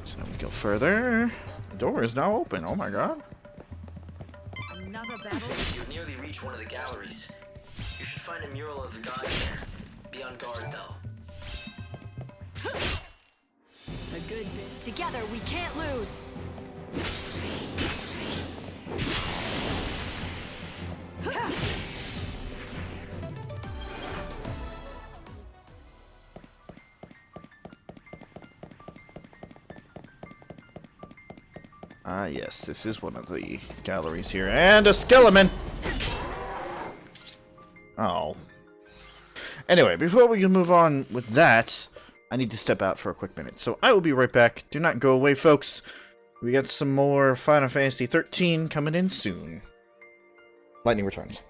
So we go further. The door is now open. Oh my god. reach one of the galleries. You should find a mural of the gods there. Be on guard, though. A good bit. Together, we can't lose! Ah, yes, this is one of the galleries here. And a skeleton! Oh. Anyway, before we can move on with that, I need to step out for a quick minute. So I will be right back. Do not go away, folks. We got some more Final Fantasy 13 coming in soon. Lightning returns.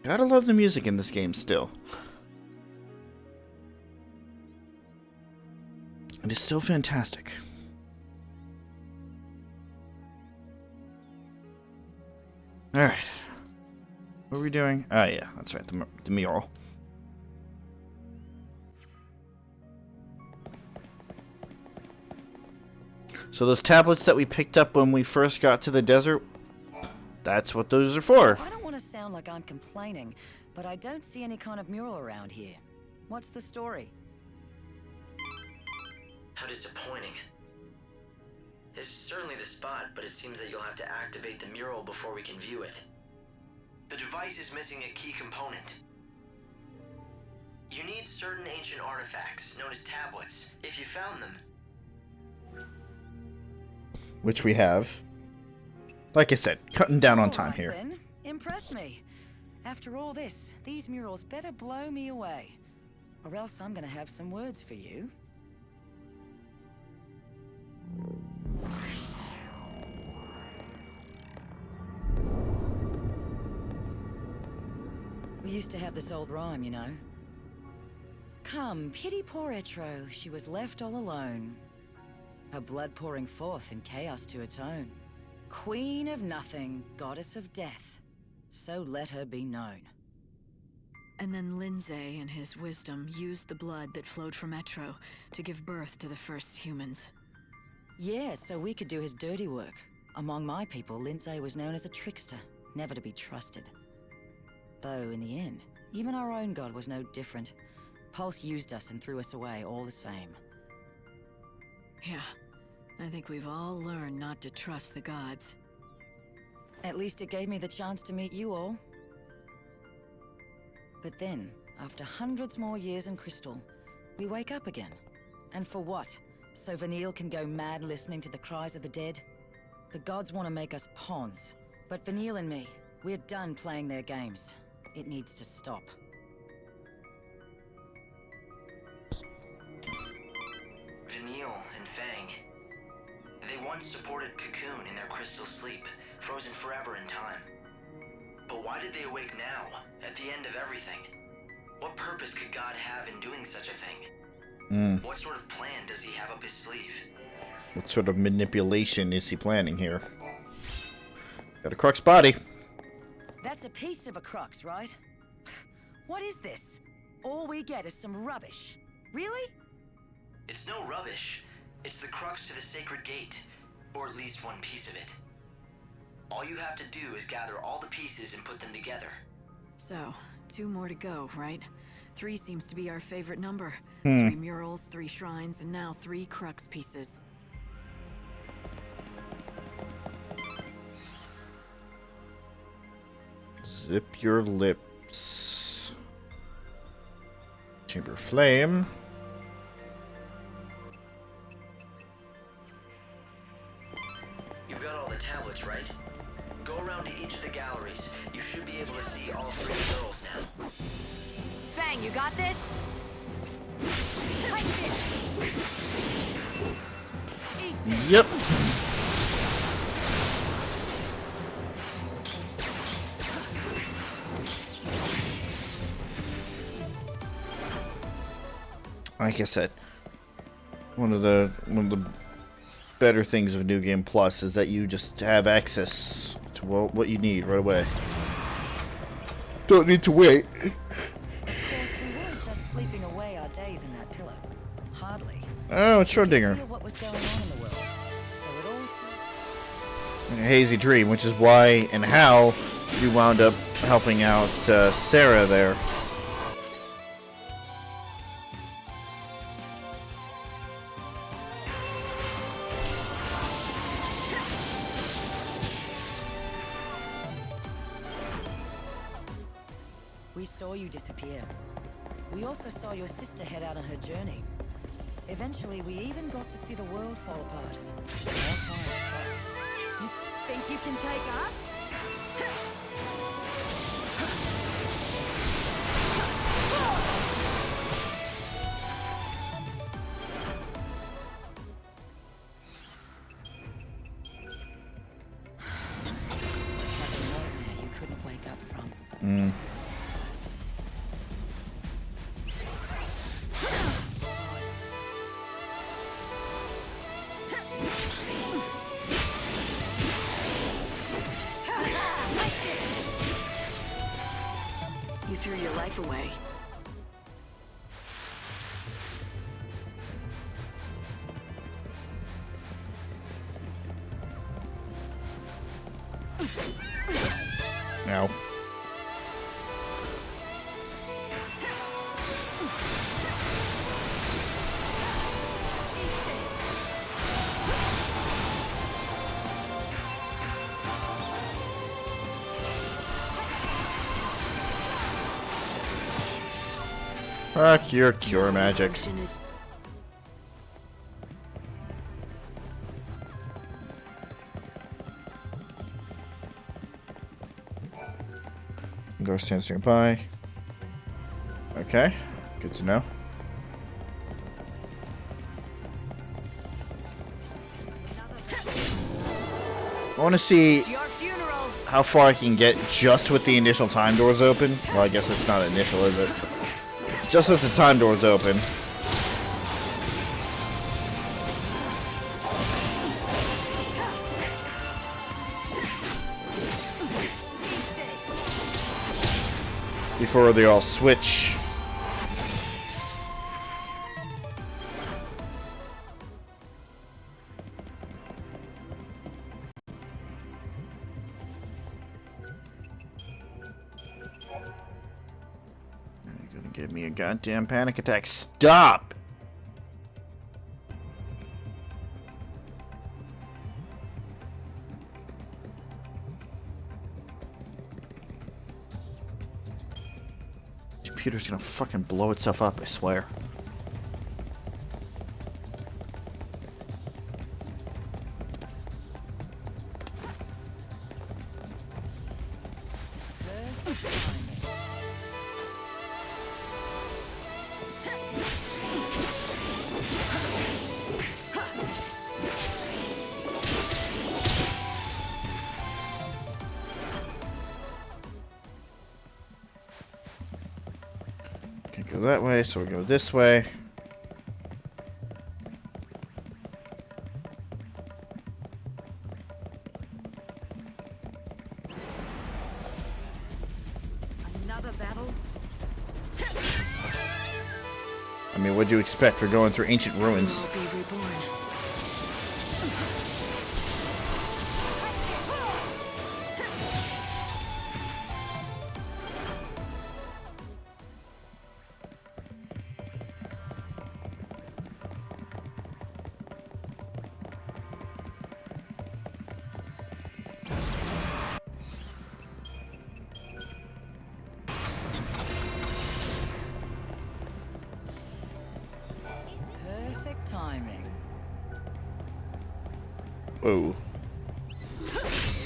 Gotta love the music in this game still. It is still fantastic. Alright. What are we doing? Ah, yeah, that's right, the mural. So those tablets that we picked up when we first got to the desert, that's what those are for. I don't want to sound like I'm complaining, but I don't see any kind of mural around here. What's the story? How disappointing. This is certainly the spot, but it seems that you'll have to activate the mural before we can view it. The device is missing a key component. You need certain ancient artifacts, known as tablets. If you found them... Which we have. Like I said, cutting down on time here. Then, impress me. After all this, these murals better blow me away. Or else I'm gonna have some words for you. We used to have this old rhyme, you know. Come, pity poor Etro, she was left all alone. Her blood pouring forth in chaos to atone. Queen of nothing, goddess of death, so let her be known. And then Lindsay, in his wisdom, used the blood that flowed from Etro to give birth to the first humans. Yeah, so we could do his dirty work. Among my people, Lindsay was known as a trickster, never to be trusted. Though, in the end, even our own god was no different. Pulse used us and threw us away all the same. Yeah, I think we've all learned not to trust the gods. At least it gave me the chance to meet you all. But then, after hundreds more years in Crystal, we wake up again. And for what? So Vanille can go mad listening to the cries of the dead? The gods want to make us pawns. But Vanille and me, we're done playing their games. It needs to stop. Vanille and Fang. They once supported Cocoon in their crystal sleep, frozen forever in time. But why did they awake now, at the end of everything? What purpose could God have in doing such a thing? What sort of plan does he have up his sleeve? What sort of manipulation is he planning here? Got a Crux body. That's a piece of a crux, right? What is this? All we get is some rubbish. Really? It's no rubbish. It's the crux to the sacred gate, or at least one piece of it. All you have to do is gather all the pieces and put them together. So, 2 more to go, right? 3 seems to be our favorite number. 3 murals, 3 shrines, and now 3 crux pieces. Zip your lips. Chamber of Flame. You've got all the tablets, right? Go around to each of the galleries. You should be able to see all 3 murals now. Fang, you got this? Yep. Like I said, one of the better things of New Game Plus is that you just have access to what you need right away. Don't need to wait. Of course, we weren't just sleeping away our days in that pillow. Hardly. Oh, it's Schrodinger. Feel what was going on in the world. Though it all A hazy dream, which is why and how you wound up helping out Sarah there. We saw you disappear. We also saw your sister head out on her journey. Eventually, we even got to see the world fall apart. You think you can take us? Like a nightmare you couldn't wake up from. life away. No. Fuck your cure magic. Go stands nearby. Okay, good to know. I want to see how far I can get just with the initial time doors open. Well, I guess it's not initial, is it? Just with the time doors open. Before they all switch. You're gonna give me a goddamn panic attack. Stop! Computer's gonna fucking blow itself up, I swear. Can't go that way, so we go this way. Another battle? I mean, what do you expect? We're going through ancient ruins. Perfect timing. Whoa.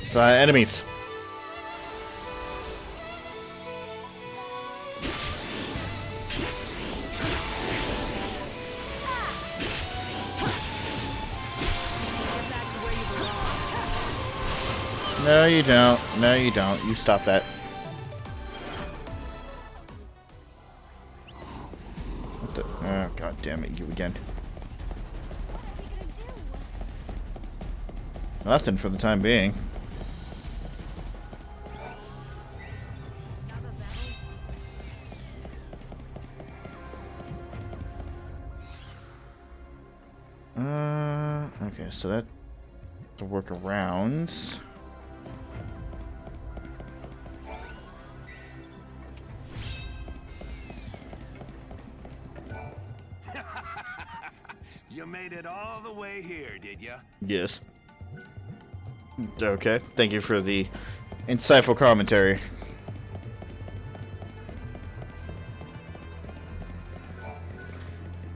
It's enemies. No, you don't. No, you don't. You stop that. What the? Oh, god damn it, you again. Nothing for the time being. Okay, so that to work around. You made it all the way here, did ya? Yes. Okay, thank you for the insightful commentary.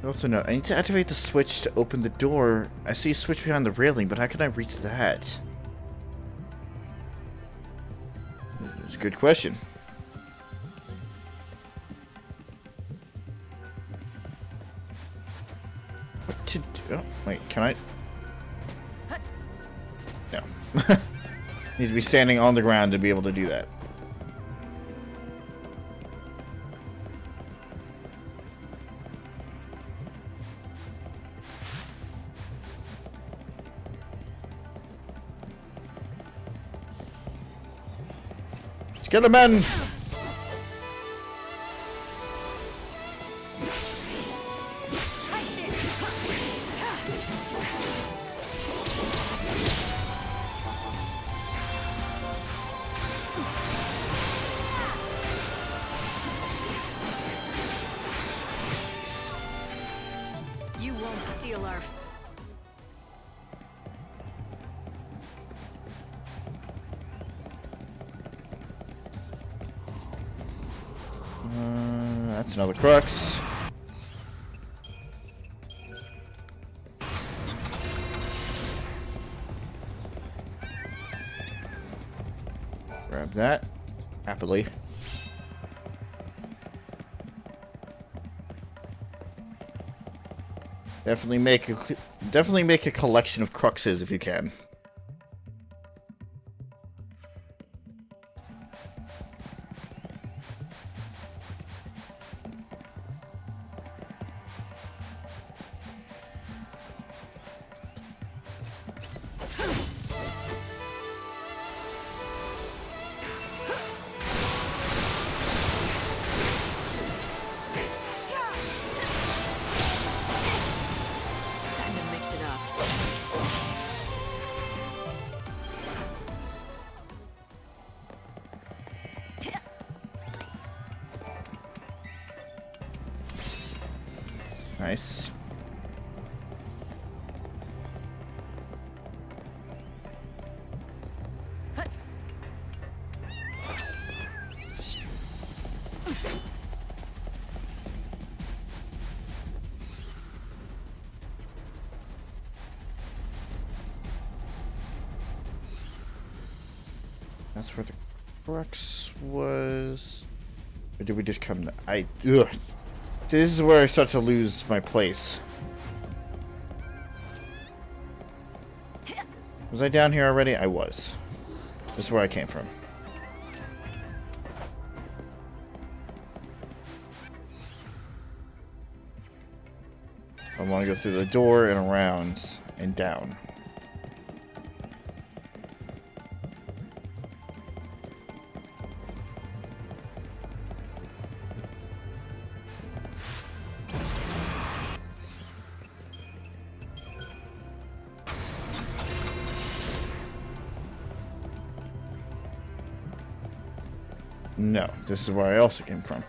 Also no, I need to activate the switch to open the door. I see a switch behind the railing, but how can I reach that? That's a good question. What to do? Oh, wait, can I? No. Need to be standing on the ground to be able to do that. Skeleton! You won't steal our... That's another crux. Grab that happily. Definitely make a collection of cruxes if you can. Time to mix it up. Nice. That's where the crux was. Or did we just come to... Ugh. This is where I start to lose my place. Was I down here already? I was. This is where I came from. I want to go through the door and around and down. No, this is where I also came from.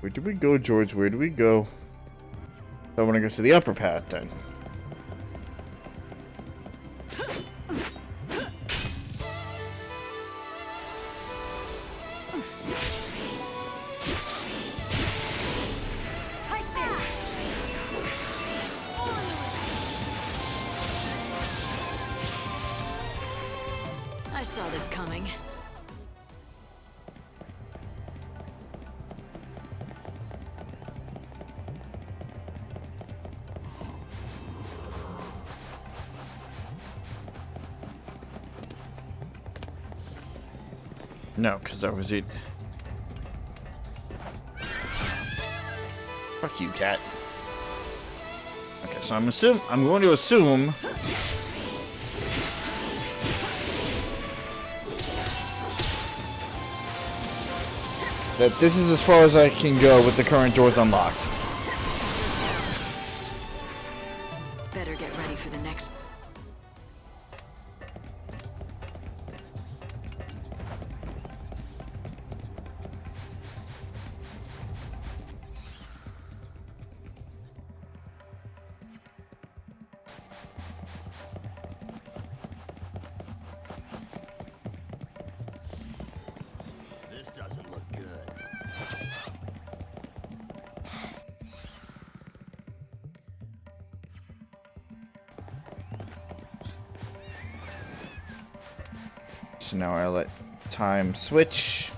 Where did we go, George? Where do we go? I want to go to the upper path then. I saw this coming. No, because that was it. Fuck you, cat. Okay, so I'm going to assume that this is as far as I can go with the current doors unlocked. Better get ready for the next. This doesn't look good. So now I let time switch.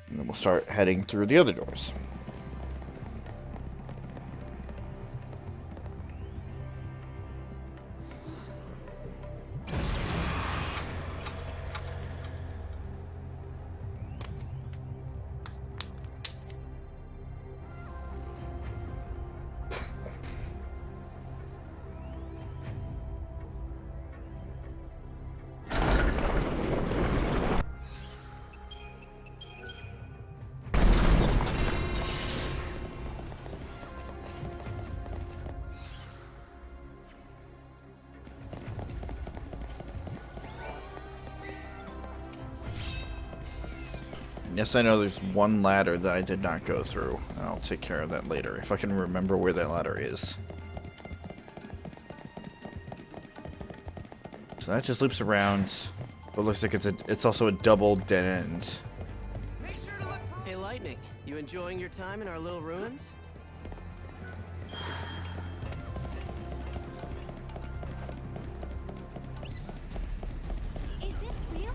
And then we'll start heading through the other doors. Yes, I know there's one ladder that I did not go through. I'll take care of that later, if I can remember where that ladder is. So that just loops around, but looks like it's also a double dead end. Hey, Lightning, you enjoying your time in our little ruins? Is this real?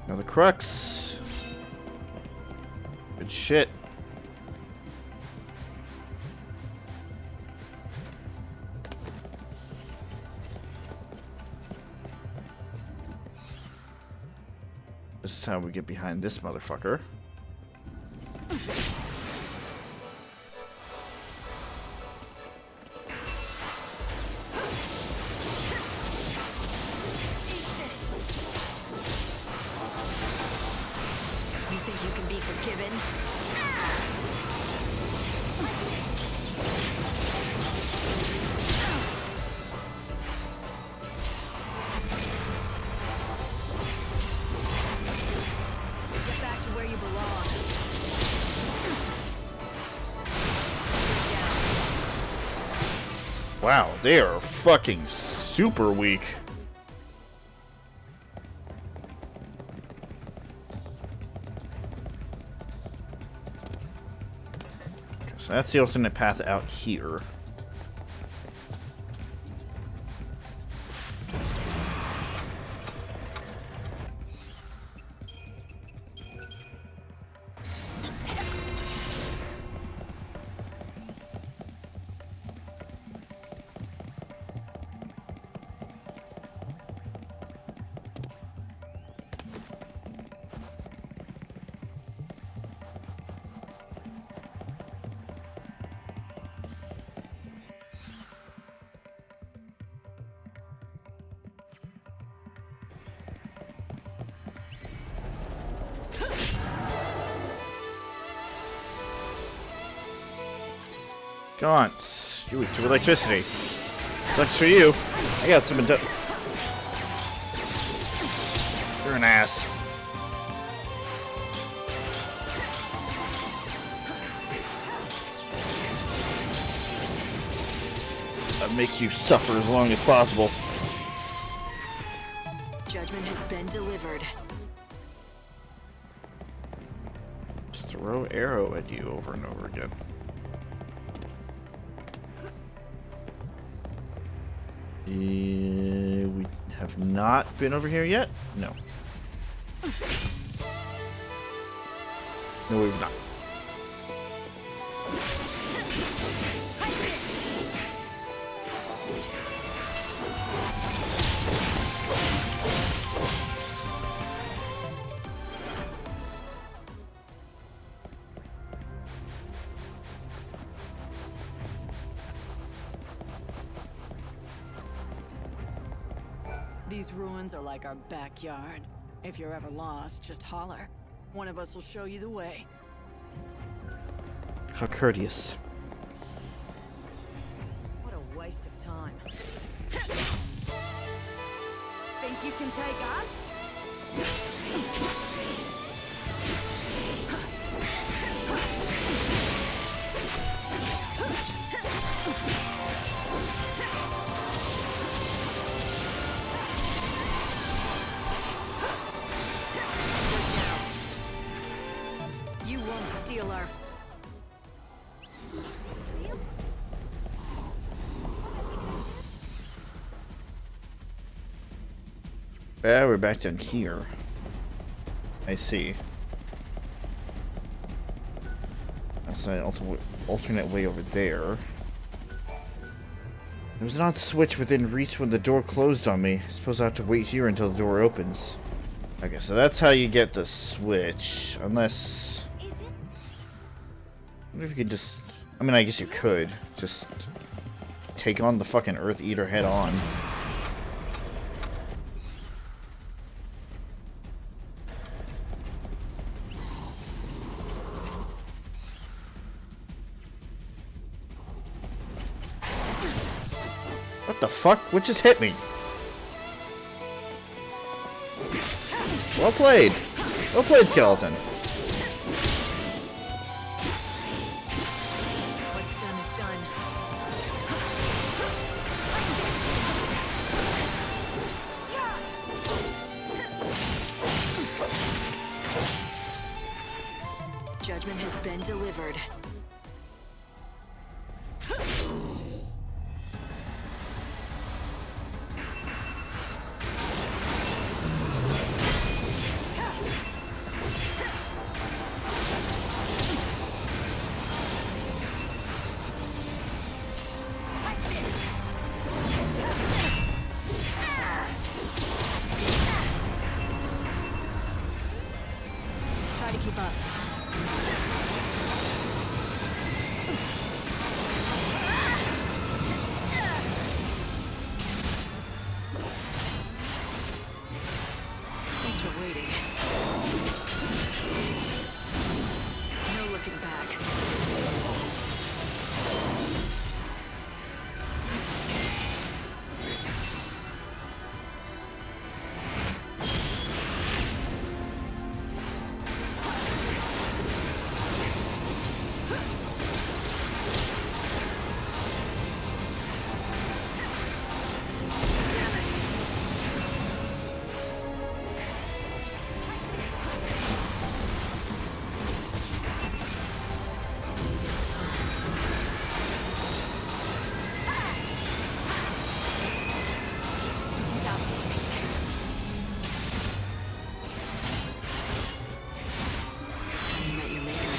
Now the crux. Good shit. This is how we get behind this motherfucker. You think you can be forgiven? Get back to where you belong. Wow, they are fucking super weak. So that's the alternate path out here. Gaunt, you weak to electricity. Sucks for you. I got some. You're an ass. I'll make you suffer as long as possible. Judgment has been delivered. Just throw arrow at you over and over again. We have not been over here yet? No. No, we've not. These ruins are like our backyard. If you're ever lost, just holler. One of us will show you the way. How courteous. What a waste of time. Think you can take us? You won't steal our... Yeah, we're back down here. I see. That's an alternate way over there. There was an odd switch within reach when the door closed on me. I suppose I have to wait here until the door opens. Okay, so that's how you get the switch. Unless... I wonder if you could just... I mean, I guess you could. Just... take on the fucking Earth Eater head on. the fuck? What just hit me? Well played. Well played, skeleton. What's done is done. Judgment has been delivered. Try to keep up. Thanks for waiting. No looking back. Stop moving. Time you met your maker.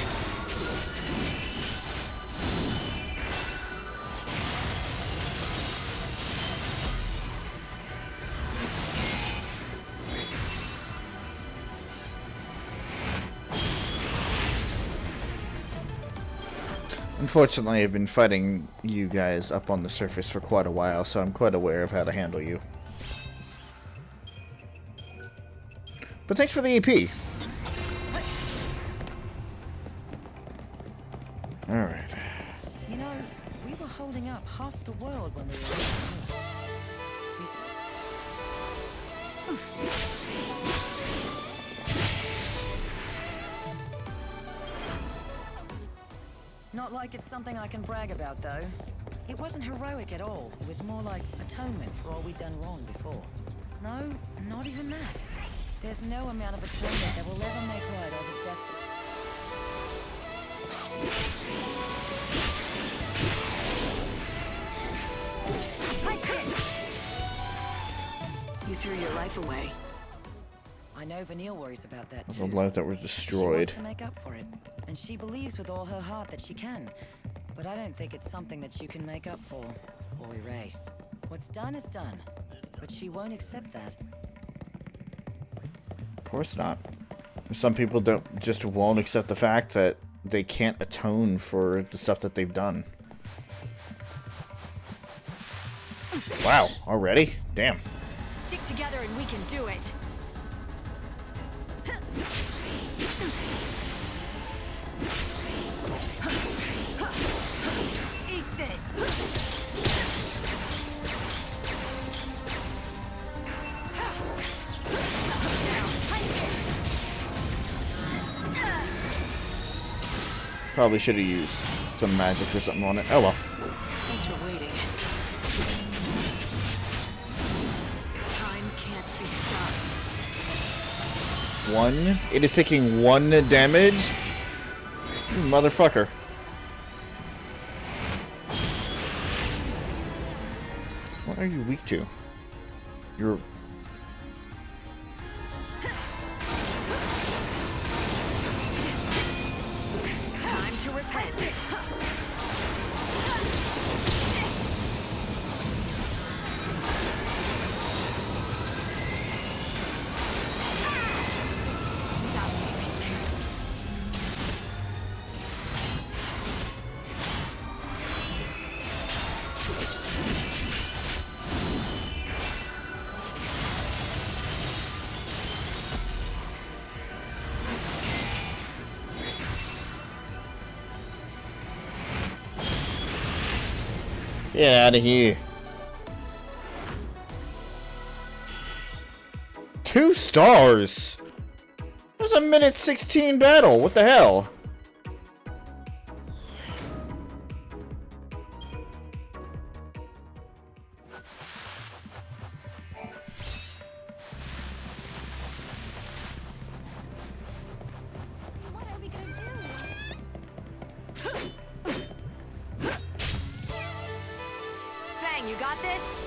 Unfortunately, I've been fighting you guys up on the surface for quite a while, so I'm quite aware of how to handle you. But thanks for the EP. Alright. You know, we were holding up half the world when we were... Not like it's something I can brag about, though. It wasn't heroic at all. It was more like atonement for all we'd done wrong before. No, not even that. There's no amount of atonement that will ever make right all the deaths You threw your life away. I know Vanille worries about that The too. lives that were She destroyed. wants to make up for it, and she believes with all her heart that she can. But I don't think it's something that you can make up for or erase. What's done is done, but she won't accept that. Of course not. Some people won't accept the fact that they can't atone for the stuff that they've done. Wow, already? Damn. Stick together and we can do it. Eat this! Probably should have used some magic or something on it. Oh well. Thanks for waiting. Time can't be stopped. One? It is taking 1 damage? You motherfucker. What are you weak to? You're... Time to repent. Stop moving. Get out of here. 2 stars! It was a minute 16 battle, what the hell? What are we gonna do? Fang, you got this?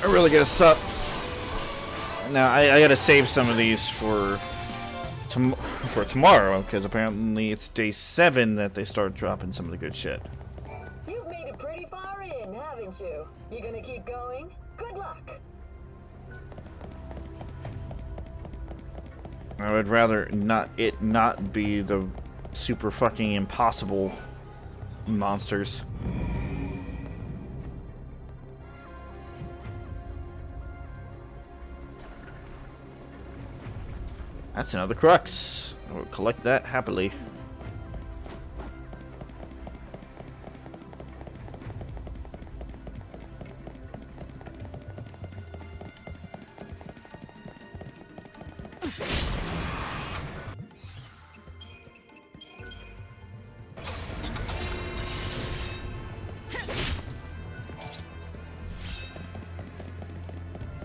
I really gotta stop. Now I gotta save some of these for tomorrow, because apparently it's day 7 that they start dropping some of the good shit. You've made it pretty far in, haven't you? You gonna keep going? Good luck. I would rather not be the super fucking impossible monsters. That's another crux. I will collect that happily.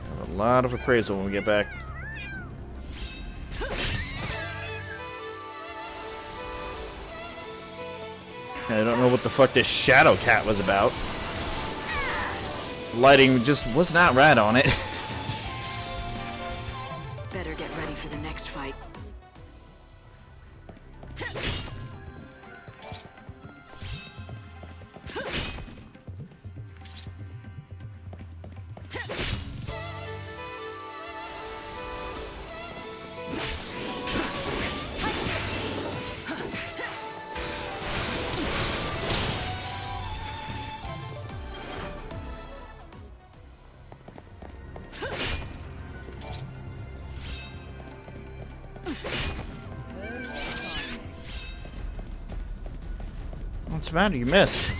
Have a lot of appraisal when we get back. I don't know what the fuck this shadow cat was about. Lighting just was not right on it. Better get ready for the next fight. What's the matter? You missed.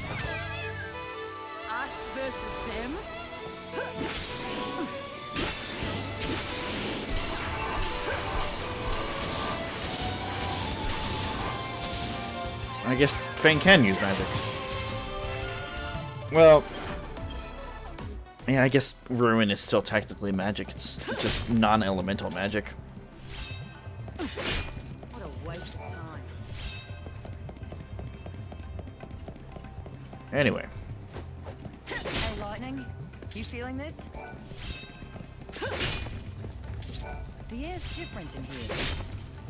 Us versus them? I guess Fang can use magic. Well, yeah, I guess Ruin is still technically magic. It's just non-elemental magic. What a waste of time. Anyway. Hey, Lightning, you feeling this? The air's different in here.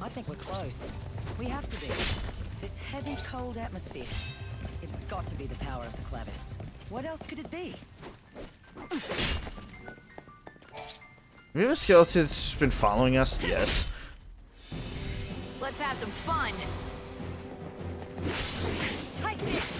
I think we're close. We have to be. This heavy, cold atmosphere. It's got to be the power of the Clavis. What else could it be? Have a skeleton that's been following us? Yes. Let's have some fun. Take this!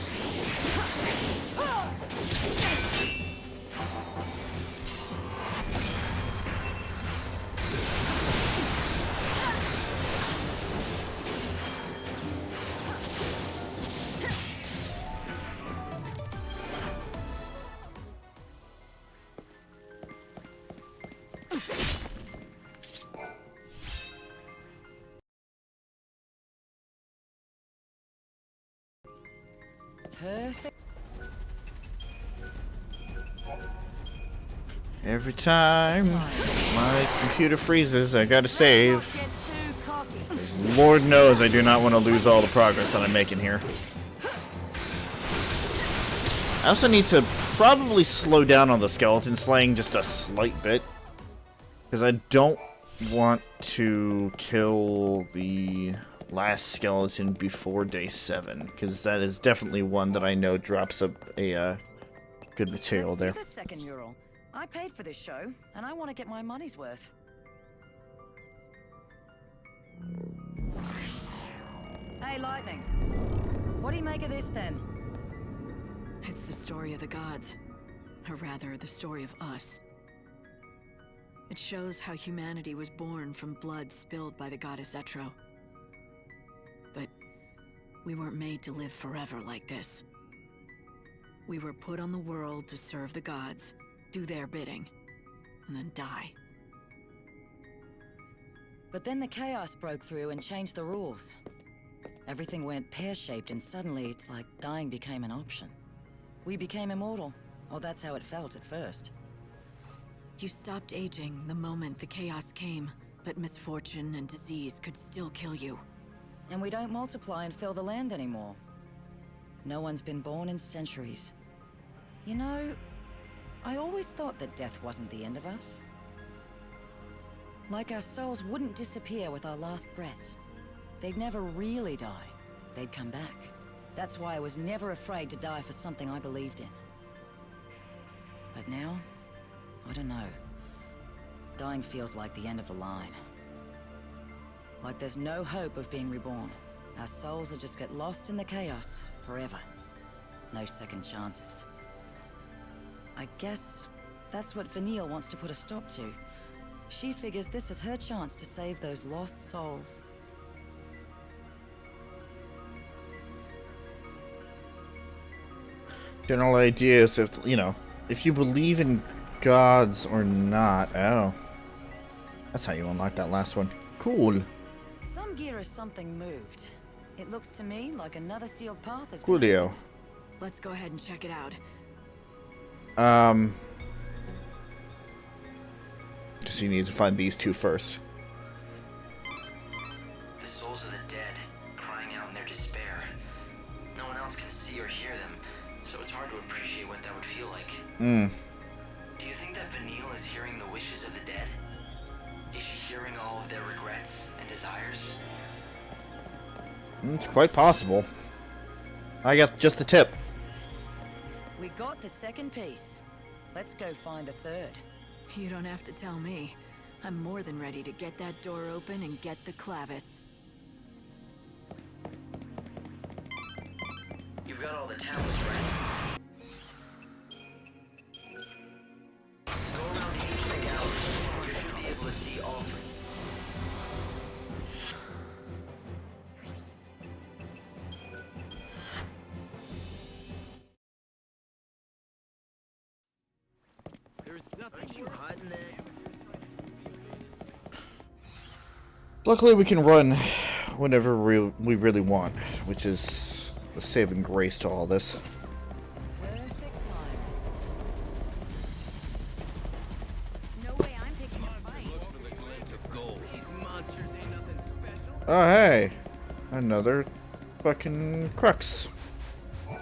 Perfect. Every time my computer freezes, I gotta save. Lord knows I do not want to lose all the progress that I'm making here. I also need to probably slow down on the skeleton slaying just a slight bit. Because I don't want to kill the last skeleton before day 7. Because that is definitely one that I know drops a good material there. The second mural. I paid for this show, and I want to get my money's worth. Hey, Lightning. What do you make of this, then? It's the story of the gods. Or rather, the story of us. It shows how humanity was born from blood spilled by the goddess Etro. But we weren't made to live forever like this. We were put on the world to serve the gods, do their bidding, and then die. But then the chaos broke through and changed the rules. Everything went pear-shaped, and suddenly it's like dying became an option. We became immortal, or that's how it felt at first. You stopped aging the moment the chaos came, but misfortune and disease could still kill you. And we don't multiply and fill the land anymore. No one's been born in centuries. You know, I always thought that death wasn't the end of us. Like our souls wouldn't disappear with our last breaths. They'd never really die. They'd come back. That's why I was never afraid to die for something I believed in. But now, I don't know. Dying feels like the end of the line. Like there's no hope of being reborn. Our souls will just get lost in the chaos forever. No second chances. I guess that's what Vinny wants to put a stop to. She figures this is her chance to save those lost souls. General idea is if, you know, if you believe in gods or not. Oh. That's how you unlock that last one. Cool. Some gear or something moved. It looks to me like another sealed path has been Coolio. opened. Let's go ahead and check it out. Just you need to find these two first. The souls of the dead, crying out in their despair. No one else can see or hear them, so it's hard to appreciate what that would feel like. Do you think that Vinny is hearing the wishes of the dead? Is she hearing all of their regrets and desires? It's quite possible. I got just the tip. We got the second piece. Let's go find the third. You don't have to tell me. I'm more than ready to get that door open and get the clavis. You've got all the talents, right? Go around each of the galleries. You should be able to see all three. There's nothing more hot in that. Luckily, we can run whenever we really want, which is the saving grace to all this. No way I'm picking a fight. These monsters ain't nothing special. Oh, hey! Another fucking crux. I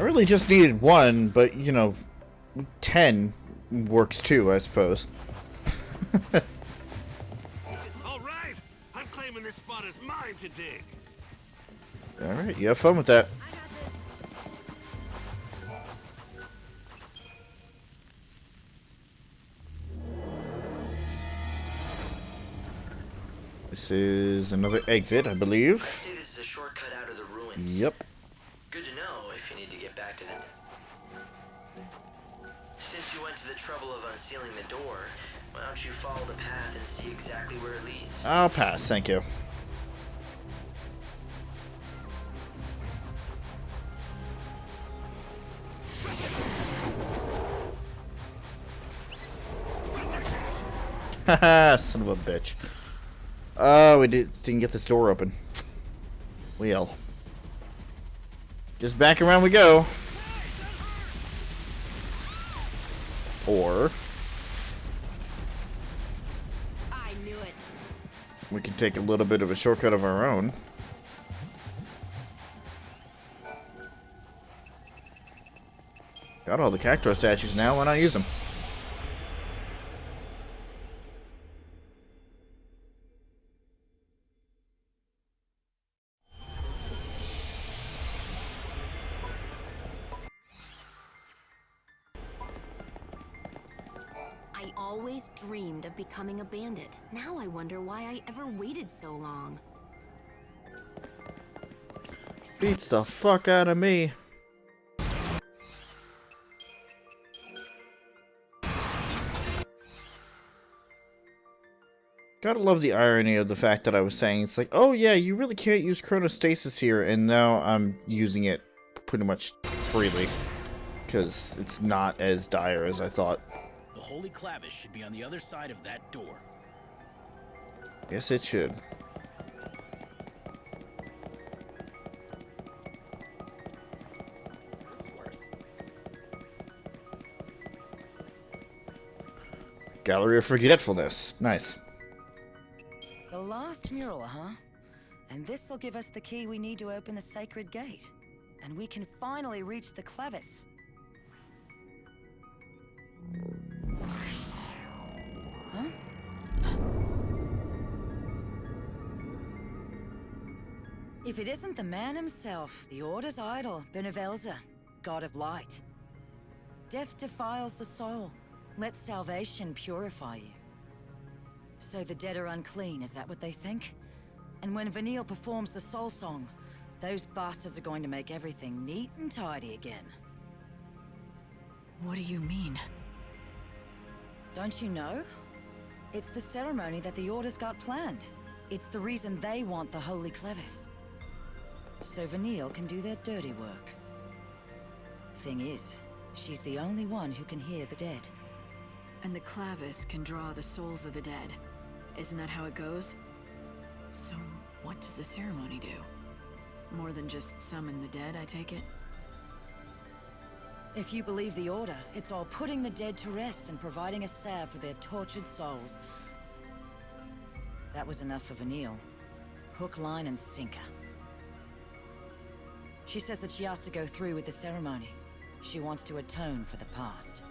really just needed one, but, you know, 10 works too, I suppose. Alright! I'm claiming this spot as mine to dig. Alright, you have fun with that. This is another exit, I believe. I'd say this is a shortcut out of the ruins. Yep. Good to know if you need to get back to them. Since you went to the trouble of unsealing the door, why don't you follow the path and see exactly where it leads? I'll pass, thank you. Haha, son of a bitch. Oh, we didn't get this door open. Well. Just back around we go. Or I knew it. we can take a little bit of a shortcut of our own. Got all the cactuar statues now, why not use them? I always dreamed of becoming a bandit. Now I wonder why I ever waited so long. Beats the fuck out of me. Gotta love the irony of the fact that I was saying it's like, oh yeah, you really can't use chronostasis here, and now I'm using it pretty much freely. because it's not as dire as I thought. The Holy Clavis should be on the other side of that door. Yes, it should. Gallery of Forgetfulness. Nice. The last mural, huh? And this'll give us the key we need to open the sacred gate. And we can finally reach the Clavis. Huh? If it isn't the man himself, the Order's idol, Benevelza, god of light. Death defiles the soul. Let salvation purify you. So the dead are unclean, is that what they think? And when Vanille performs the soul song, those bastards are going to make everything neat and tidy again. What do you mean? Don't you know? It's the ceremony that the Order's got planned. It's the reason they want the Holy Clavis. So Vanille can do their dirty work. Thing is, she's the only one who can hear the dead. And the Clavis can draw the souls of the dead. Isn't that how it goes? So, what does the ceremony do? More than just summon the dead, I take it? If you believe the Order, it's all putting the dead to rest and providing a salve for their tortured souls. That was enough for Vanille. Hook, line, and sinker. She says that she has to go through with the ceremony. She wants to atone for the past.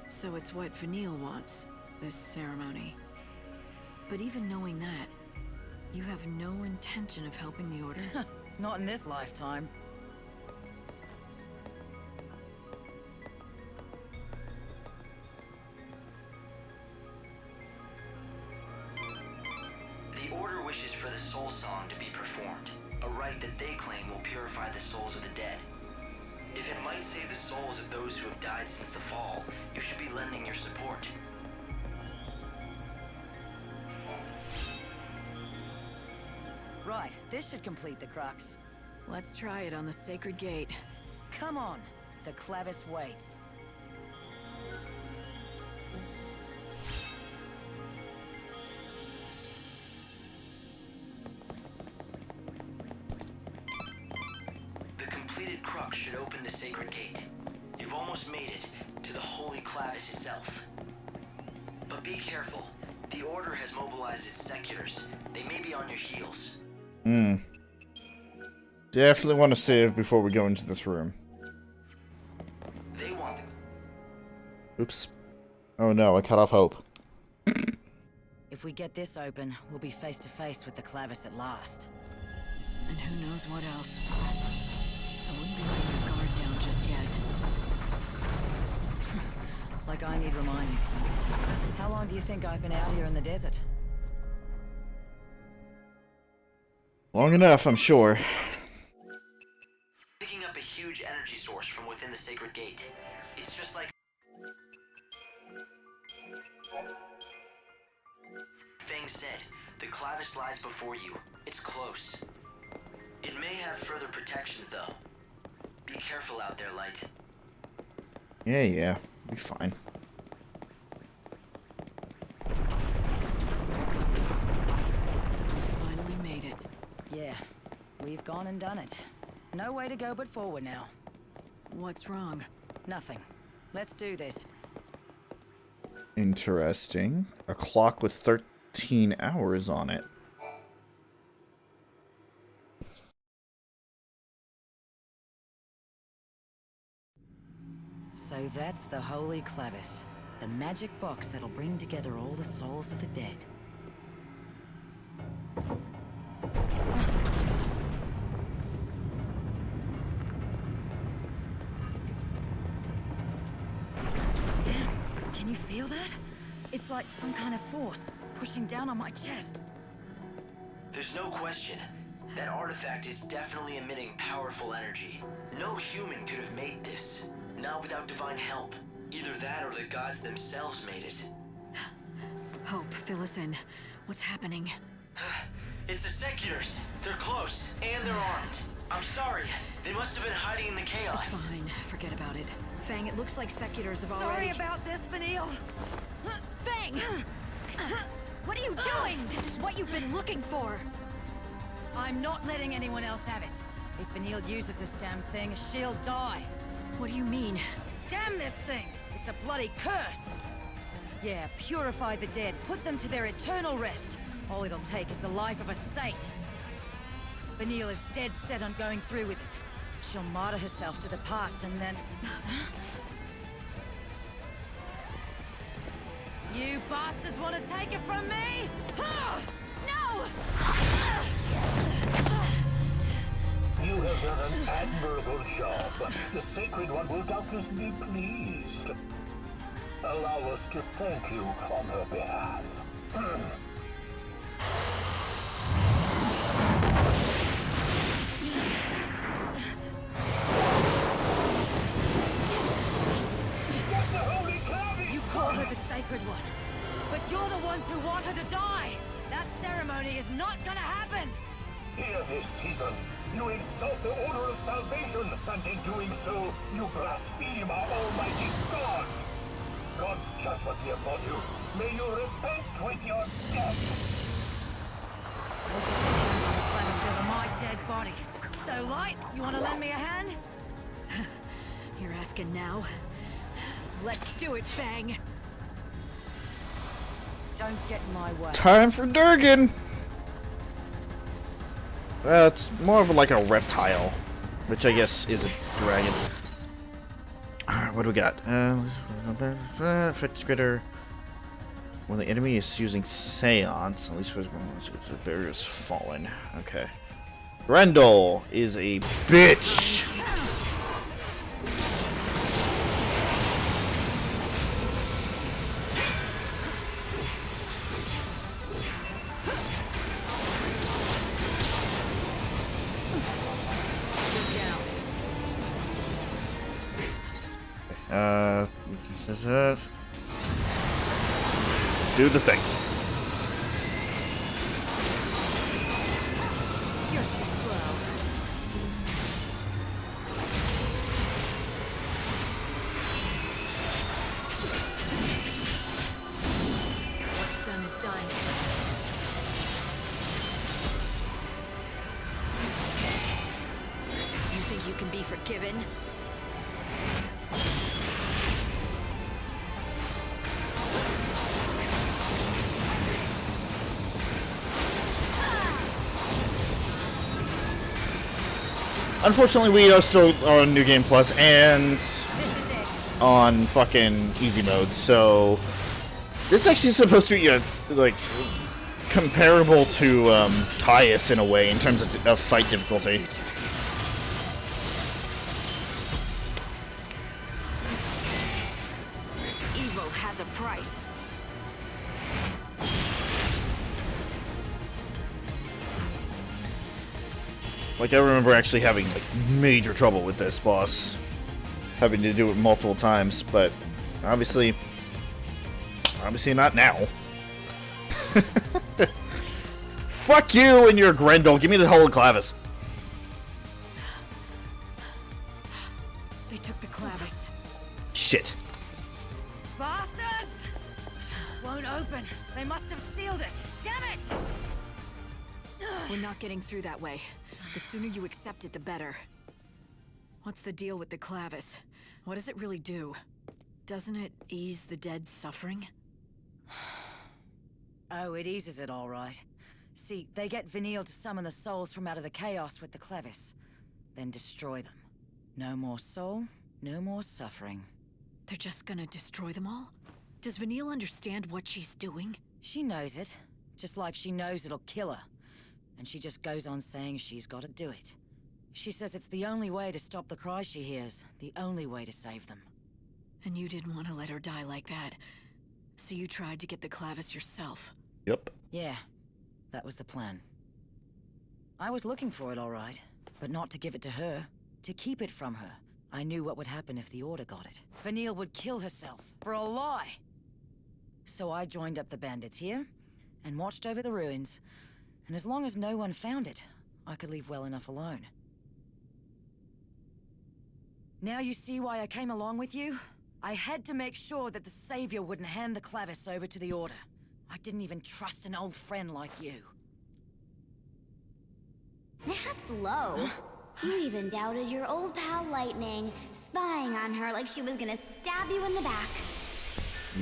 So it's what Vanille wants, this ceremony. But even knowing that, you have no intention of helping the Order? Not in this lifetime. The Order wishes for the soul song to be performed, a rite that they claim will purify the souls of the dead. If it might save the souls of those who have died since the fall, you should be lending your support. Right, this should complete the crux. Let's try it on the sacred gate. Come on, the Clavis waits. The completed crux should open the sacred gate. You've almost made it to the Holy Clavis itself. But be careful. The Order has mobilized its seculars. They may be on your heels. Definitely want to save before we go into this room. They want the... Oops. Oh no, I cut off hope. If we get this open, we'll be face to face with the Clavis at last. And who knows what else. I wouldn't be letting your guard down just yet. Like I need reminding. How long do you think I've been out here in the desert? Long enough, I'm sure. Picking up a huge energy source from within the sacred gate. It's just like... Feng said, the Clavis lies before you. It's close. It may have further protections, though. Be careful out there, Light. Yeah, be fine. We finally made it. Yeah, we've gone and done it. No way to go but forward now. What's wrong? Nothing. Let's do this. Interesting. A clock with 13 hours on it. So that's the Holy Clavis. The magic box that'll bring together all the souls of the dead. Damn, can you feel that? It's like some kind of force pushing down on my chest. There's no question. That artifact is definitely emitting powerful energy. No human could have made this. Not without divine help. Either that or the gods themselves made it. Hope, fill us in. What's happening? It's the seculars. They're close, and they're armed. I'm sorry. They must have been hiding in the chaos. It's fine. Forget about it. Fang, it looks like Seculars have already... Sorry about this, Vanille. Fang! What are you doing? This is what you've been looking for. I'm not letting anyone else have it. If Vanille uses this damn thing, she'll die. What do you mean? Damn this thing! It's a bloody curse! Yeah, purify the dead, put them to their eternal rest. All it'll take is the life of a saint. Vanille is dead set on going through with it. She'll martyr herself to the past and then... You bastards want to take it from me? No! You have done an admirable job. The Sacred One will doubtless be pleased. Allow us to thank you on her behalf. You call her the Sacred One, but you're the ones who want her to die! That ceremony is not gonna happen! Hear this, heathen! You insult the Order of Salvation, and in doing so, you blaspheme our Almighty God! God's judgment be upon you. May you repent with your death! Over my dead body. So, Light, you want to lend me a hand? You're asking now? Let's do it, Fang! Don't get in my way. Time for Durgan! It's more of like a reptile, which I guess is a dragon. Alright, what do we got? Fetch critter. When the enemy is using Seance, at least for the barrier is fallen. Okay. Grendel is a bitch! Do the thing. You're too slow. What's done is done. You think you can be forgiven? Unfortunately, we are still on New Game Plus and on fucking easy mode, so this is actually supposed to be like comparable to Cie'th in a way in terms of fight difficulty. Evil has a price. Like, I remember actually having like major trouble with this boss, having to do it multiple times, but obviously not now. Fuck you and your Grendel. Give me the Holy Clavis. They took the clavis. Shit. Bastards! Won't open. They must have sealed it. Damn it! We're not getting through that way. The sooner you accept it, the better. What's the deal with the clavis? What does it really do? Doesn't it ease the dead's suffering? Oh, it eases it all right. See, they get Vanille to summon the souls from out of the chaos with the Clevis. Then destroy them. No more soul, no more suffering. They're just gonna destroy them all? Does Vanille understand what she's doing? She knows it. Just like she knows it'll kill her. And she just goes on saying she's gotta do it. She says it's the only way to stop the cries she hears. The only way to save them. And you didn't want to let her die like that. So you tried to get the clavis yourself. Yep. Yeah, that was the plan. I was looking for it, all right. But not to give it to her. To keep it from her. I knew what would happen if the Order got it. Vanille would kill herself. For a lie! So I joined up the bandits here, and watched over the ruins. And as long as no one found it, I could leave well enough alone. Now you see why I came along with you? I had to make sure that the Savior wouldn't hand the Clavis over to the Order. I didn't even trust an old friend like you. That's low. You even doubted your old pal Lightning, spying on her like she was gonna stab you in the back.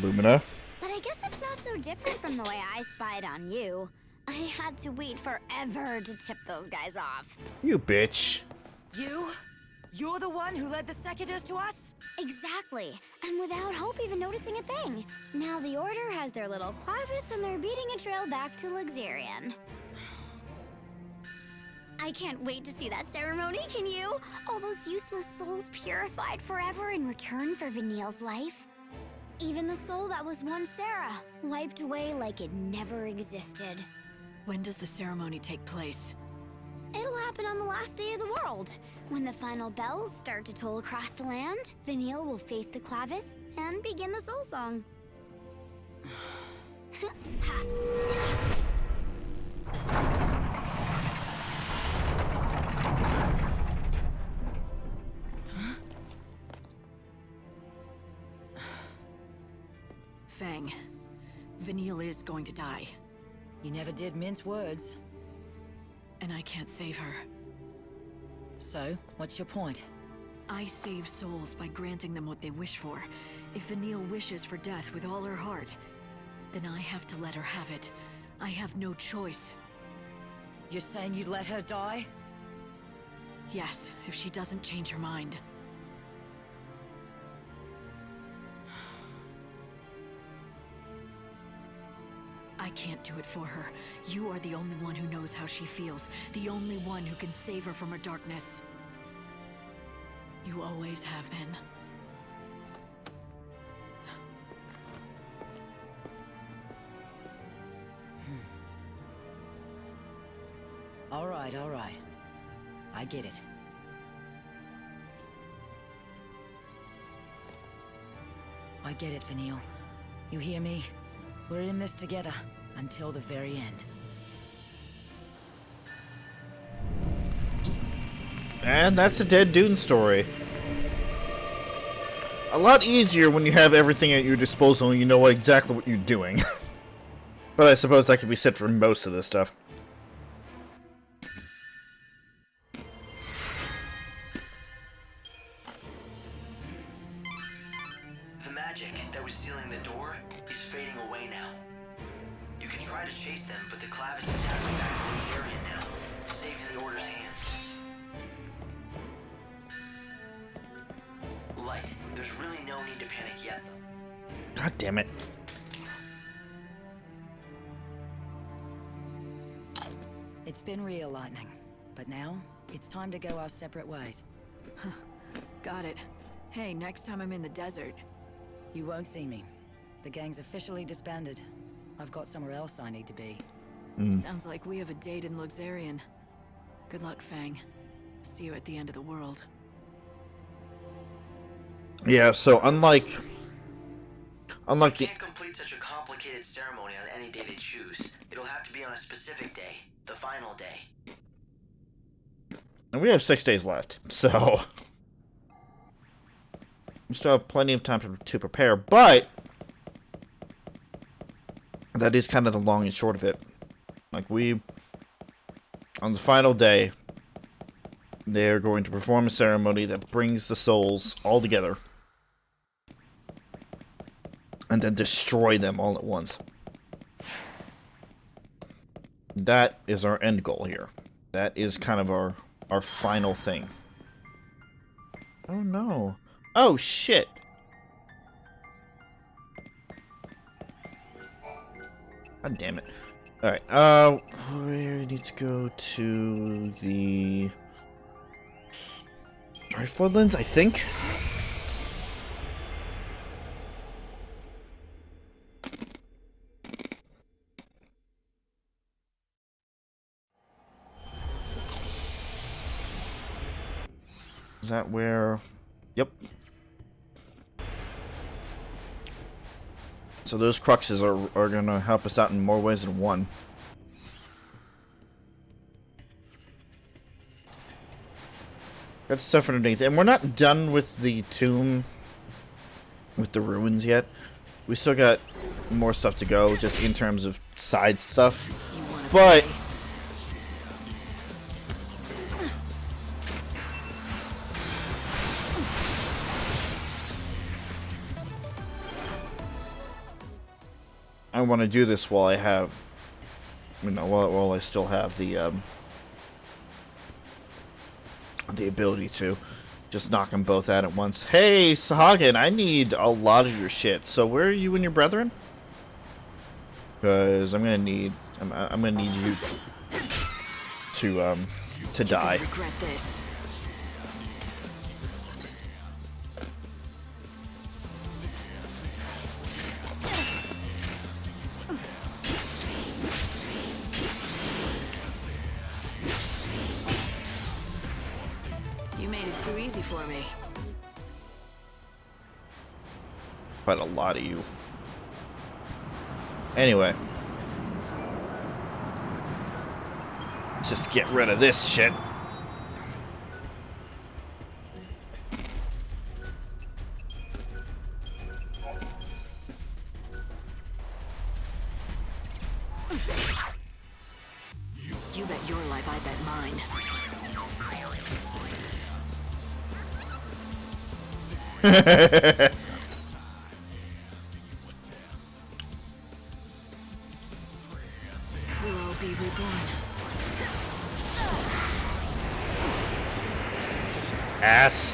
Lumina. But I guess it's not so different from the way I spied on you. I had to wait forever to tip those guys off. You bitch. You? You're the one who led the Secuitors to us? Exactly. And without Hope even noticing a thing. Now the Order has their little Clavis and they're beating a trail back to Luxarian. I can't wait to see that ceremony, can you? All those useless souls purified forever in return for Vanille's life. Even the soul that was once Sarah, wiped away like it never existed. When does the ceremony take place? It'll happen on the last day of the world. When the final bells start to toll across the land, Vanille will face the Clavis and begin the soul song. Fang, Vanille is going to die. You never did mince words. And I can't save her. So, what's your point? I save souls by granting them what they wish for. If Vanille wishes for death with all her heart, then I have to let her have it. I have no choice. You're saying you'd let her die? Yes, if she doesn't change her mind. I can't do it for her. You are the only one who knows how she feels. The only one who can save her from her darkness. You always have been. All right. I get it. I get it, Vanille. You hear me? We're in this together, until the very end. And that's the Dead Dune story. A lot easier when you have everything at your disposal and you know exactly what you're doing. But I suppose that can be said for most of this stuff. The magic that was sealing the door is fading away now. You can try to chase them, but the Clavis is happening back to Luxarian now, safe in the Order's hands. Light, there's really no need to panic yet, though. God damn it. It's been real, Lightning. But now, it's time to go our separate ways. Got it. Hey, next time I'm in the desert... You won't see me. The gang's officially disbanded. I've got somewhere else I need to be. Sounds like we have a date in Luxarian. Good luck, Fang. See you at the end of the world. Yeah, so unlike You can't complete such a complicated ceremony on any day they choose. It'll have to be on a specific day. The final day. And we have 6 days left, so we still have plenty of time to prepare, but that is kind of the long and short of it. Like, on the final day, they're going to perform a ceremony that brings the souls all together and then destroy them all at once. That is our end goal here. That is kind of our final thing. Oh no. Oh shit. God damn it. Alright, we need to go to the Wildlands, I think. Is that where... Yep. So those cruxes are gonna help us out in more ways than one. Got stuff underneath. And we're not done with the tomb, with the ruins yet. We still got more stuff to go, just in terms of side stuff. But I want to do this while I have, you know, while I still have the ability to. Just knock them both out at once. Hey, Sahagin, I need a lot of your shit. So where are you and your brethren? Because I'm gonna need you to die. Regret this. Too easy for me. Quite a lot of you. Anyway. Just get rid of this shit. You bet your life, I bet mine. We'll all be reborn. Ass.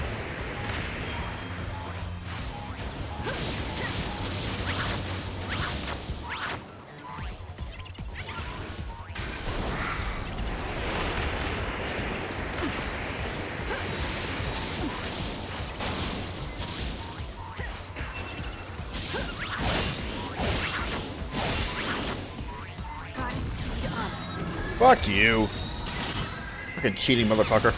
Fuck you. Fucking cheating motherfucker.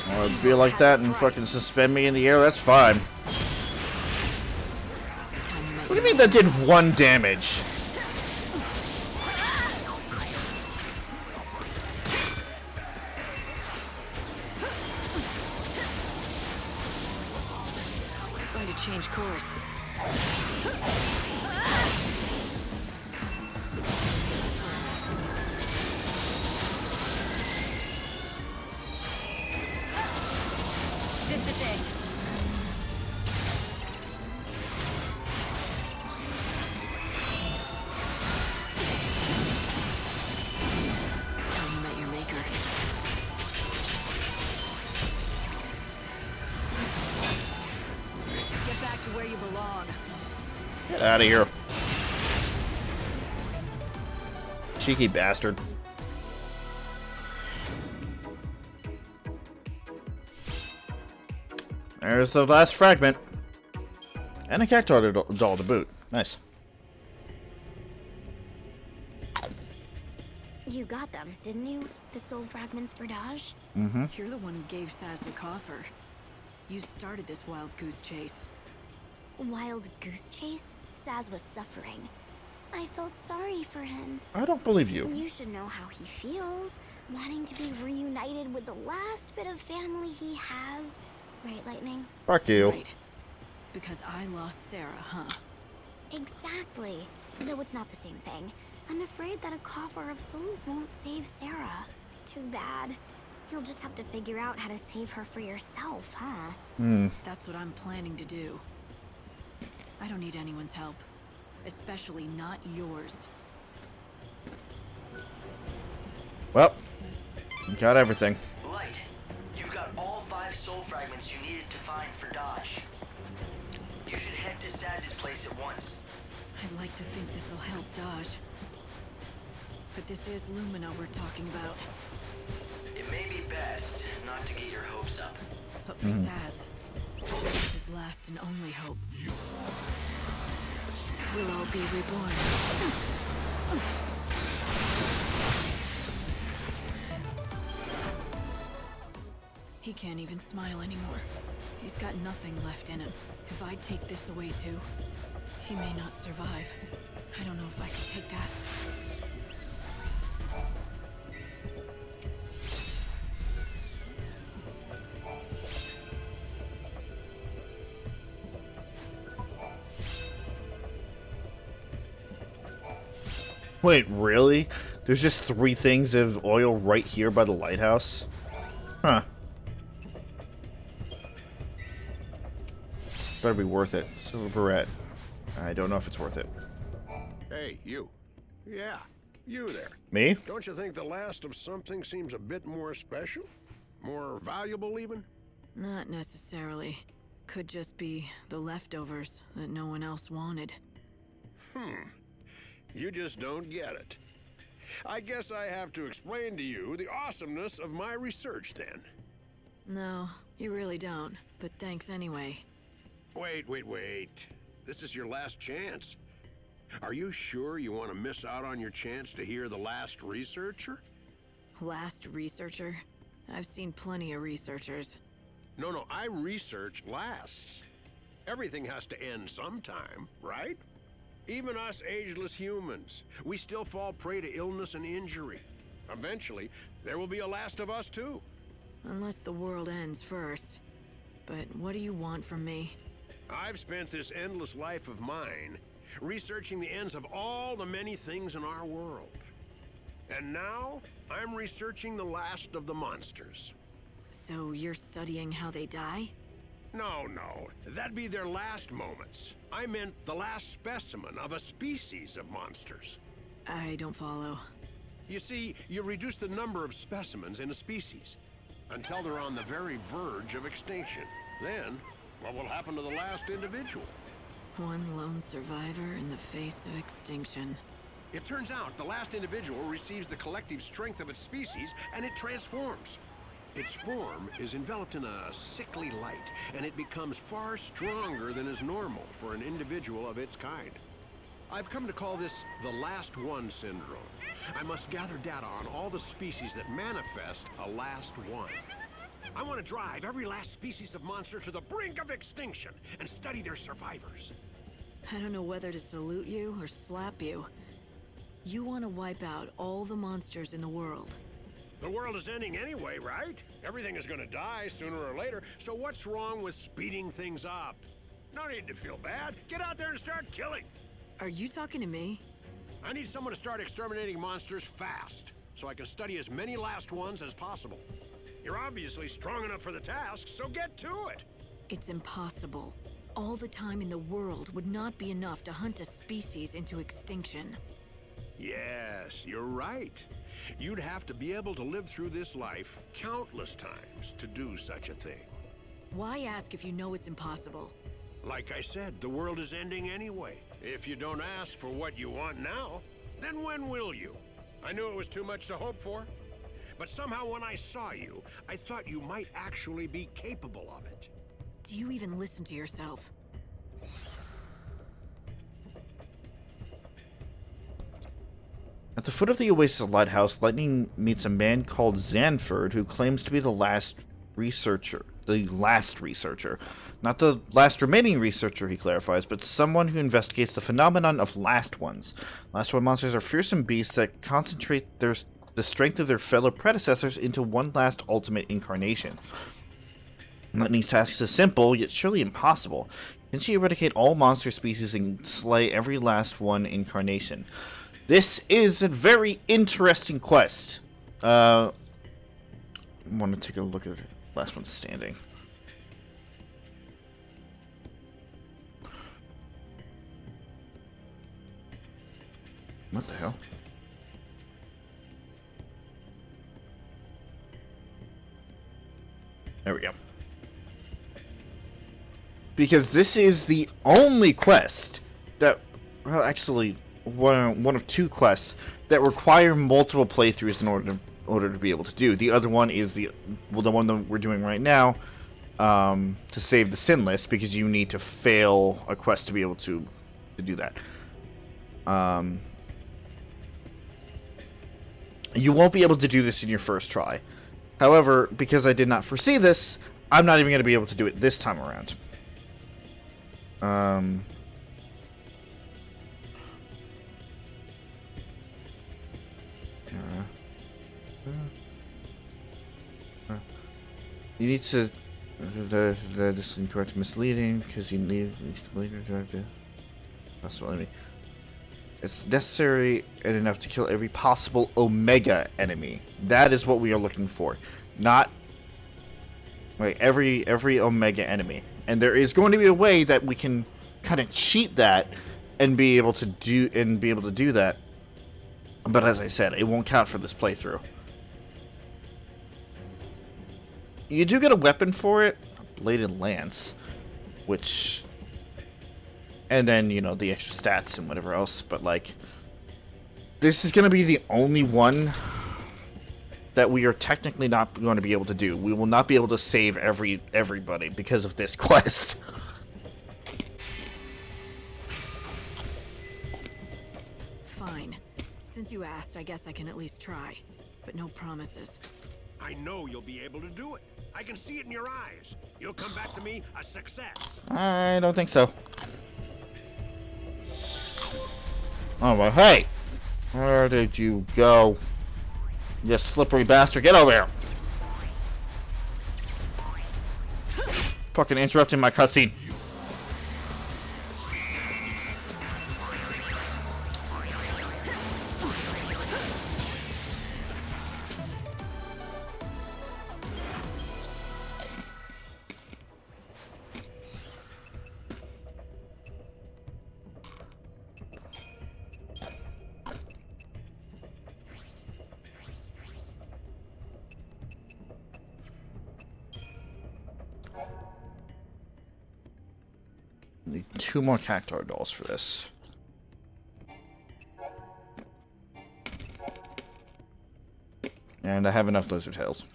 I'd be like that and fucking suspend me in the air, that's fine. What do you mean that did 1 damage? Change course. This is it. Tell me about your maker. Back to where you belong. Get out of here. Cheeky bastard. There's the last fragment. And a cactuar doll to boot. Nice. You got them, didn't you? The soul fragments for Daj? Mm-hmm. You're the one who gave Saz the coffer. You started this wild goose chase. Wild goose chase? Saz was suffering. I felt sorry for him. I don't believe you. You should know how he feels, wanting to be reunited with the last bit of family he has. Right, Lightning? Fuck you. Right. Because I lost Sarah, huh? Exactly. Though it's not the same thing. I'm afraid that a coffer of souls won't save Sarah. Too bad. You'll just have to figure out how to save her for yourself, huh? That's what I'm planning to do. I don't need anyone's help. Especially not yours. Well, you got everything. Light, you've got all 5 soul fragments you needed to find for Daj. You should head to Saz's place at once. I'd like to think this'll help Daj. But this is Lumina we're talking about. It may be best not to get your hopes up. But for Saz, this is his last and only hope. We'll all be reborn. He can't even smile anymore. He's got nothing left in him. If I take this away too, he may not survive. I don't know if I can take that. Wait, really? There's just 3 things of oil right here by the lighthouse? Huh. Better be worth it. Silver Barrette. I don't know if it's worth it. Hey, you. Yeah, you there. Me? Don't you think the last of something seems a bit more special? More valuable, even? Not necessarily. Could just be the leftovers that no one else wanted. You just don't get it. I guess I have to explain to you the awesomeness of my research, then. No, you really don't. But thanks anyway. Wait. This is your last chance. Are you sure you want to miss out on your chance to hear the last researcher? Last researcher? I've seen plenty of researchers. No, I research lasts. Everything has to end sometime, right? Even us ageless humans, we still fall prey to illness and injury. Eventually, there will be a last of us too. Unless the world ends first. But what do you want from me? I've spent this endless life of mine researching the ends of all the many things in our world. And now, I'm researching the last of the monsters. So you're studying how they die? No, that'd be their last moments. I meant the last specimen of a species of monsters. I don't follow. You see, you reduce the number of specimens in a species until they're on the very verge of extinction. Then, what will happen to the last individual? One lone survivor in the face of extinction. It turns out the last individual receives the collective strength of its species and it transforms. Its form is enveloped in a sickly light, and it becomes far stronger than is normal for an individual of its kind. I've come to call this the Last One syndrome. I must gather data on all the species that manifest a Last One. I want to drive every last species of monster to the brink of extinction and study their survivors. I don't know whether to salute you or slap you. You want to wipe out all the monsters in the world. The world is ending anyway, right? Everything is gonna die sooner or later, so what's wrong with speeding things up? No need to feel bad. Get out there and start killing. Are you talking to me? I need someone to start exterminating monsters fast, so I can study as many last ones as possible. You're obviously strong enough for the task, so get to it. It's impossible. All the time in the world would not be enough to hunt a species into extinction. Yes, you're right. You'd have to be able to live through this life countless times to do such a thing. Why ask if you know it's impossible? Like I said, the world is ending anyway. If you don't ask for what you want now, then when will you? I knew it was too much to hope for. But somehow when I saw you, I thought you might actually be capable of it. Do you even listen to yourself? At the foot of the Oasis Lighthouse, Lightning meets a man called Zanford who claims to be the last researcher. The last researcher. Not the last remaining researcher, he clarifies, but someone who investigates the phenomenon of last ones. Last one monsters are fearsome beasts that concentrate the strength of their fellow predecessors into one last ultimate incarnation. Lightning's task is simple, yet surely impossible. Can she eradicate all monster species and slay every last one incarnation? This is a very interesting quest. I want to take a look at the last one standing. What the hell? There we go. Because this is the only quest that, well, actually, one of 2 quests that require multiple playthroughs in order to be able to do. The other one is the one that we're doing right now, to save the sin list, because you need to fail a quest to be able to do that. You won't be able to do this in your first try. However, because I did not foresee this, I'm not even going to be able to do it this time around. You need to. This is incorrect, misleading because you need to. That's what I mean. It's necessary and enough to kill every possible Omega enemy. That is what we are looking for, not like every Omega enemy. And there is going to be a way that we can kind of cheat that and be able to do that. But as I said, it won't count for this playthrough. You do get a weapon for it, a bladed lance, which, and then, you know, the extra stats and whatever else, but like, this is going to be the only one that we are technically not going to be able to do. We will not be able to save everybody because of this quest. Fine. Since you asked, I guess I can at least try. But no promises. I know you'll be able to do it. I can see it in your eyes. You'll come back to me a success. I don't think so. Oh, well, hey! Where did you go? You slippery bastard, get over here! Fucking interrupting my cutscene. Need 2 more Cactuar dolls for this. And I have enough lizard tails.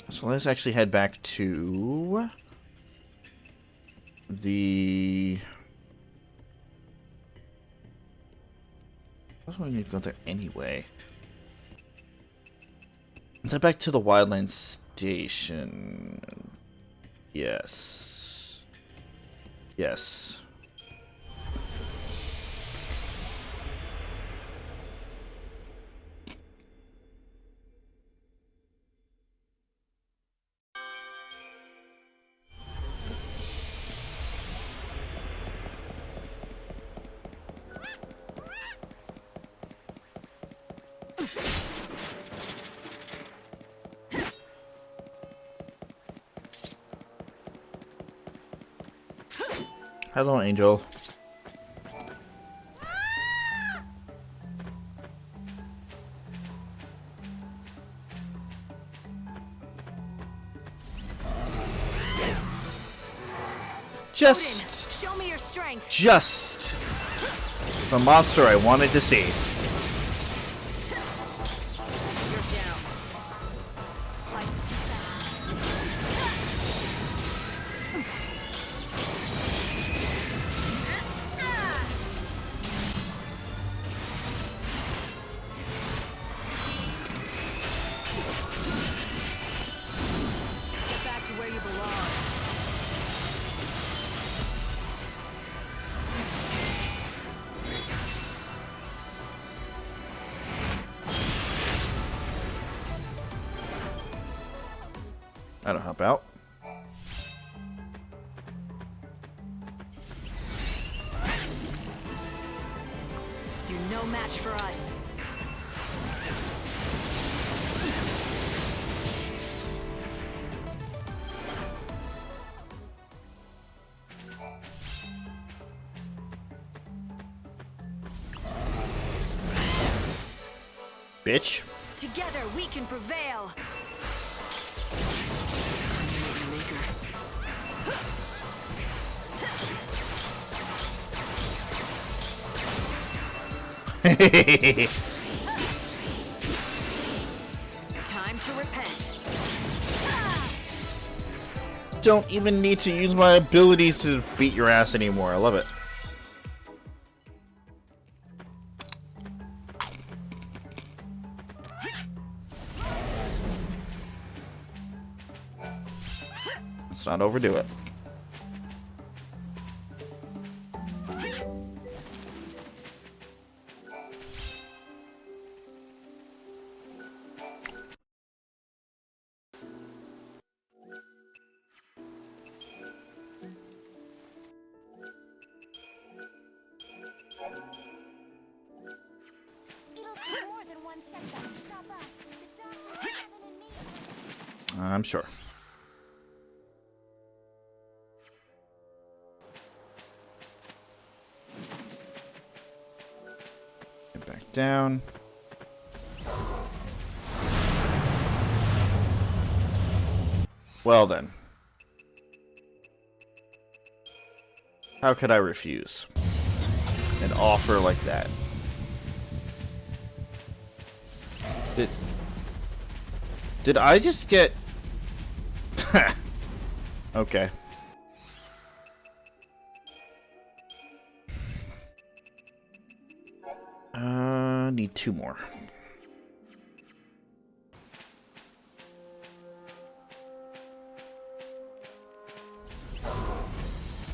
So let's actually head back to the... That's why we need to go there anyway. Let's head back to the Wildlands station. Yes. Yes. Hello, Angel. Just... Show me your strength. Just... the monster I wanted to see. That'll help out. You're no match for us. Bitch. Together we can prevail. Time to repent. Don't even need to use my abilities to beat your ass anymore. I love it. not overdo it. I'm sure. Get back down. Well then. How could I refuse an offer like that? Did I just get... Okay. Need 2 more.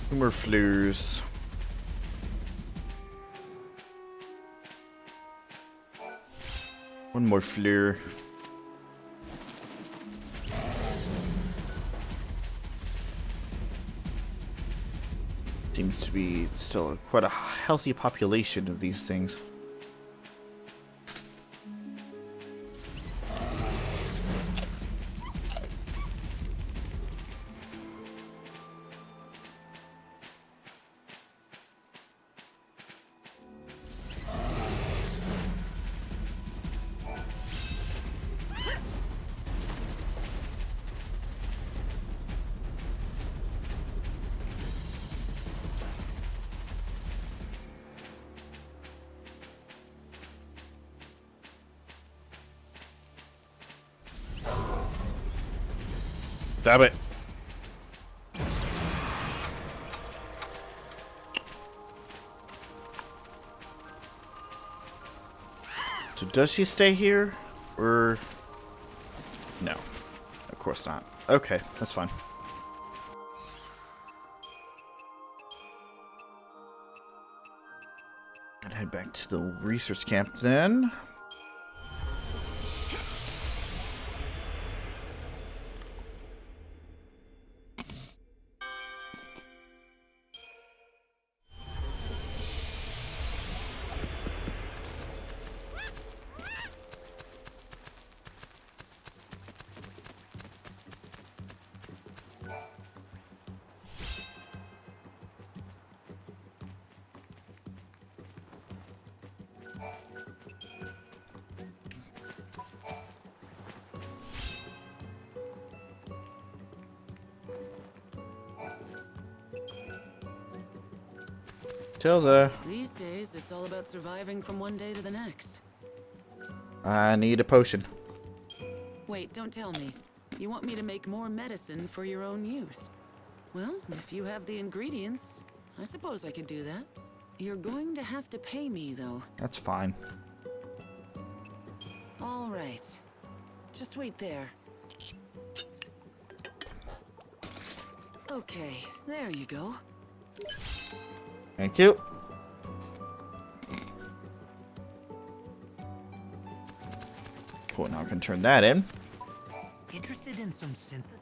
Two more fleurs. One more fleur. Seems to be still quite a healthy population of these things. Damn it. So does she stay here? Or... No. Of course not. Okay, that's fine. Gotta head back to the research camp then. Tilda. These days, it's all about surviving from one day to the next. I need a potion. Wait, don't tell me. You want me to make more medicine for your own use? Well, if you have the ingredients, I suppose I could do that. You're going to have to pay me, though. That's fine. All right. Just wait there. Okay, there you go. Thank you. Cool, now I can turn that in. Interested in some synthesis?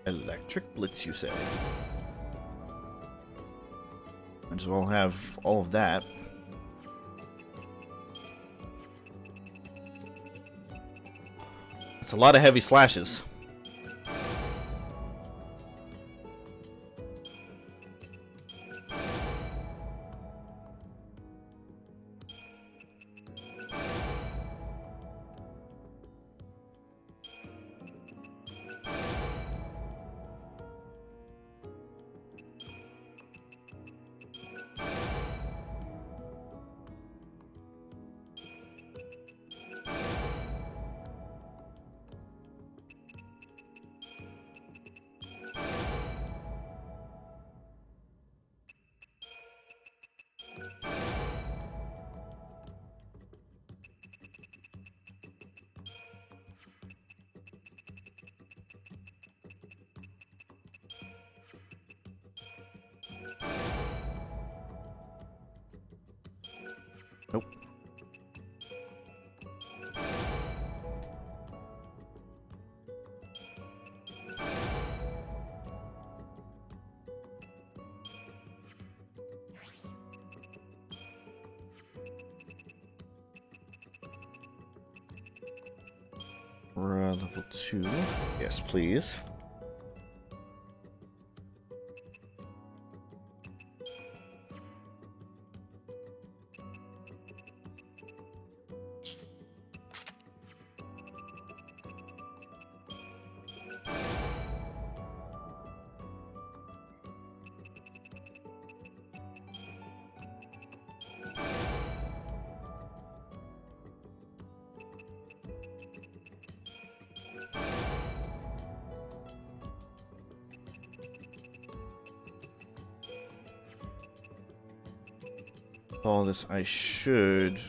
Electric Blitz, you say? Might as well have all of that. It's a lot of heavy slashes. Level 2. Yes, please. All this, I should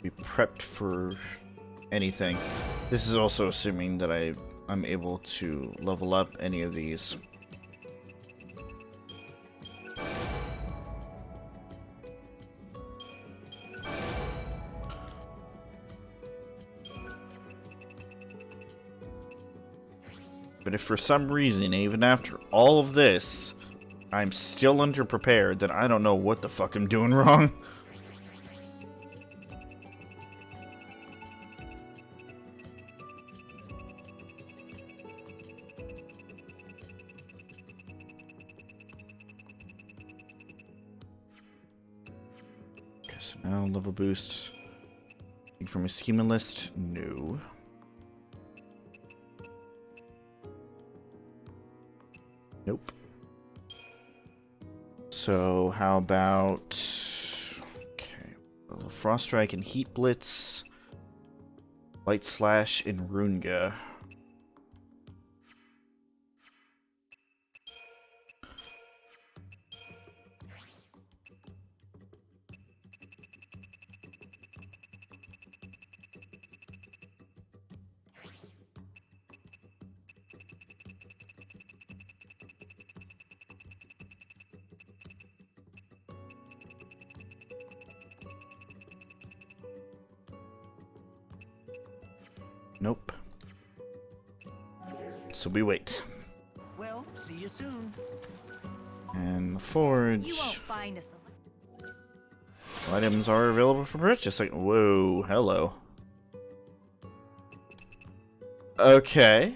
be prepped for anything. This is also assuming that I'm able to level up any of these. But if for some reason, even after all of this, I'm still underprepared, then I don't know what the fuck I'm doing wrong. Okay, so now level boosts. From a schema list? No. Nope. So how about Frost Strike and Heat Blitz, Light Slash and Runga. Nope. So we wait. Well, see you soon. And the forge. You won't find us. Items are available for purchase. Like, whoa, hello. Okay.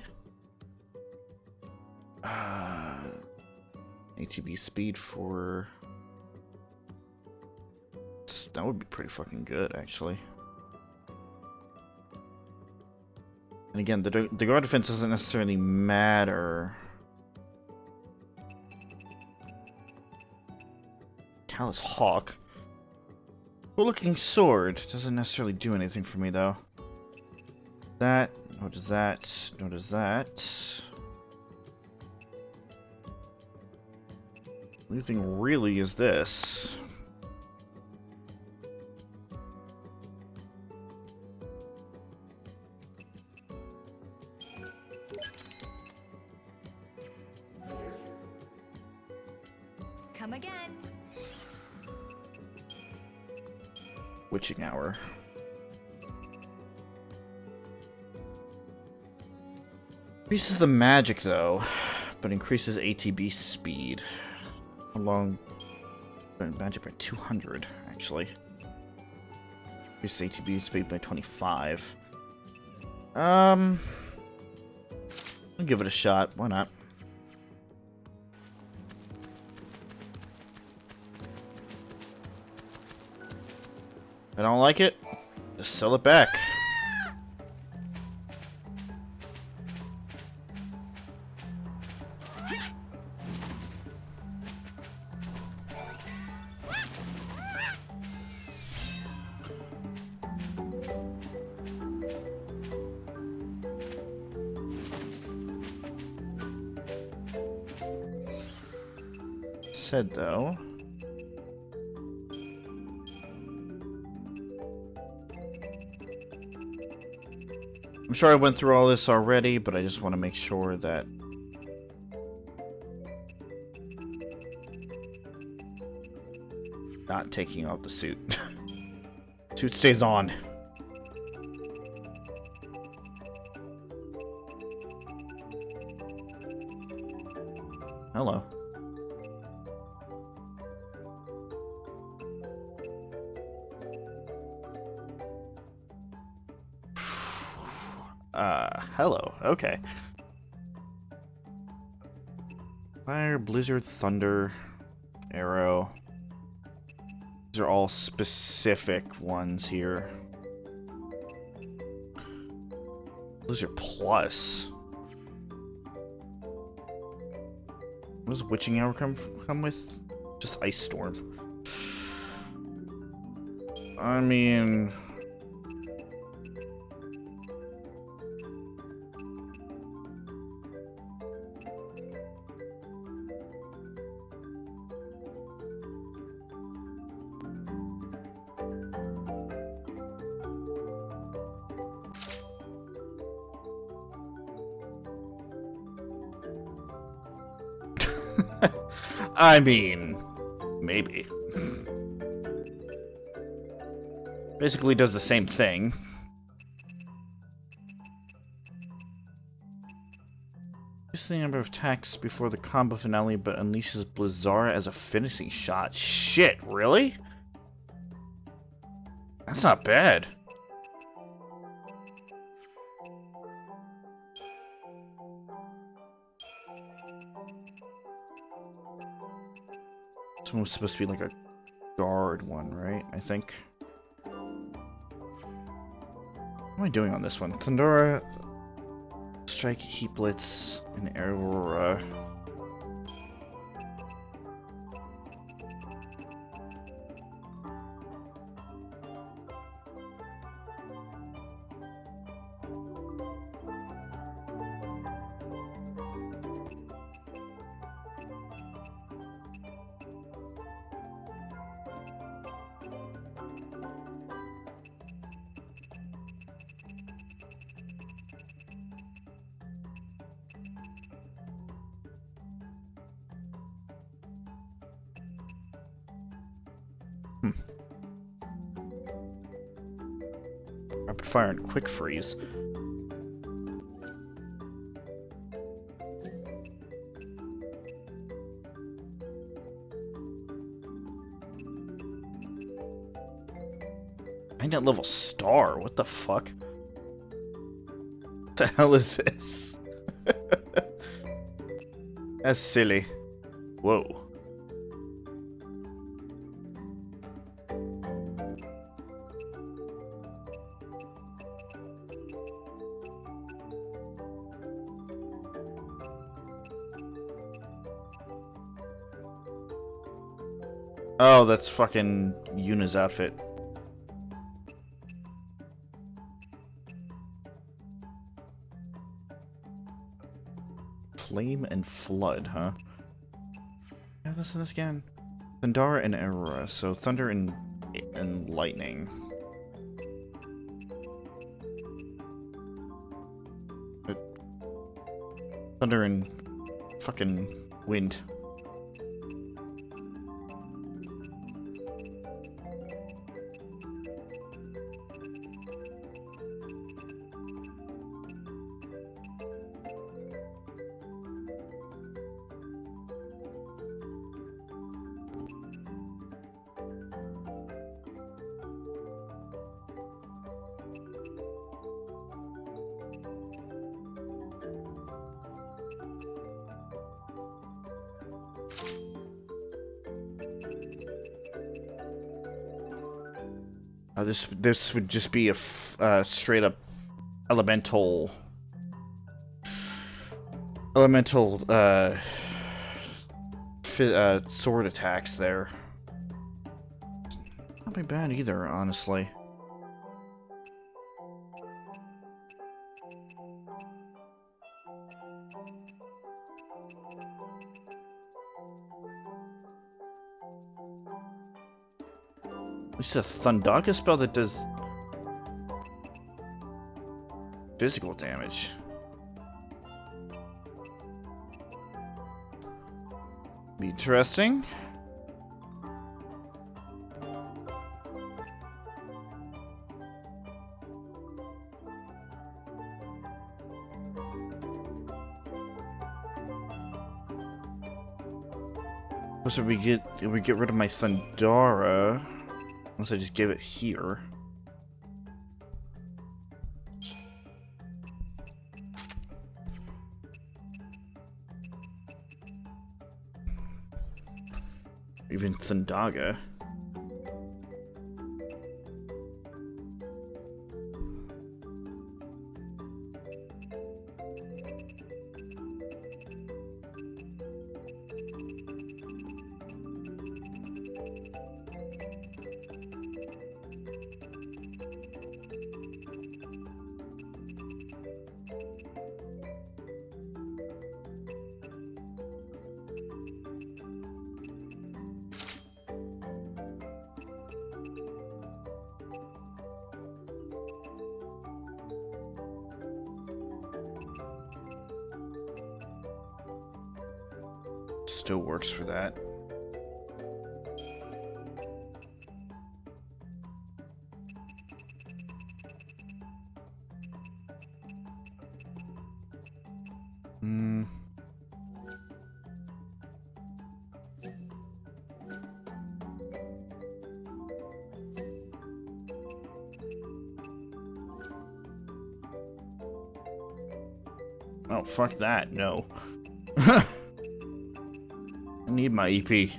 ATB speed for... That would be pretty fucking good, actually. And again, the guard defense doesn't necessarily matter. Callous Hawk. Cool looking sword. Doesn't necessarily do anything for me though. That. What does that? What does that? The only thing really is this. Come again. Witching Hour. Increases the magic though, but increases ATB speed. How long? Magic by 200 actually. Increases ATB speed by 25. I'll give it a shot. Why not? If I don't like it, just sell it back. Said though. I'm sure I went through all this already, but I just want to make sure that not taking out the suit. Suit stays on. Hello. hello. Okay. Fire, blizzard, thunder, arrow. These are all specific ones here. Blizzard plus. What does witching hour come with? Just ice storm. I mean, I mean, maybe. Basically does the same thing. Reduce the number of attacks before the combo finale, but unleashes Blizzara as a finishing shot. Shit, really? That's not bad. This one was supposed to be like a guard one, right? I think. What am I doing on this one? Thundora, Strike, Heat Blitz, and Aurora. Rapid fire and quick freeze. I net level star. What the fuck? What the hell is this? That's silly. Whoa. Oh, that's fucking Yuna's outfit. Flame and flood, huh? Yeah, listen to this again. Thundara and Aurora, so thunder and lightning. But thunder and fucking wind. This would just be a straight up elemental sword attacks there. Not be bad either, honestly. It's a Thundaka spell that does physical damage. Be interesting. So we get rid of my Thundara. Unless I just give it here. Even Thandaga. Still works for that. Oh, fuck that, no. I need my EP.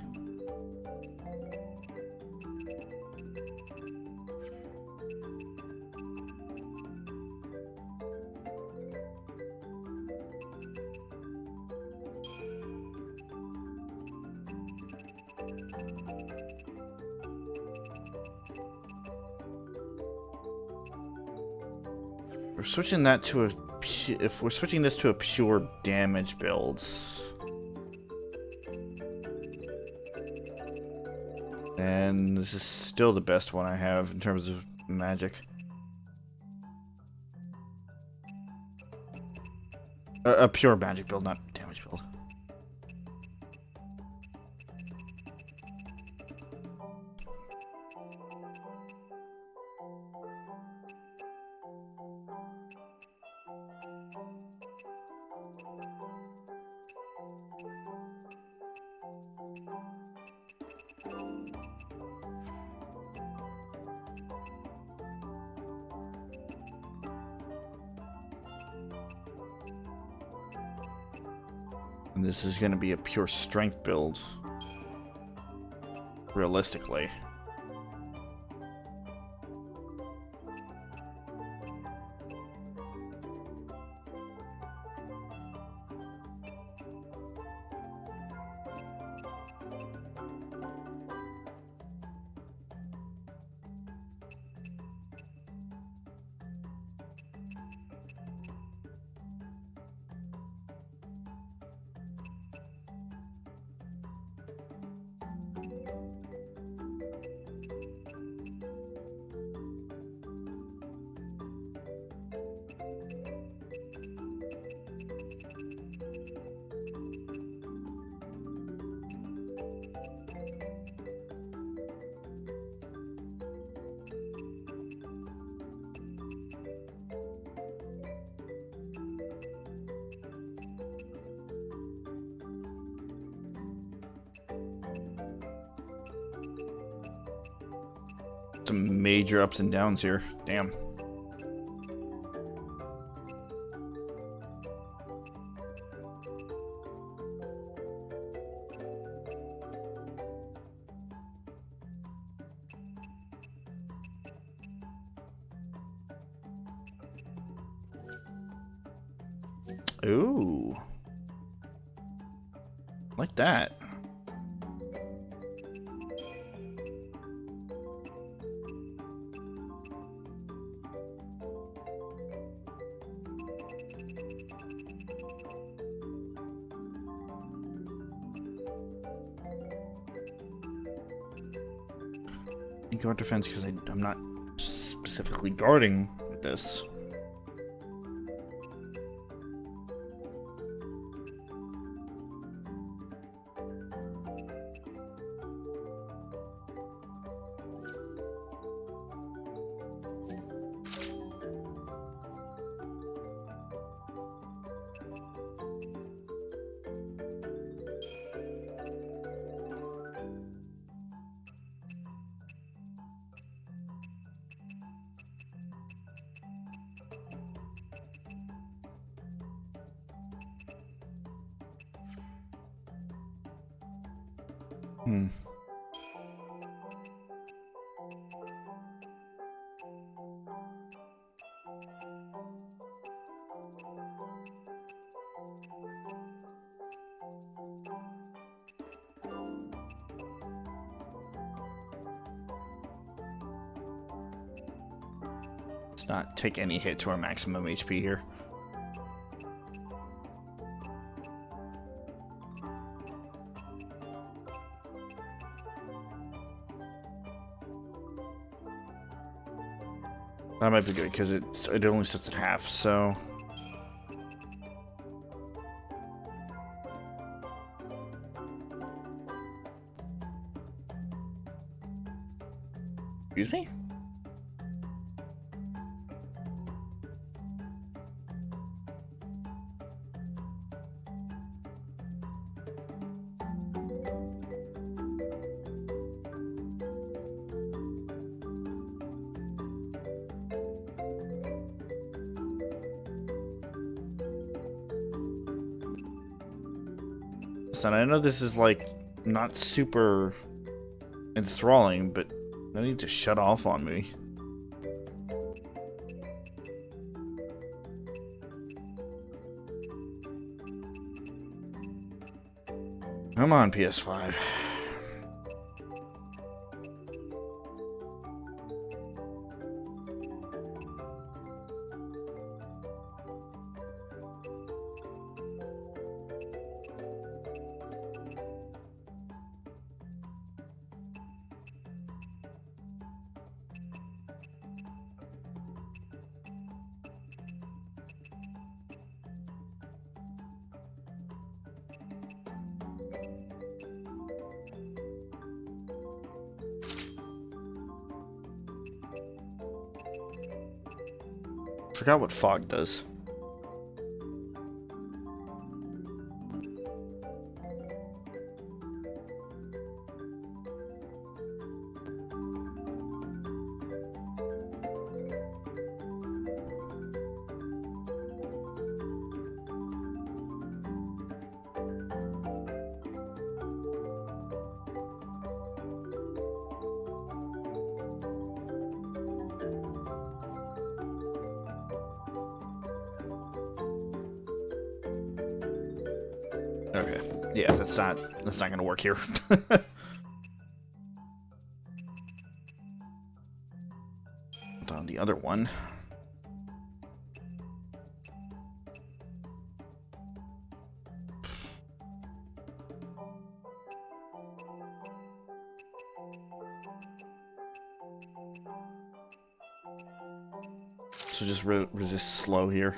We're switching that to a... If we're switching this to a pure damage build, and this is still the best one I have in terms of magic. A pure magic build, not damage build. And this is going to be a pure strength build, realistically. Some major ups and downs here. Damn. Ooh. Like that. Guard defense because I'm not specifically guarding with this. Let's not take any hit to our maximum HP here. That might be good because it only sits at half, so. Excuse me? Listen, I know this is like not super enthralling, but I need to shut off on me. Come on, PS5. Forgot what fog does. Okay. Yeah, that's not gonna work here. On the other one. So just resist slow here.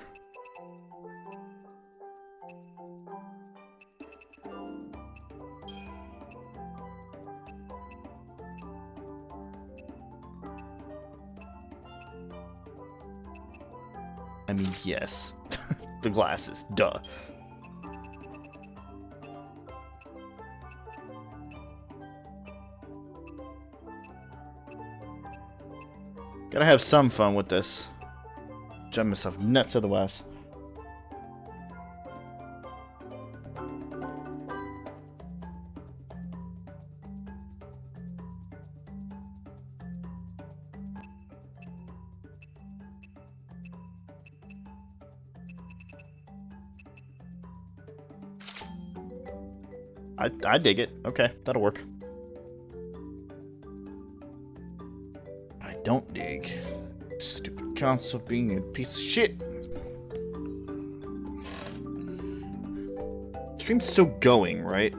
I mean, yes. The glasses, duh. Gotta have some fun with this. Drive myself nuts otherwise. I dig it. Okay, that'll work. I don't dig stupid console being a piece of shit. Stream's still going, right?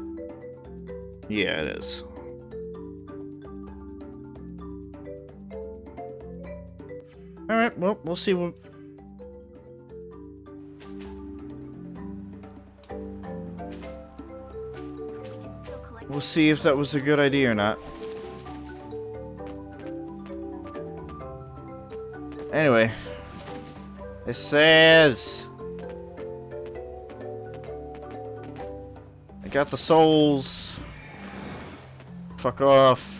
Yeah, it is. Alright, well, we'll see what... We'll see if that was a good idea or not. Anyway, it says I got the souls. Fuck off.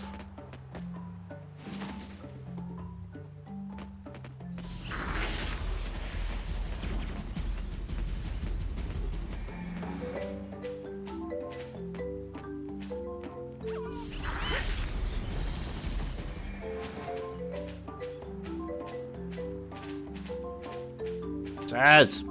Taz.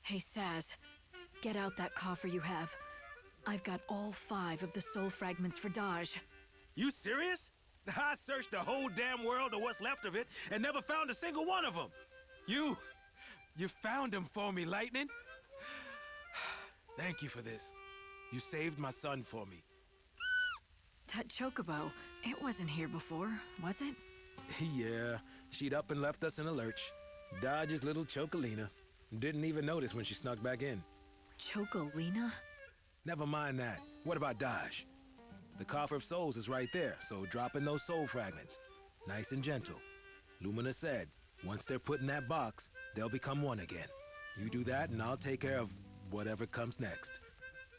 Hey, Saz. Get out that coffer you have. I've got all 5 of the soul fragments for Dodge. You serious? I searched the whole damn world or what's left of it and never found a single one of them. You found them for me, Lightning. Thank you for this. You saved my son for me. That chocobo, it wasn't here before, was it? Yeah, she'd up and left us in a lurch. Dodge's little Chocolina. Didn't even notice when she snuck back in. Chocolina? Never mind that. What about Dodge? The Coffer of Souls is right there, so drop in those soul fragments. Nice and gentle. Lumina said, once they're put in that box, they'll become one again. You do that and I'll take care of whatever comes next.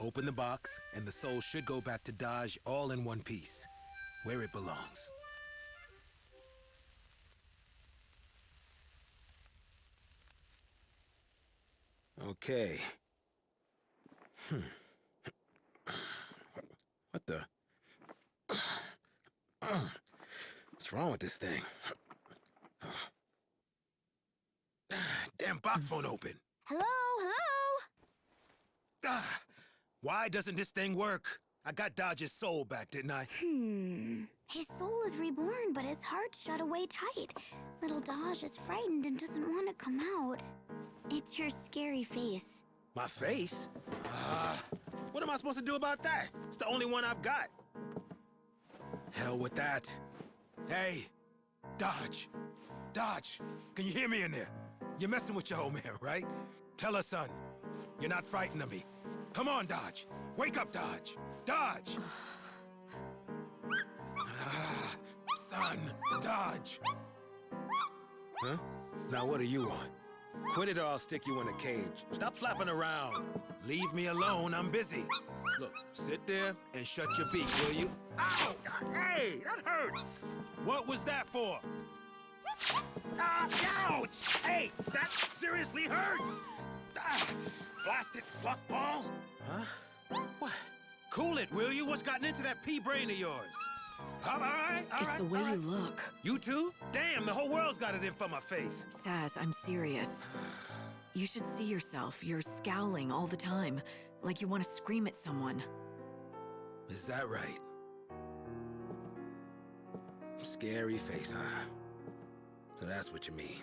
Open the box, and the soul should go back to Dodge all in one piece, where it belongs. Okay. What the? What's wrong with this thing? Damn box won't open. Hello, hello? Why doesn't this thing work? I got Dodge's soul back, didn't I? His soul is reborn, but his heart's shut away tight. Little Dodge is frightened and doesn't want to come out. It's your scary face. My face? What am I supposed to do about that? It's the only one I've got. Hell with that. Hey, Dodge. Dodge, can you hear me in there? You're messing with your old man, right? Tell her, son, you're not frightened of me. Come on, Dodge. Wake up, Dodge. Dodge! Son, Dodge. Huh? Now what do you want? Quit it or I'll stick you in a cage. Stop flapping around. Leave me alone, I'm busy. Look, sit there and shut your beak, will you? Ow! Hey, that hurts! What was that for? Ouch! Hey, that seriously hurts! Blasted fluffball! Huh? What? Cool it, will you? What's gotten into that pea brain of yours? All right. It's the way you look. You too? Damn, the whole world's got it in for my face. Saz, I'm serious. You should see yourself. You're scowling all the time, like you want to scream at someone. Is that right? Scary face, huh? So that's what you mean.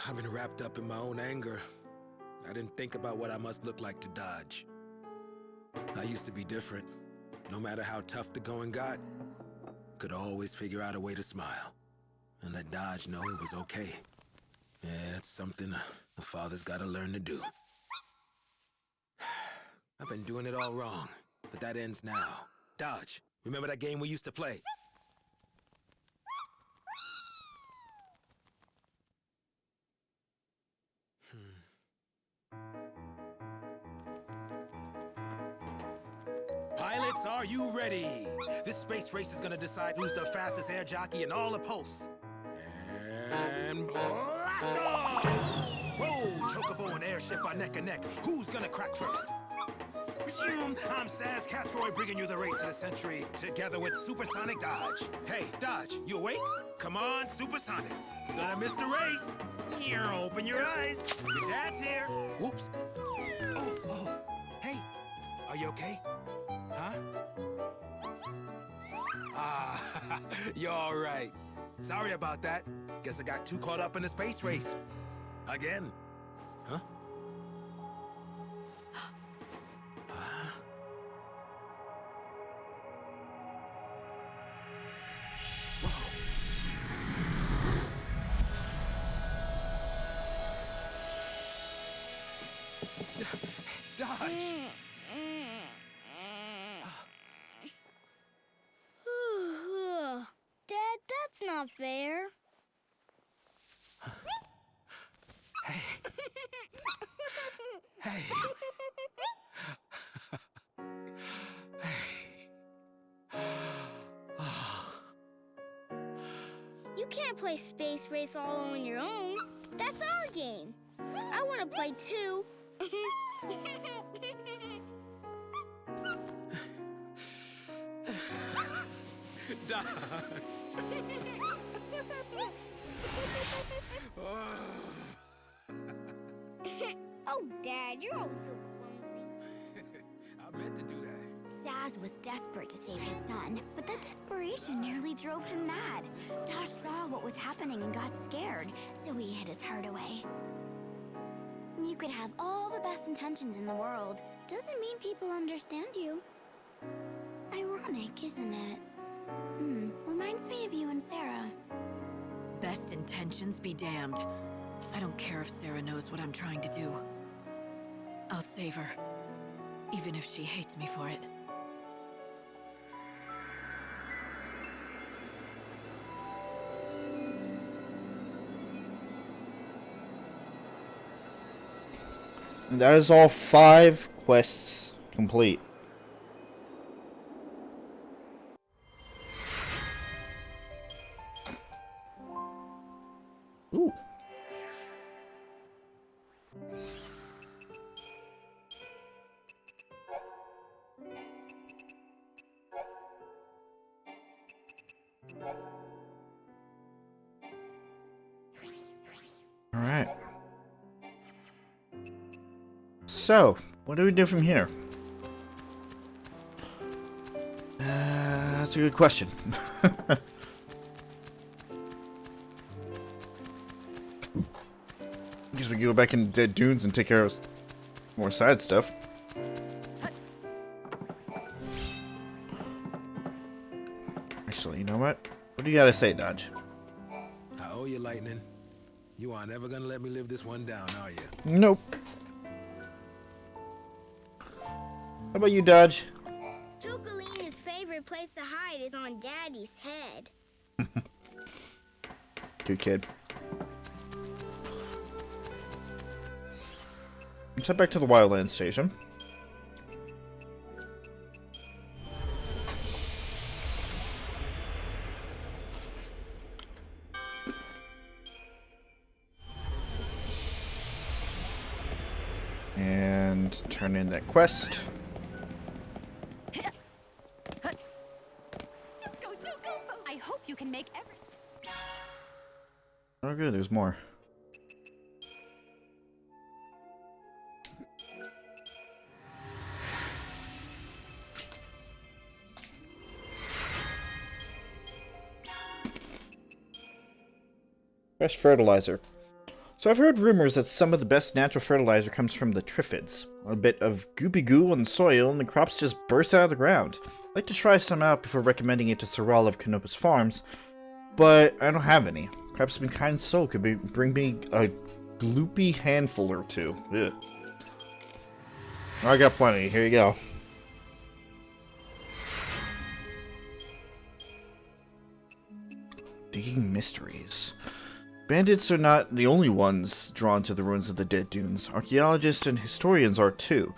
I've been wrapped up in my own anger. I didn't think about what I must look like to Dodge. I used to be different. No matter how tough the going got, could always figure out a way to smile. And let Dodge know it was okay. Yeah, it's something a father's gotta learn to do. I've been doing it all wrong, but that ends now. Dodge, remember that game we used to play? Pilots, are you ready? This space race is gonna decide who's the fastest air jockey in all the posts. And blast off! Whoa, Chocobo and Airship are neck and neck. Who's gonna crack first? Resume. I'm Saz Catsroy bringing you the race of the century, together with Supersonic Dodge. Hey, Dodge, you awake? Come on, Supersonic. You're gonna miss the race. Here, open your eyes. Your dad's here. Whoops. Oh, hey, are you okay? Huh? You're all right. Sorry about that. Guess I got too caught up in the space race. Again. Huh? Dodge! Dad, that's not fair. Hey. Hey. You can't play Space Race all on your own. That's our game. I want to play too. Dodge. Oh, Dad, you're always so clumsy. I meant to do that. Saz was desperate to save his son, but that desperation nearly drove him mad. Dosh saw what was happening and got scared, so he hid his heart away. You could have all the best intentions in the world. Doesn't mean people understand you. Ironic, isn't it? Reminds me of you and Sarah. Best intentions be damned. I don't care if Sarah knows what I'm trying to do. I'll save her, even if she hates me for it. And that is all 5 quests complete. Ooh. All right. So, what do we do from here? That's a good question. Guess we can go back in Dead Dunes and take care of more side stuff. Actually, you know what? What do you gotta say, Dodge? I owe you, Lightning. You aren't ever gonna let me live this one down, are you? Nope. How about you, Dodge? Chocolina's favorite place to hide is on Daddy's head. Good kid. Let's head back to the Wildlands station. And turn in that quest. I hope you can make every. Oh good, there's more. Fresh fertilizer. So I've heard rumors that some of the best natural fertilizer comes from the Triffids. A bit of goopy goo on the soil and the crops just burst out of the ground. I'd like to try some out before recommending it to Sorrel of Canopus Farms, but I don't have any. Perhaps some kind soul could bring me a gloopy handful or two. Ugh. I got plenty, here you go. Digging mysteries. Bandits are not the only ones drawn to the ruins of the Dead Dunes. Archaeologists and historians are too.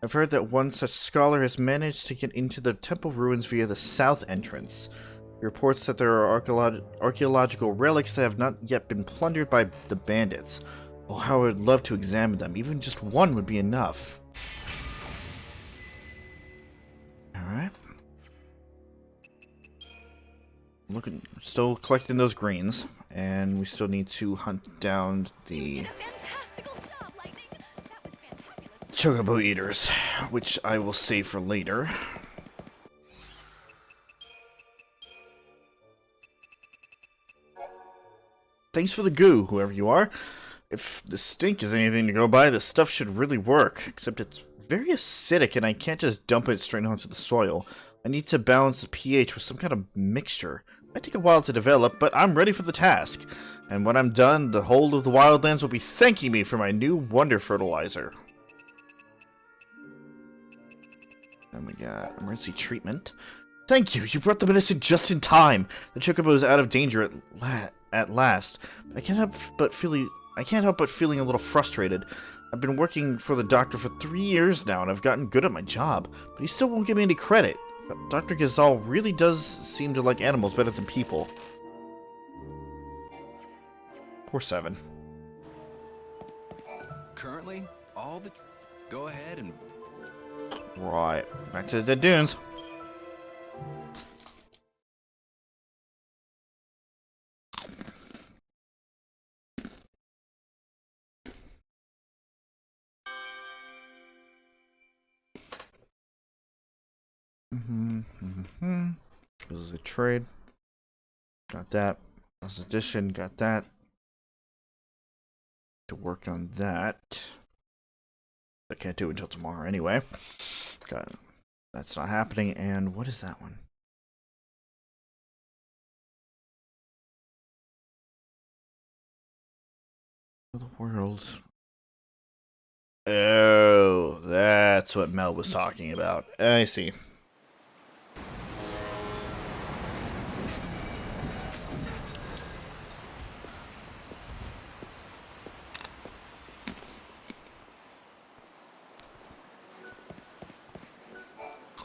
I've heard that one such scholar has managed to get into the temple ruins via the south entrance. He reports that there are archaeological relics that have not yet been plundered by the bandits. Oh, how I would love to examine them. Even just one would be enough. Alright. Looking, still collecting those greens, and we still need to hunt down the chocobo eaters, which I will save for later. Thanks for the goo, whoever you are. If the stink is anything to go by, this stuff should really work, except it's very acidic and I can't just dump it straight onto the soil. I need to balance the pH with some kind of mixture. It might take a while to develop, but I'm ready for the task. And when I'm done, the whole of the Wildlands will be thanking me for my new wonder fertilizer. Then we got emergency treatment. Thank you, you brought the medicine just in time. The chocobo is out of danger at last. I can't help but feeling a little frustrated. I've been working for the doctor for 3 years now, and I've gotten good at my job, but he still won't give me any credit. Dr. Gazal really does seem to like animals better than people. Poor Seven. Currently, all the... Go ahead and... Right, back to the dunes. This is a trade. Got that. As addition, got that. To work on that. I can't do it until tomorrow anyway. Got it. That's not happening. And what is that one? For the world. Oh, that's what Mel was talking about. I see.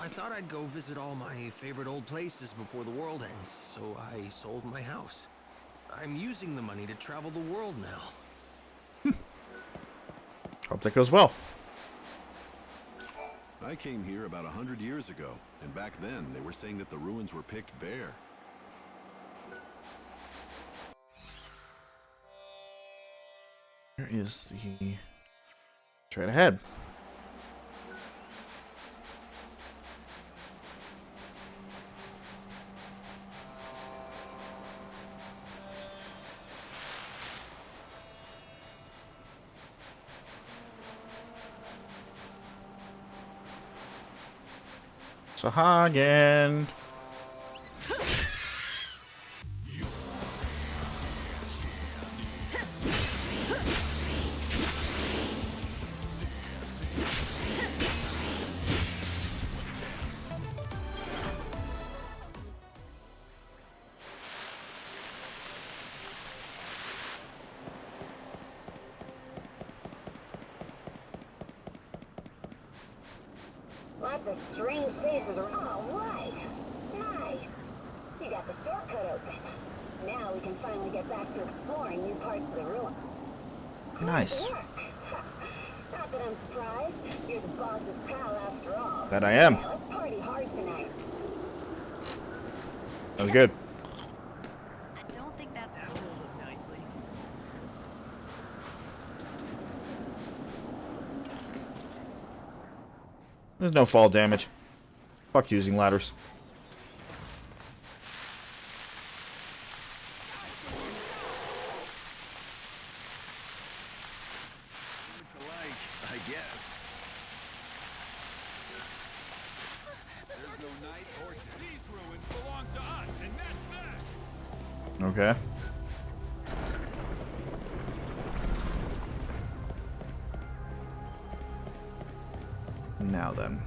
I thought I'd go visit all my favorite old places before the world ends, so I sold my house. I'm using the money to travel the world now. Hope that goes well. I came here about 100 years ago, and back then they were saying that the ruins were picked bare. Where is the trade ahead? Sahagan. Lots of strange faces around. All right. Nice. You got the shortcut open. Now we can finally get back to exploring new parts of the ruins. Nice. Good work. Not that I'm surprised. You're the boss's pal after all. That I am. Yeah, let's party hard tonight. That was good. I don't think that will look nicely. There's no fall damage. Fuck using ladders. I guess. There's no night or day. These ruins belong to us, and that's that. Okay. Now then.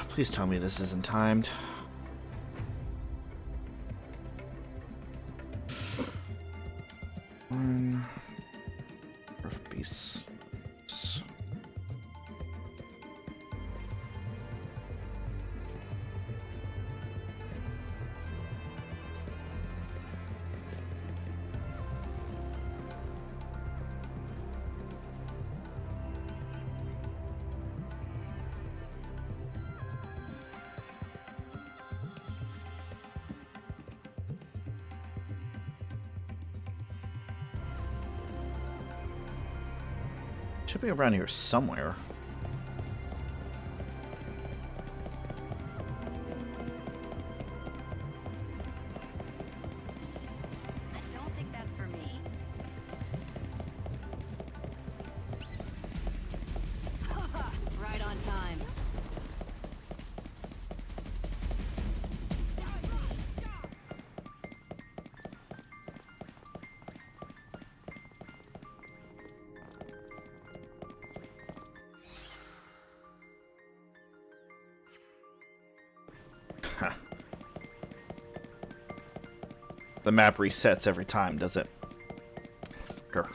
Please tell me this isn't timed. Earth beasts. Should be around here somewhere. I don't think that's for me. Right on time. The map resets every time, does it? Grr.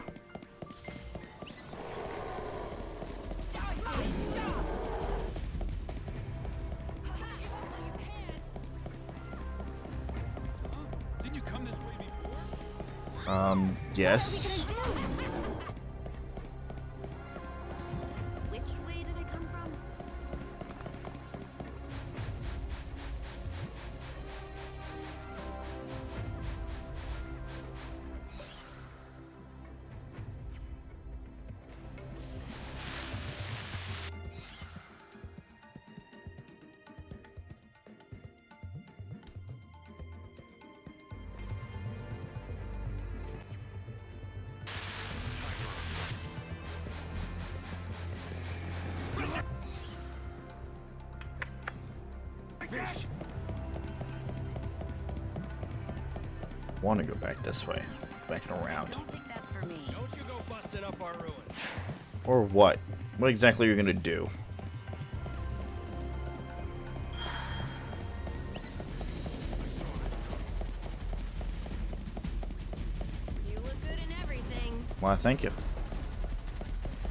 Didn't you come this way before? Yes. Which way did I come from? Want to go back this way, back and around, Don't you go busting up our ruin. or what? What exactly are you gonna do? You look good in everything. Why, thank you.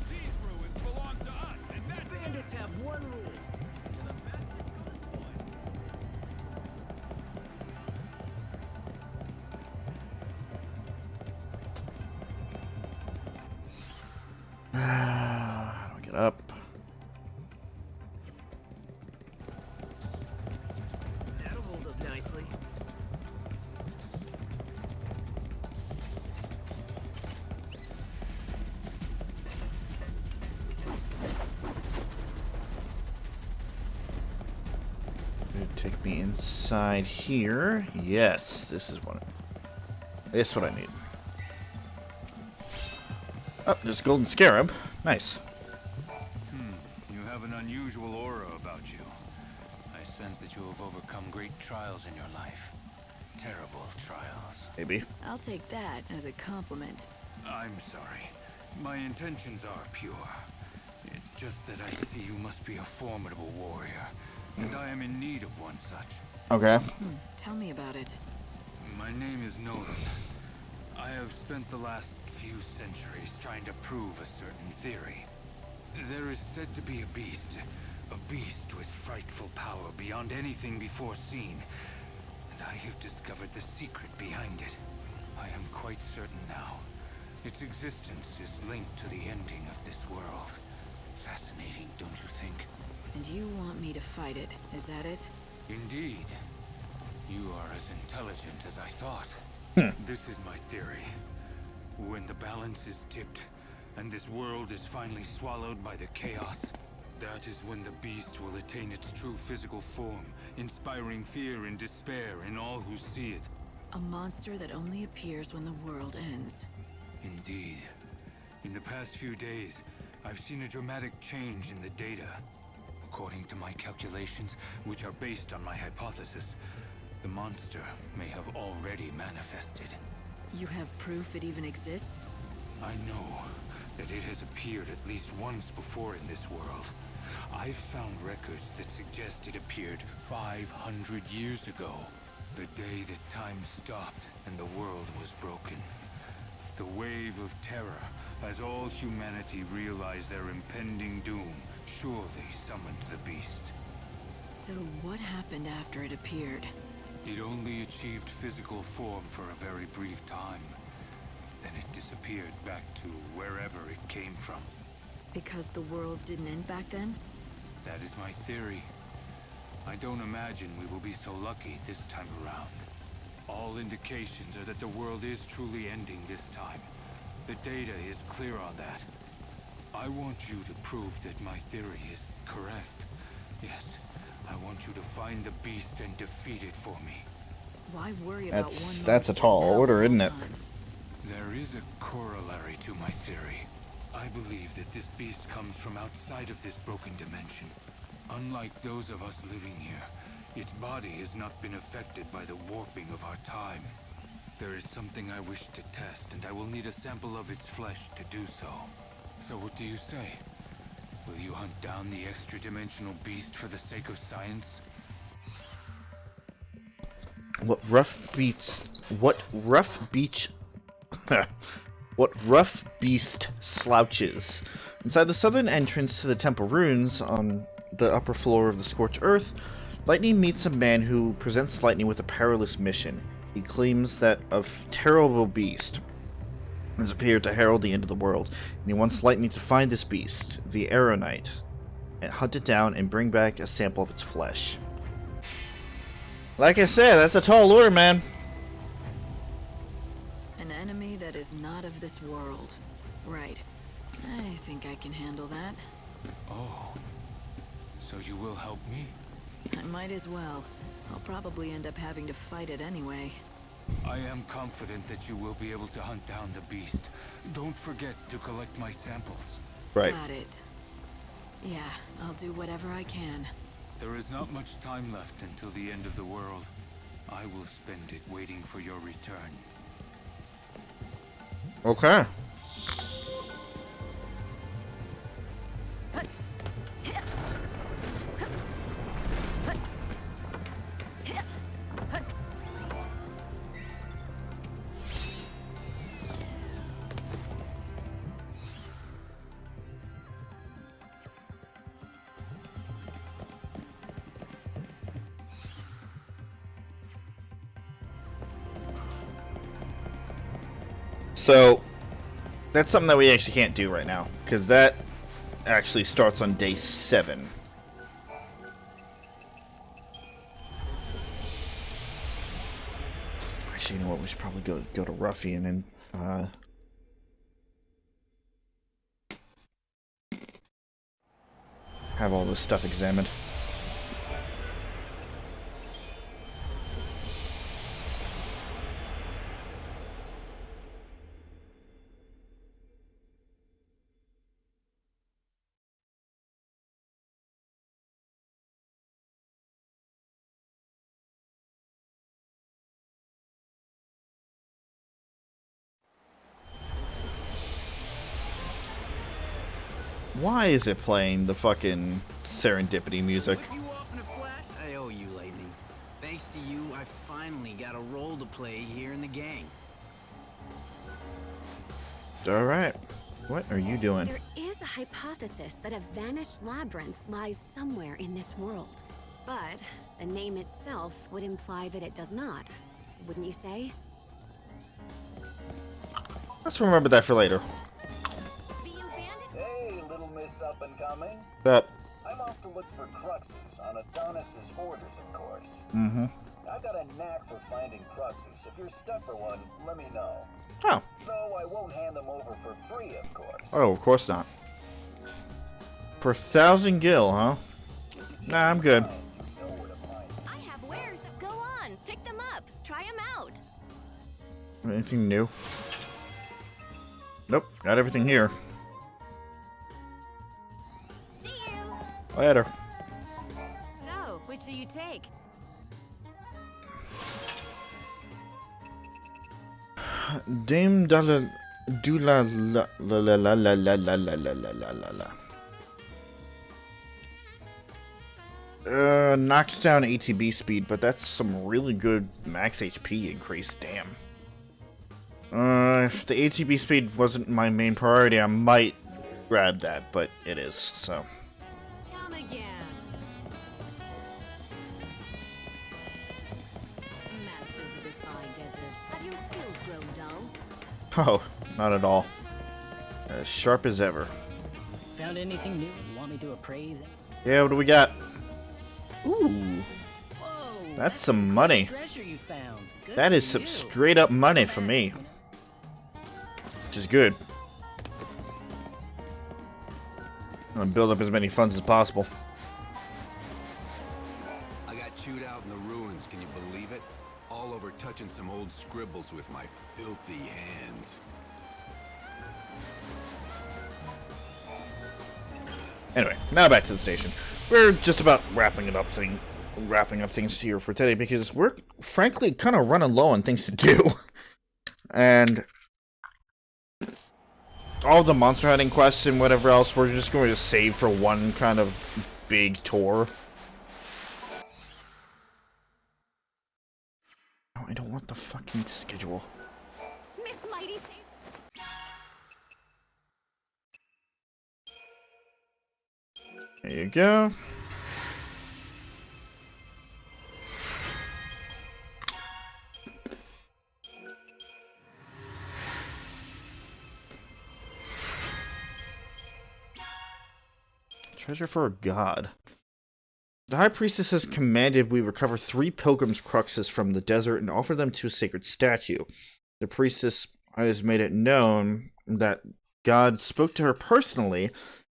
These ruins belong to us, and that Bandits have one rule. How do I get up? That'll hold up nicely. Take me inside here. Yes, this is what. This is what I need. Oh, there's a golden scarab. Nice. You have an unusual aura about you. I sense that you have overcome great trials in your life. Terrible trials. Maybe. I'll take that as a compliment. I'm sorry. My intentions are pure. It's just that I see you must be a formidable warrior, and I am in need of one such. Okay. Tell me about it. My name is Nolan. I have spent the last few centuries trying to prove a certain theory. There is said to be a beast with frightful power beyond anything before seen, and I have discovered the secret behind it. I am quite certain now. Its existence is linked to the ending of this world. Fascinating, don't you think? And you want me to fight it, is that it? Indeed. You are as intelligent as I thought. This is my theory. When the balance is tipped, and this world is finally swallowed by the chaos, that is when the beast will attain its true physical form, inspiring fear and despair in all who see it. A monster that only appears when the world ends. Indeed. In the past few days, I've seen a dramatic change in the data. According to my calculations, which are based on my hypothesis, the monster may have already manifested. You have proof it even exists? I know that it has appeared at least once before in this world. I've found records that suggest it appeared 500 years ago. The day that time stopped and the world was broken. The wave of terror, as all humanity realized their impending doom, surely summoned the beast. So what happened after it appeared? It only achieved physical form for a very brief time. Then it disappeared back to wherever it came from. Because the world didn't end back then? That is my theory. I don't imagine we will be so lucky this time around. All indications are that the world is truly ending this time. The data is clear on that. I want you to prove that my theory is correct. Yes, I want you to find the beast and defeat it for me. Why worry about one That's a tall order, isn't it? There is a corollary to my theory. I believe that this beast comes from outside of this broken dimension. Unlike those of us living here, its body has not been affected by the warping of our time. There is something I wish to test, and I will need a sample of its flesh to do so. So what do you say? Will you hunt down the extra-dimensional beast for the sake of science? What rough beast slouches. Inside the southern entrance to the temple ruins on the upper floor of the scorched earth, Lightning meets a man who presents Lightning with a perilous mission. He claims that a terrible beast has appeared to herald the end of the world, and he wants Lightning to find this beast, the Aeronite, and hunt it down and bring back a sample of its flesh. Like I said, that's a tall order, man. An enemy that is not of this world. Right. I think I can handle that. Oh. So you will help me? I might as well. I'll probably end up having to fight it anyway. I am confident that you will be able to hunt down the beast. Don't forget to collect my samples. Right. Got it. Yeah, I'll do whatever I can. There is not much time left until the end of the world. I will spend it waiting for your return. Okay. So, that's something that we actually can't do right now, because that actually starts on day 7. Actually, you know what? We should probably go to Ruffian and have all this stuff examined. Why is it playing the fucking serendipity music? I owe you, Lightning. Thanks to you, I finally got a role to play here in the gang. Alright. What are you doing? There is a hypothesis that a vanished labyrinth lies somewhere in this world. But the name itself would imply that it does not. Wouldn't you say? Let's remember that for later. Hey, little miss up and coming. Up. I'm off to look for cruxes on Adonis's orders, of course. Mm-hmm. I got a knack for finding cruxes. If you're stuck for one, let me know. Oh. Though I won't hand them over for free, of course. Oh, of course not. Per 1,000 gil, huh? Nah, I'm good. I have wares. Go on, pick them up. Try them out. Anything new? Nope, got everything here. See you. Later. So, which do you take? Dame Dala Dula la la la la la la la la la la la la. Knocks down ATB speed, but that's some really good max HP increase, damn. If the ATB speed wasn't my main priority, I might grab that, but it is, so. Come again. Masters of this fine desert, have your skills grown dull? Oh, not at all. As sharp as ever. Found anything new you want me to appraise? Yeah, what do we got? Ooh. That's some money. Treasure you found. Good That is for some you. straight up money for me. Which is good. I'm gonna build up as many funds as possible. I got chewed out in the ruins, can you believe it? All over touching some old scribbles with my filthy hands. Anyway, now back to the station. We're just about wrapping up things here for today because we're frankly kind of running low on things to do. And all the monster hunting quests and whatever else, we're just going to save for one kind of big tour. No, I don't want the fucking schedule. Miss Mighty There you go. Treasure for a god. The High Priestess has commanded we recover 3 pilgrims' cruxes from the desert and offer them to a sacred statue. The priestess has made it known that God spoke to her personally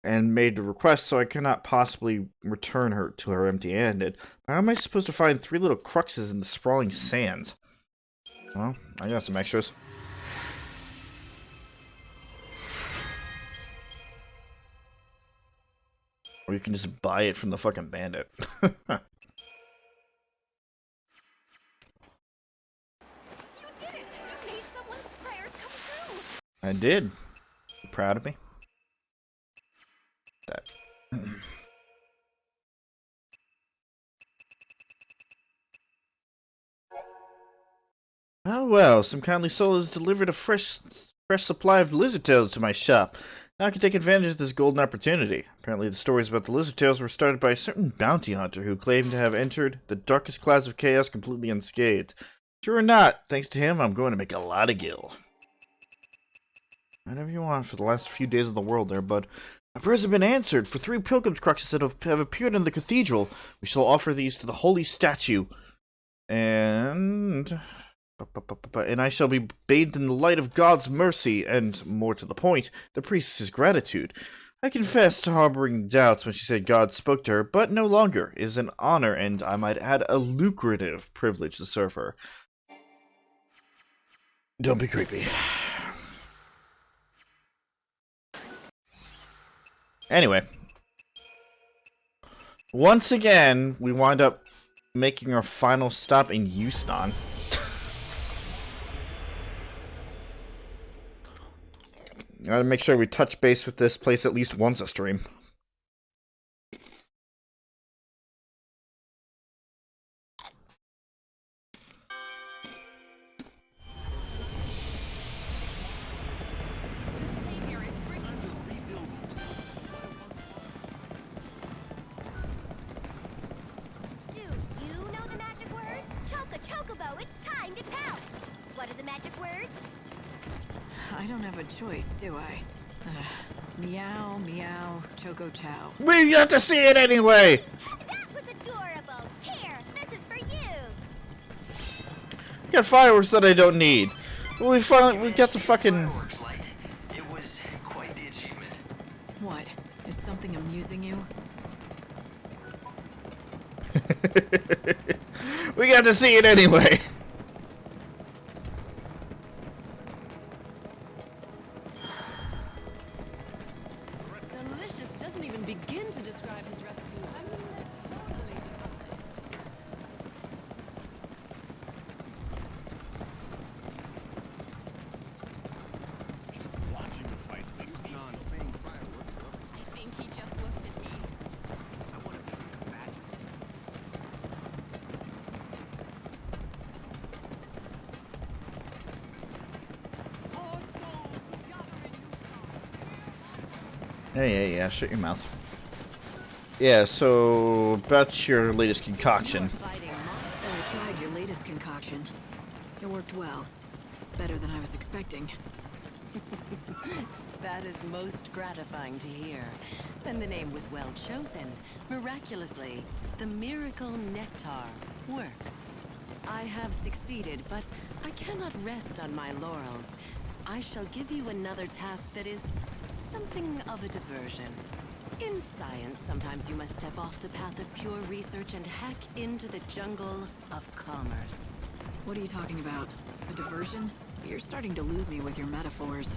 and made a request, so I cannot possibly return her to her empty-handed. How am I supposed to find 3 little cruxes in the sprawling sands? Well, I got some extras. Or you can just buy it from the fucking bandit. I did. You proud of me? That. Oh well, some kindly soul has delivered a fresh supply of lizard tails to my shop. Now I can take advantage of this golden opportunity. Apparently the stories about the lizard tails were started by a certain bounty hunter who claimed to have entered the darkest clouds of chaos completely unscathed. True or not, thanks to him I'm going to make a lot of gil. Whatever you want for the last few days of the world there, bud. My prayers have been answered. For 3 pilgrims' cruxes that have appeared in the cathedral, we shall offer these to the holy statue. And I shall be bathed in the light of God's mercy, and, more to the point, the priestess's gratitude. I confess to harboring doubts when she said God spoke to her, but no longer. It is an honor, and I might add a lucrative privilege to serve her. Don't be creepy. Anyway, once again, we wind up making our final stop in Houston. Gotta make sure we touch base with this place at least once a stream. I don't have a choice, do I? Meow, meow, choco chow. We got to see it anyway! That was adorable. Here, this is for you. Got fireworks that I don't need. Well, we got the fucking... It was quite the achievement. What? Is something amusing you? We got to see it anyway. Delicious doesn't even begin to describe his recipes. I mean, they're totally divine. Just watching the fights makes me non-fame fireworks. I think he just looked at me. I want to be the combatants. Hey, yeah, shut your mouth. Yeah, so about your latest concoction. So I tried your latest concoction. It worked well. Better than I was expecting. That is most gratifying to hear. Then the name was well chosen. Miraculously, the miracle nectar works. I have succeeded, but I cannot rest on my laurels. I shall give you another task that is something of a diversion. In science, sometimes you must step off the path of pure research and hack into the jungle of commerce. What are you talking about? A diversion? You're starting to lose me with your metaphors.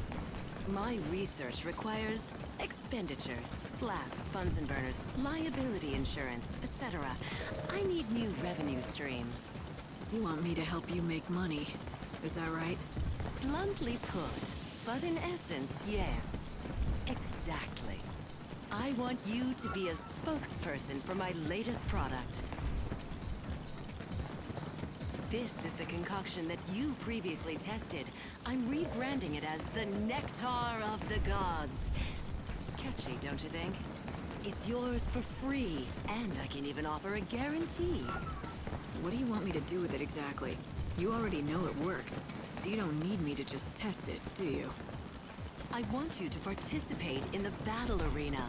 My research requires expenditures, flasks, Bunsen burners, liability insurance, etc. I need new revenue streams. You want me to help you make money, is that right? Bluntly put, but in essence, yes. Exactly. I want you to be a spokesperson for my latest product. This is the concoction that you previously tested. I'm rebranding it as the Nectar of the Gods. Catchy, don't you think? It's yours for free, and I can even offer a guarantee. What do you want me to do with it exactly? You already know it works, so you don't need me to just test it, do you? I want you to participate in the battle arena.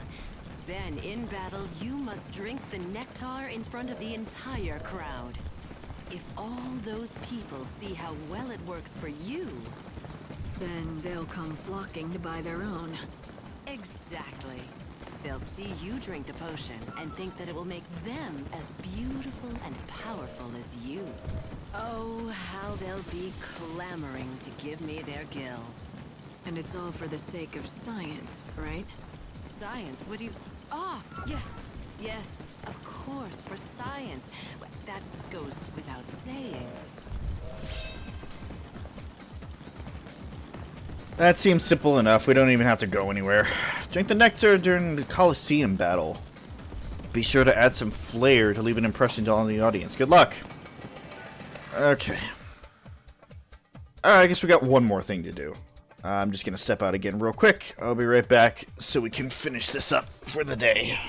Then, in battle, you must drink the nectar in front of the entire crowd. If all those people see how well it works for you, then they'll come flocking to buy their own. Exactly. They'll see you drink the potion and think that it will make them as beautiful and powerful as you. Oh, how they'll be clamoring to give me their gill. And it's all for the sake of science, right? Science? What do you... Ah, yes. Yes, of course, for science. That goes without saying. That seems simple enough. We don't even have to go anywhere. Drink the nectar during the Colosseum battle. Be sure to add some flair to leave an impression to all in the audience. Good luck. Okay. Alright, I guess we got one more thing to do. I'm just gonna step out again real quick. I'll be right back so we can finish this up for the day.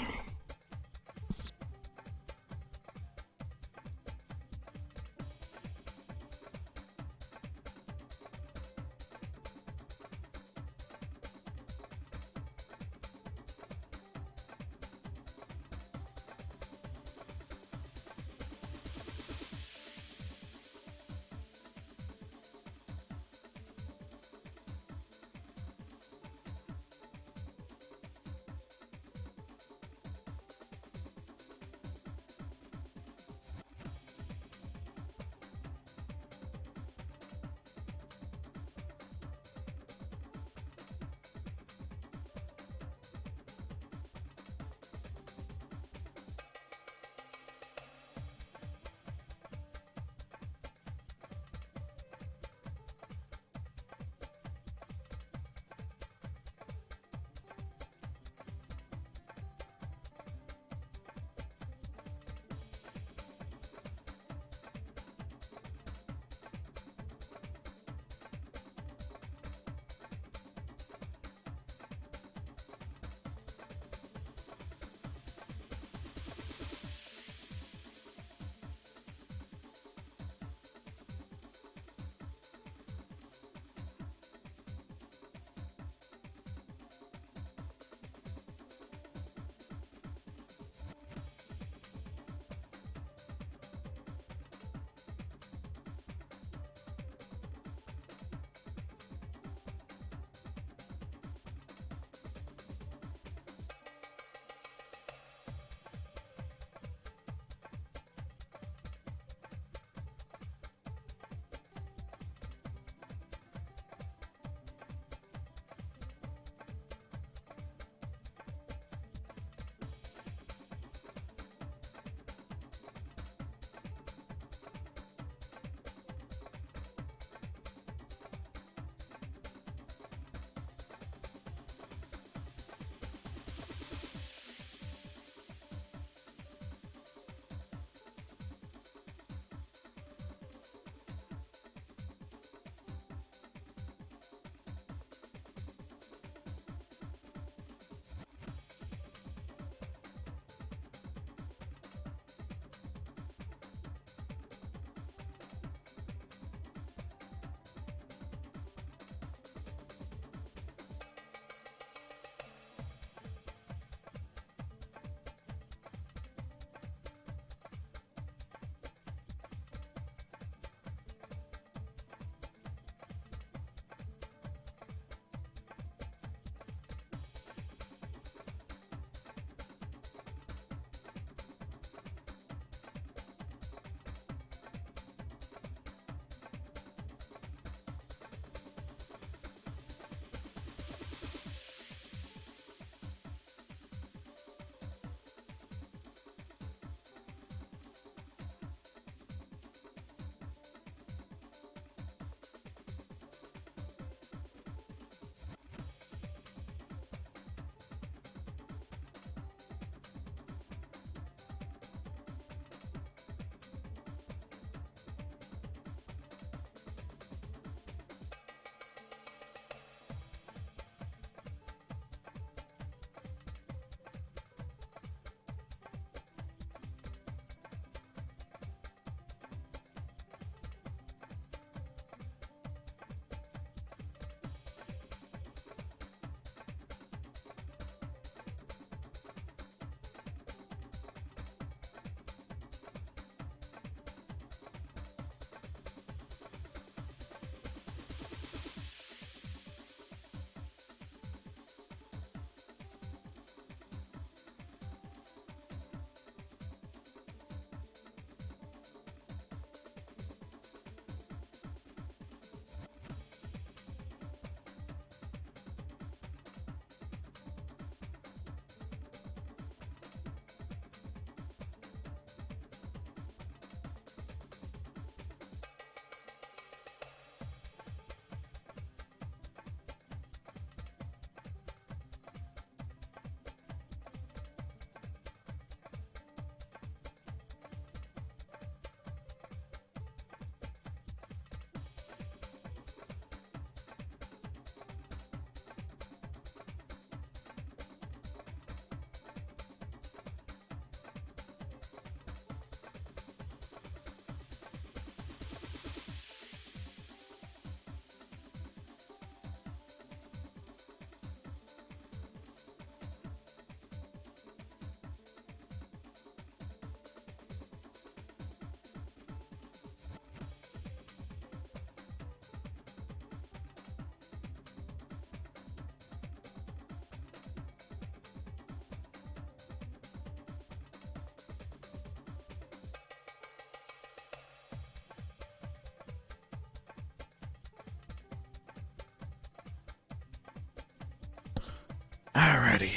Alrighty.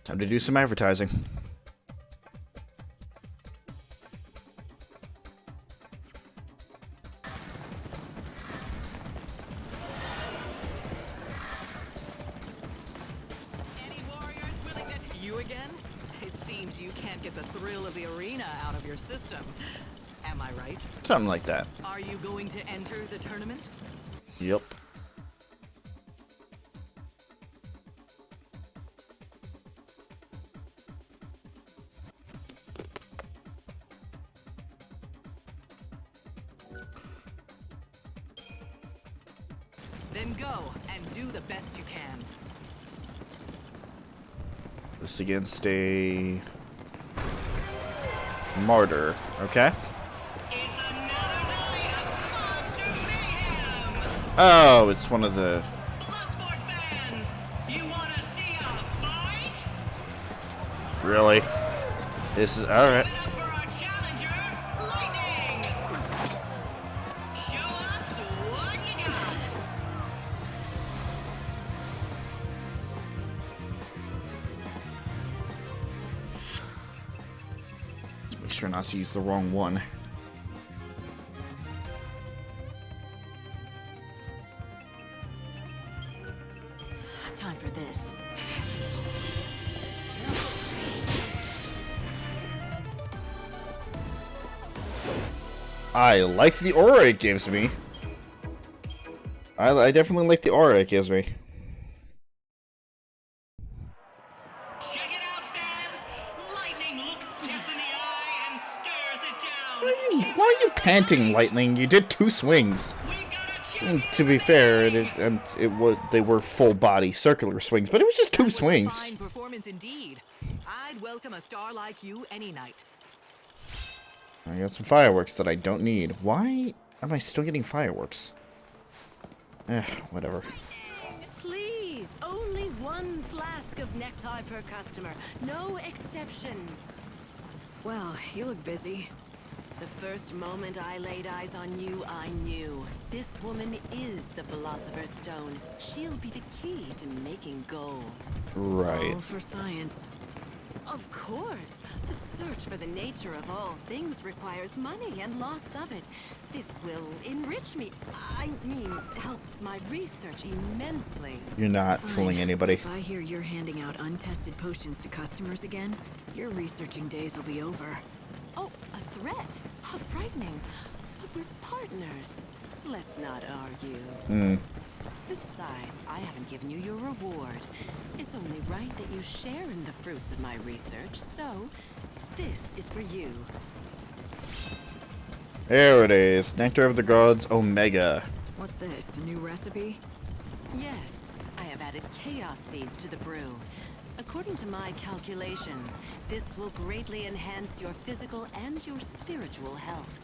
Time to do some advertising. You again? It seems you can't get the thrill of the arena out of your system. Am I right? Something like that. Are you going to enter the tournament? Yep. Then go and do the best you can. This against a martyr, okay? Oh, it's one of the... Really? This is... alright. Make sure not to use the wrong one. Time for this. I like the aura it gives me. I definitely like the aura it gives me. Why are you panting, Lightning? You did 2 swings. And to be fair, they were full body circular swings, but it was just 2 swings. Fine performance indeed. I'd welcome a star like you any night. I got some fireworks that I don't need. Why am I still getting fireworks? Whatever. Please, only 1 flask of nectar per customer. No exceptions. Well, you look busy. The first moment I laid eyes on you, I knew. This woman is the Philosopher's Stone. She'll be the key to making gold. Right. All for science. Of course. The search for the nature of all things requires money, and lots of it. This will enrich me. I mean, help my research immensely. You're not fooling anybody. If I hear you're handing out untested potions to customers again, your researching days will be over. Oh, a threat? How frightening. But we're partners. Let's not argue. Besides, I haven't given you your reward. It's only right that you share in the fruits of my research, so this is for you. There it is. Nectar of the Gods Omega. What's this, a new recipe? Yes, I have added chaos seeds to the brew. According to my calculations, this will greatly enhance your physical and your spiritual health.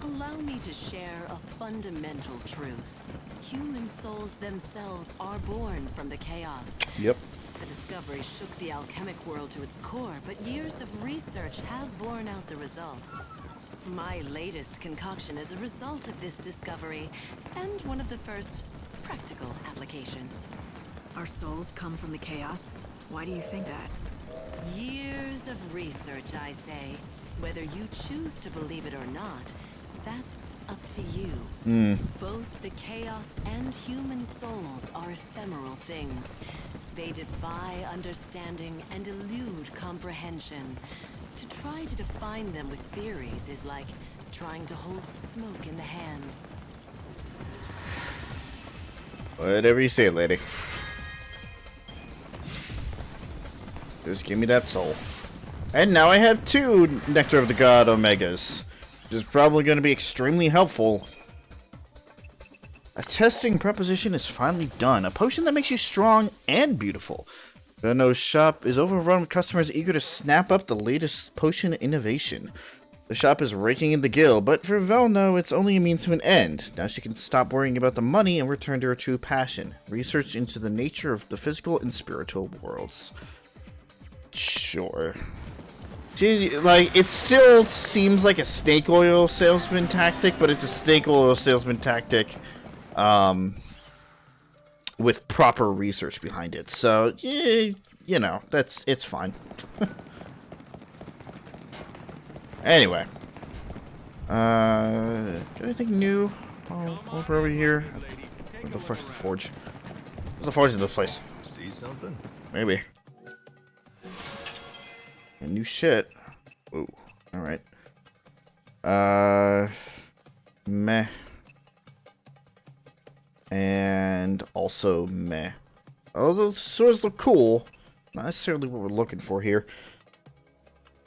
Allow me to share a fundamental truth. Human souls themselves are born from the chaos. Yep. The discovery shook the alchemic world to its core, but years of research have borne out the results. My latest concoction is a result of this discovery, and one of the first practical applications. Our souls come from the chaos? Why do you think that? Years of research, I say. Whether you choose to believe it or not, that's up to you. Both the chaos and human souls are ephemeral things. They defy understanding and elude comprehension. To try to define them with theories is like trying to hold smoke in the hand. Whatever you say, lady. Just give me that soul. And now I have 2 Nectar of the God Omegas, which is probably going to be extremely helpful. A testing proposition is finally done. A potion that makes you strong and beautiful. Venno's shop is overrun with customers eager to snap up the latest potion innovation. The shop is raking in the gill, but for Velno, it's only a means to an end. Now she can stop worrying about the money and return to her true passion. Research into the nature of the physical and spiritual worlds. Sure. Like, it still seems like a snake oil salesman tactic, but it's a snake oil salesman tactic with proper research behind it. So, yeah, you know, it's fine. Anyway, got anything new over here? What the fuck's the forge? There's a forge in this place. See something? Maybe. And new shit. Ooh, alright. Meh. And also meh. Although the swords look cool, not necessarily what we're looking for here.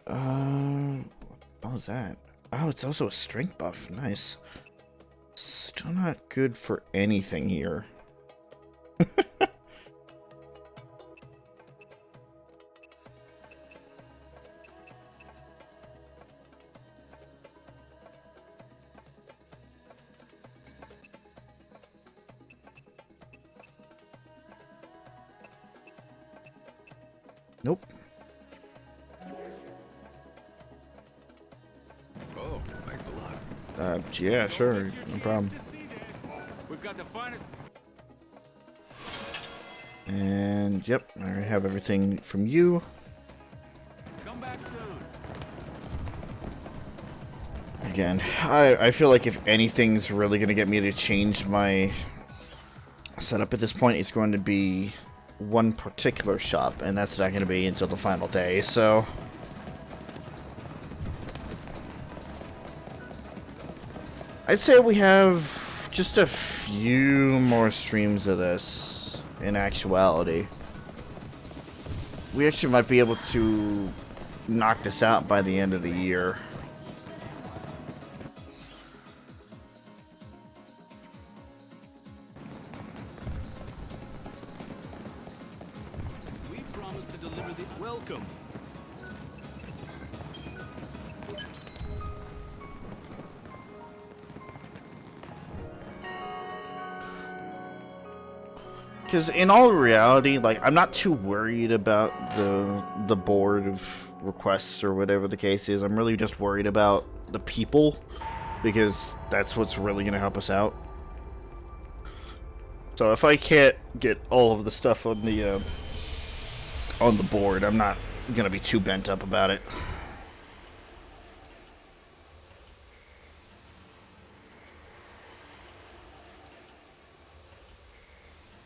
What was that? Oh, it's also a strength buff. Nice. Still not good for anything here. Nope. Oh, thanks a lot. Yeah, sure, no problem. We've got the finest. And yep, I already have everything from you. Come back soon. Again, I feel like if anything's really gonna get me to change my setup at this point, it's going to be one particular shop, and that's not going to be until the final day, so I'd say we have just a few more streams of this in actuality. We actually might be able to knock this out by the end of the year. Welcome. Because in all reality, like, I'm not too worried about the board of requests or whatever the case is. I'm really just worried about the people, because that's what's really going to help us out. So if I can't get all of the stuff on the board, I'm not going to be too bent up about it.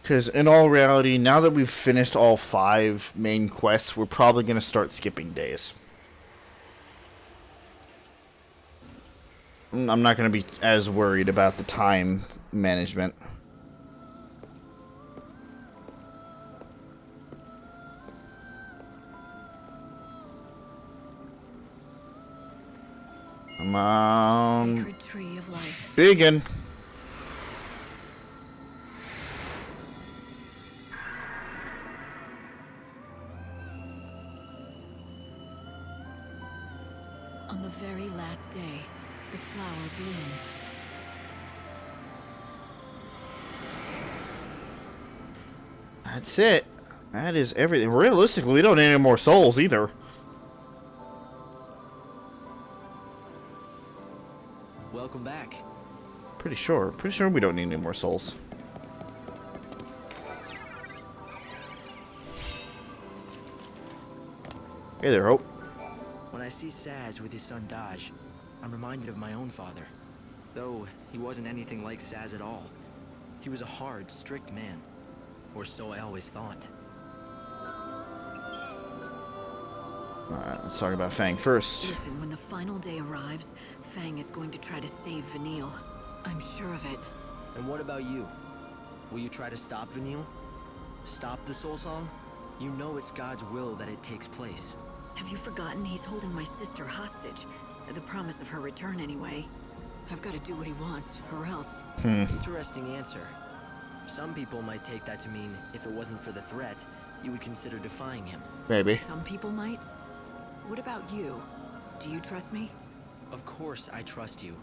Because in all reality, now that we've finished all 5 main quests, we're probably going to start skipping days. I'm not going to be as worried about the time management. Come on. Sacred tree of life. Begin. On the very last day, the flower blooms. That's it. That is everything. Realistically, we don't need any more souls either. Welcome back. Pretty sure we don't need any more souls. Hey there, Hope. When I see Saz with his son Daj, I'm reminded of my own father. Though he wasn't anything like Saz at all. He was a hard, strict man. Or so I always thought. Alright, let's talk about Fang first. Listen, when the final day arrives, Fang is going to try to save Vanille. I'm sure of it. And what about you? Will you try to stop Vanille? Stop the Soul Song? You know it's God's will that it takes place. Have you forgotten he's holding my sister hostage? The promise of her return, anyway. I've got to do what he wants, or else. Interesting answer. Some people might take that to mean if it wasn't for the threat, you would consider defying him. Maybe. Some people might. What about you? Do you trust me? Of course I trust you.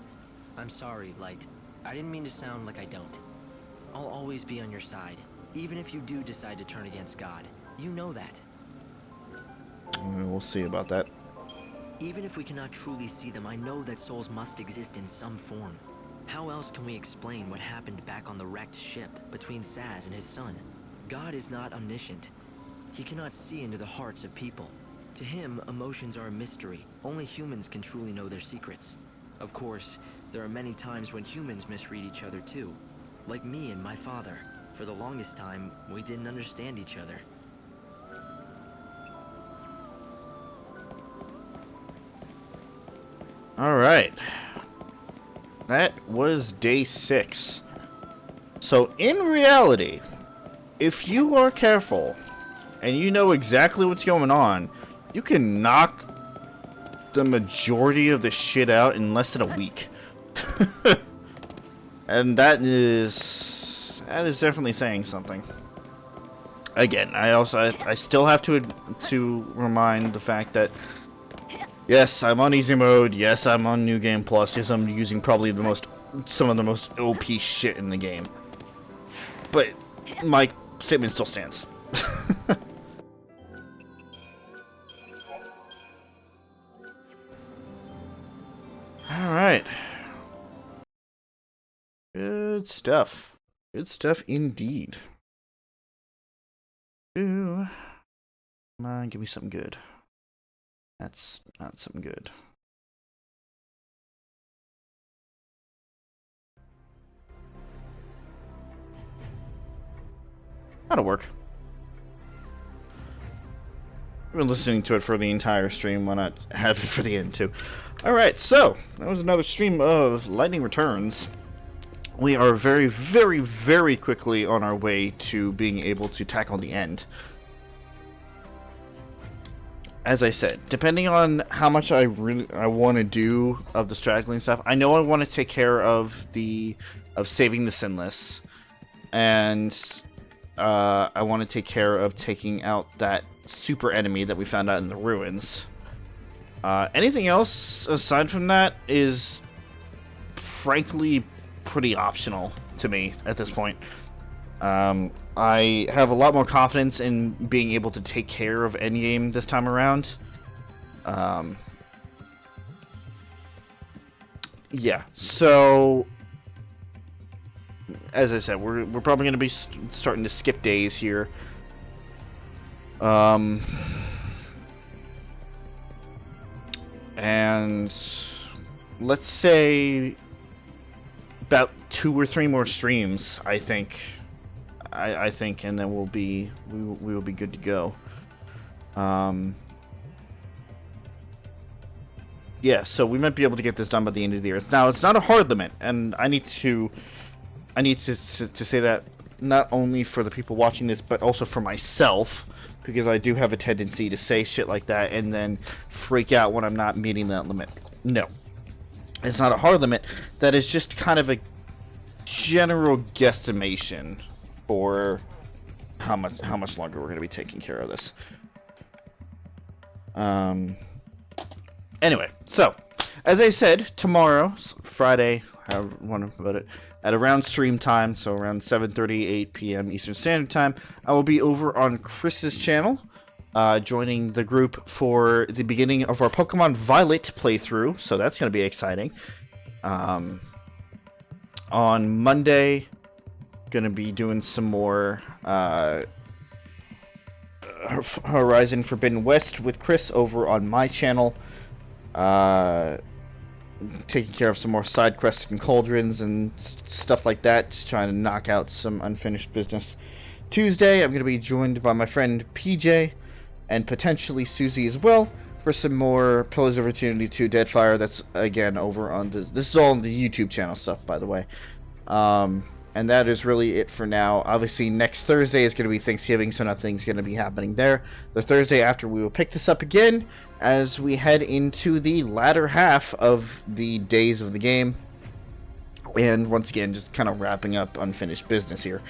I'm sorry, Light. I didn't mean to sound like I don't. I'll always be on your side, even if you do decide to turn against God. You know that. We'll see about that. Even if we cannot truly see them, I know that souls must exist in some form. How else can we explain what happened back on the wrecked ship between Saz and his son? God is not omniscient. He cannot see into the hearts of people. To him, emotions are a mystery. Only humans can truly know their secrets. Of course, there are many times when humans misread each other too. Like me and my father. For the longest time, we didn't understand each other. Alright. That was day 6. So, in reality, if you are careful, and you know exactly what's going on, you can knock the majority of the shit out in less than a week. And that is definitely saying something. Again, I still have to remind the fact that yes, I'm on easy mode. Yes, I'm on New Game Plus. Yes, I'm using probably some of the most OP shit in the game. But my statement still stands. Alright. Good stuff. Good stuff indeed. Ooh. Come on, give me something good. That's not something good. That'll work. I've been listening to it for the entire stream, why not have it for the end too? Alright, so, that was another stream of Lightning Returns. We are very, very, very quickly on our way to being able to tackle the end. As I said, depending on how much I want to do of the straggling stuff, I know I want to take care of saving the Sinless, and I want to take care of taking out that super enemy that we found out in the ruins. Anything else aside from that is frankly pretty optional to me at this point. I have a lot more confidence in being able to take care of endgame this time around. Yeah, so as I said, we're probably going to be starting to skip days here. And let's say about 2 or 3 more streams, I think. I think, and then we will be good to go. Yeah, so we might be able to get this done by the end of the year. Now, it's not a hard limit, and I need to say that not only for the people watching this, but also for myself, because I do have a tendency to say shit like that and then freak out when I'm not meeting that limit. No, it's not a hard limit. That is just kind of a general guesstimation for how much longer we're going to be taking care of this. Anyway, so as I said, tomorrow, Friday, however you want to put it, at around stream time, so around 7:30, 8 p.m. Eastern Standard Time, I will be over on Chris's channel, joining the group for the beginning of our Pokemon Violet playthrough, so that's going to be exciting. On Monday, going to be doing some more Horizon Forbidden West with Chris over on my channel. Taking care of some more side quests and cauldrons and stuff like that, just trying to knock out some unfinished business. Tuesday, I'm going to be joined by my friend PJ and potentially Suzie as well for some more Pillars of Eternity 2 Deadfire. That's again over on this is all on the YouTube channel stuff, by the way. And that is really it for now. Obviously, next Thursday is going to be Thanksgiving, so nothing's going to be happening there. The Thursday after, we will pick this up again as we head into the latter half of the days of the game. And once again, just kind of wrapping up unfinished business here.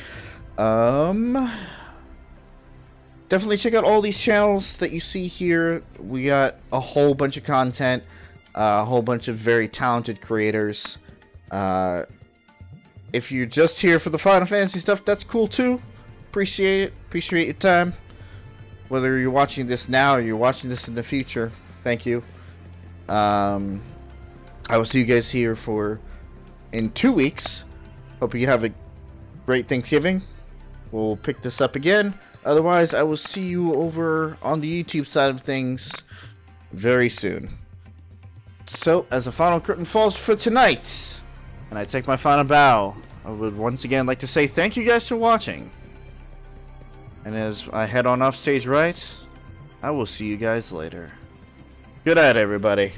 Definitely check out all these channels that you see here. We got a whole bunch of content, a whole bunch of very talented creators. If you're just here for the Final Fantasy stuff, that's cool too. Appreciate it. Appreciate your time. Whether you're watching this now or you're watching this in the future, thank you. I will see you guys here for in 2 weeks. Hope you have a great Thanksgiving. We'll pick this up again. Otherwise, I will see you over on the YouTube side of things very soon. So, as the final curtain falls for tonight, and I take my final bow, I would once again like to say thank you guys for watching. And as I head on off stage right, I will see you guys later. Good night, everybody.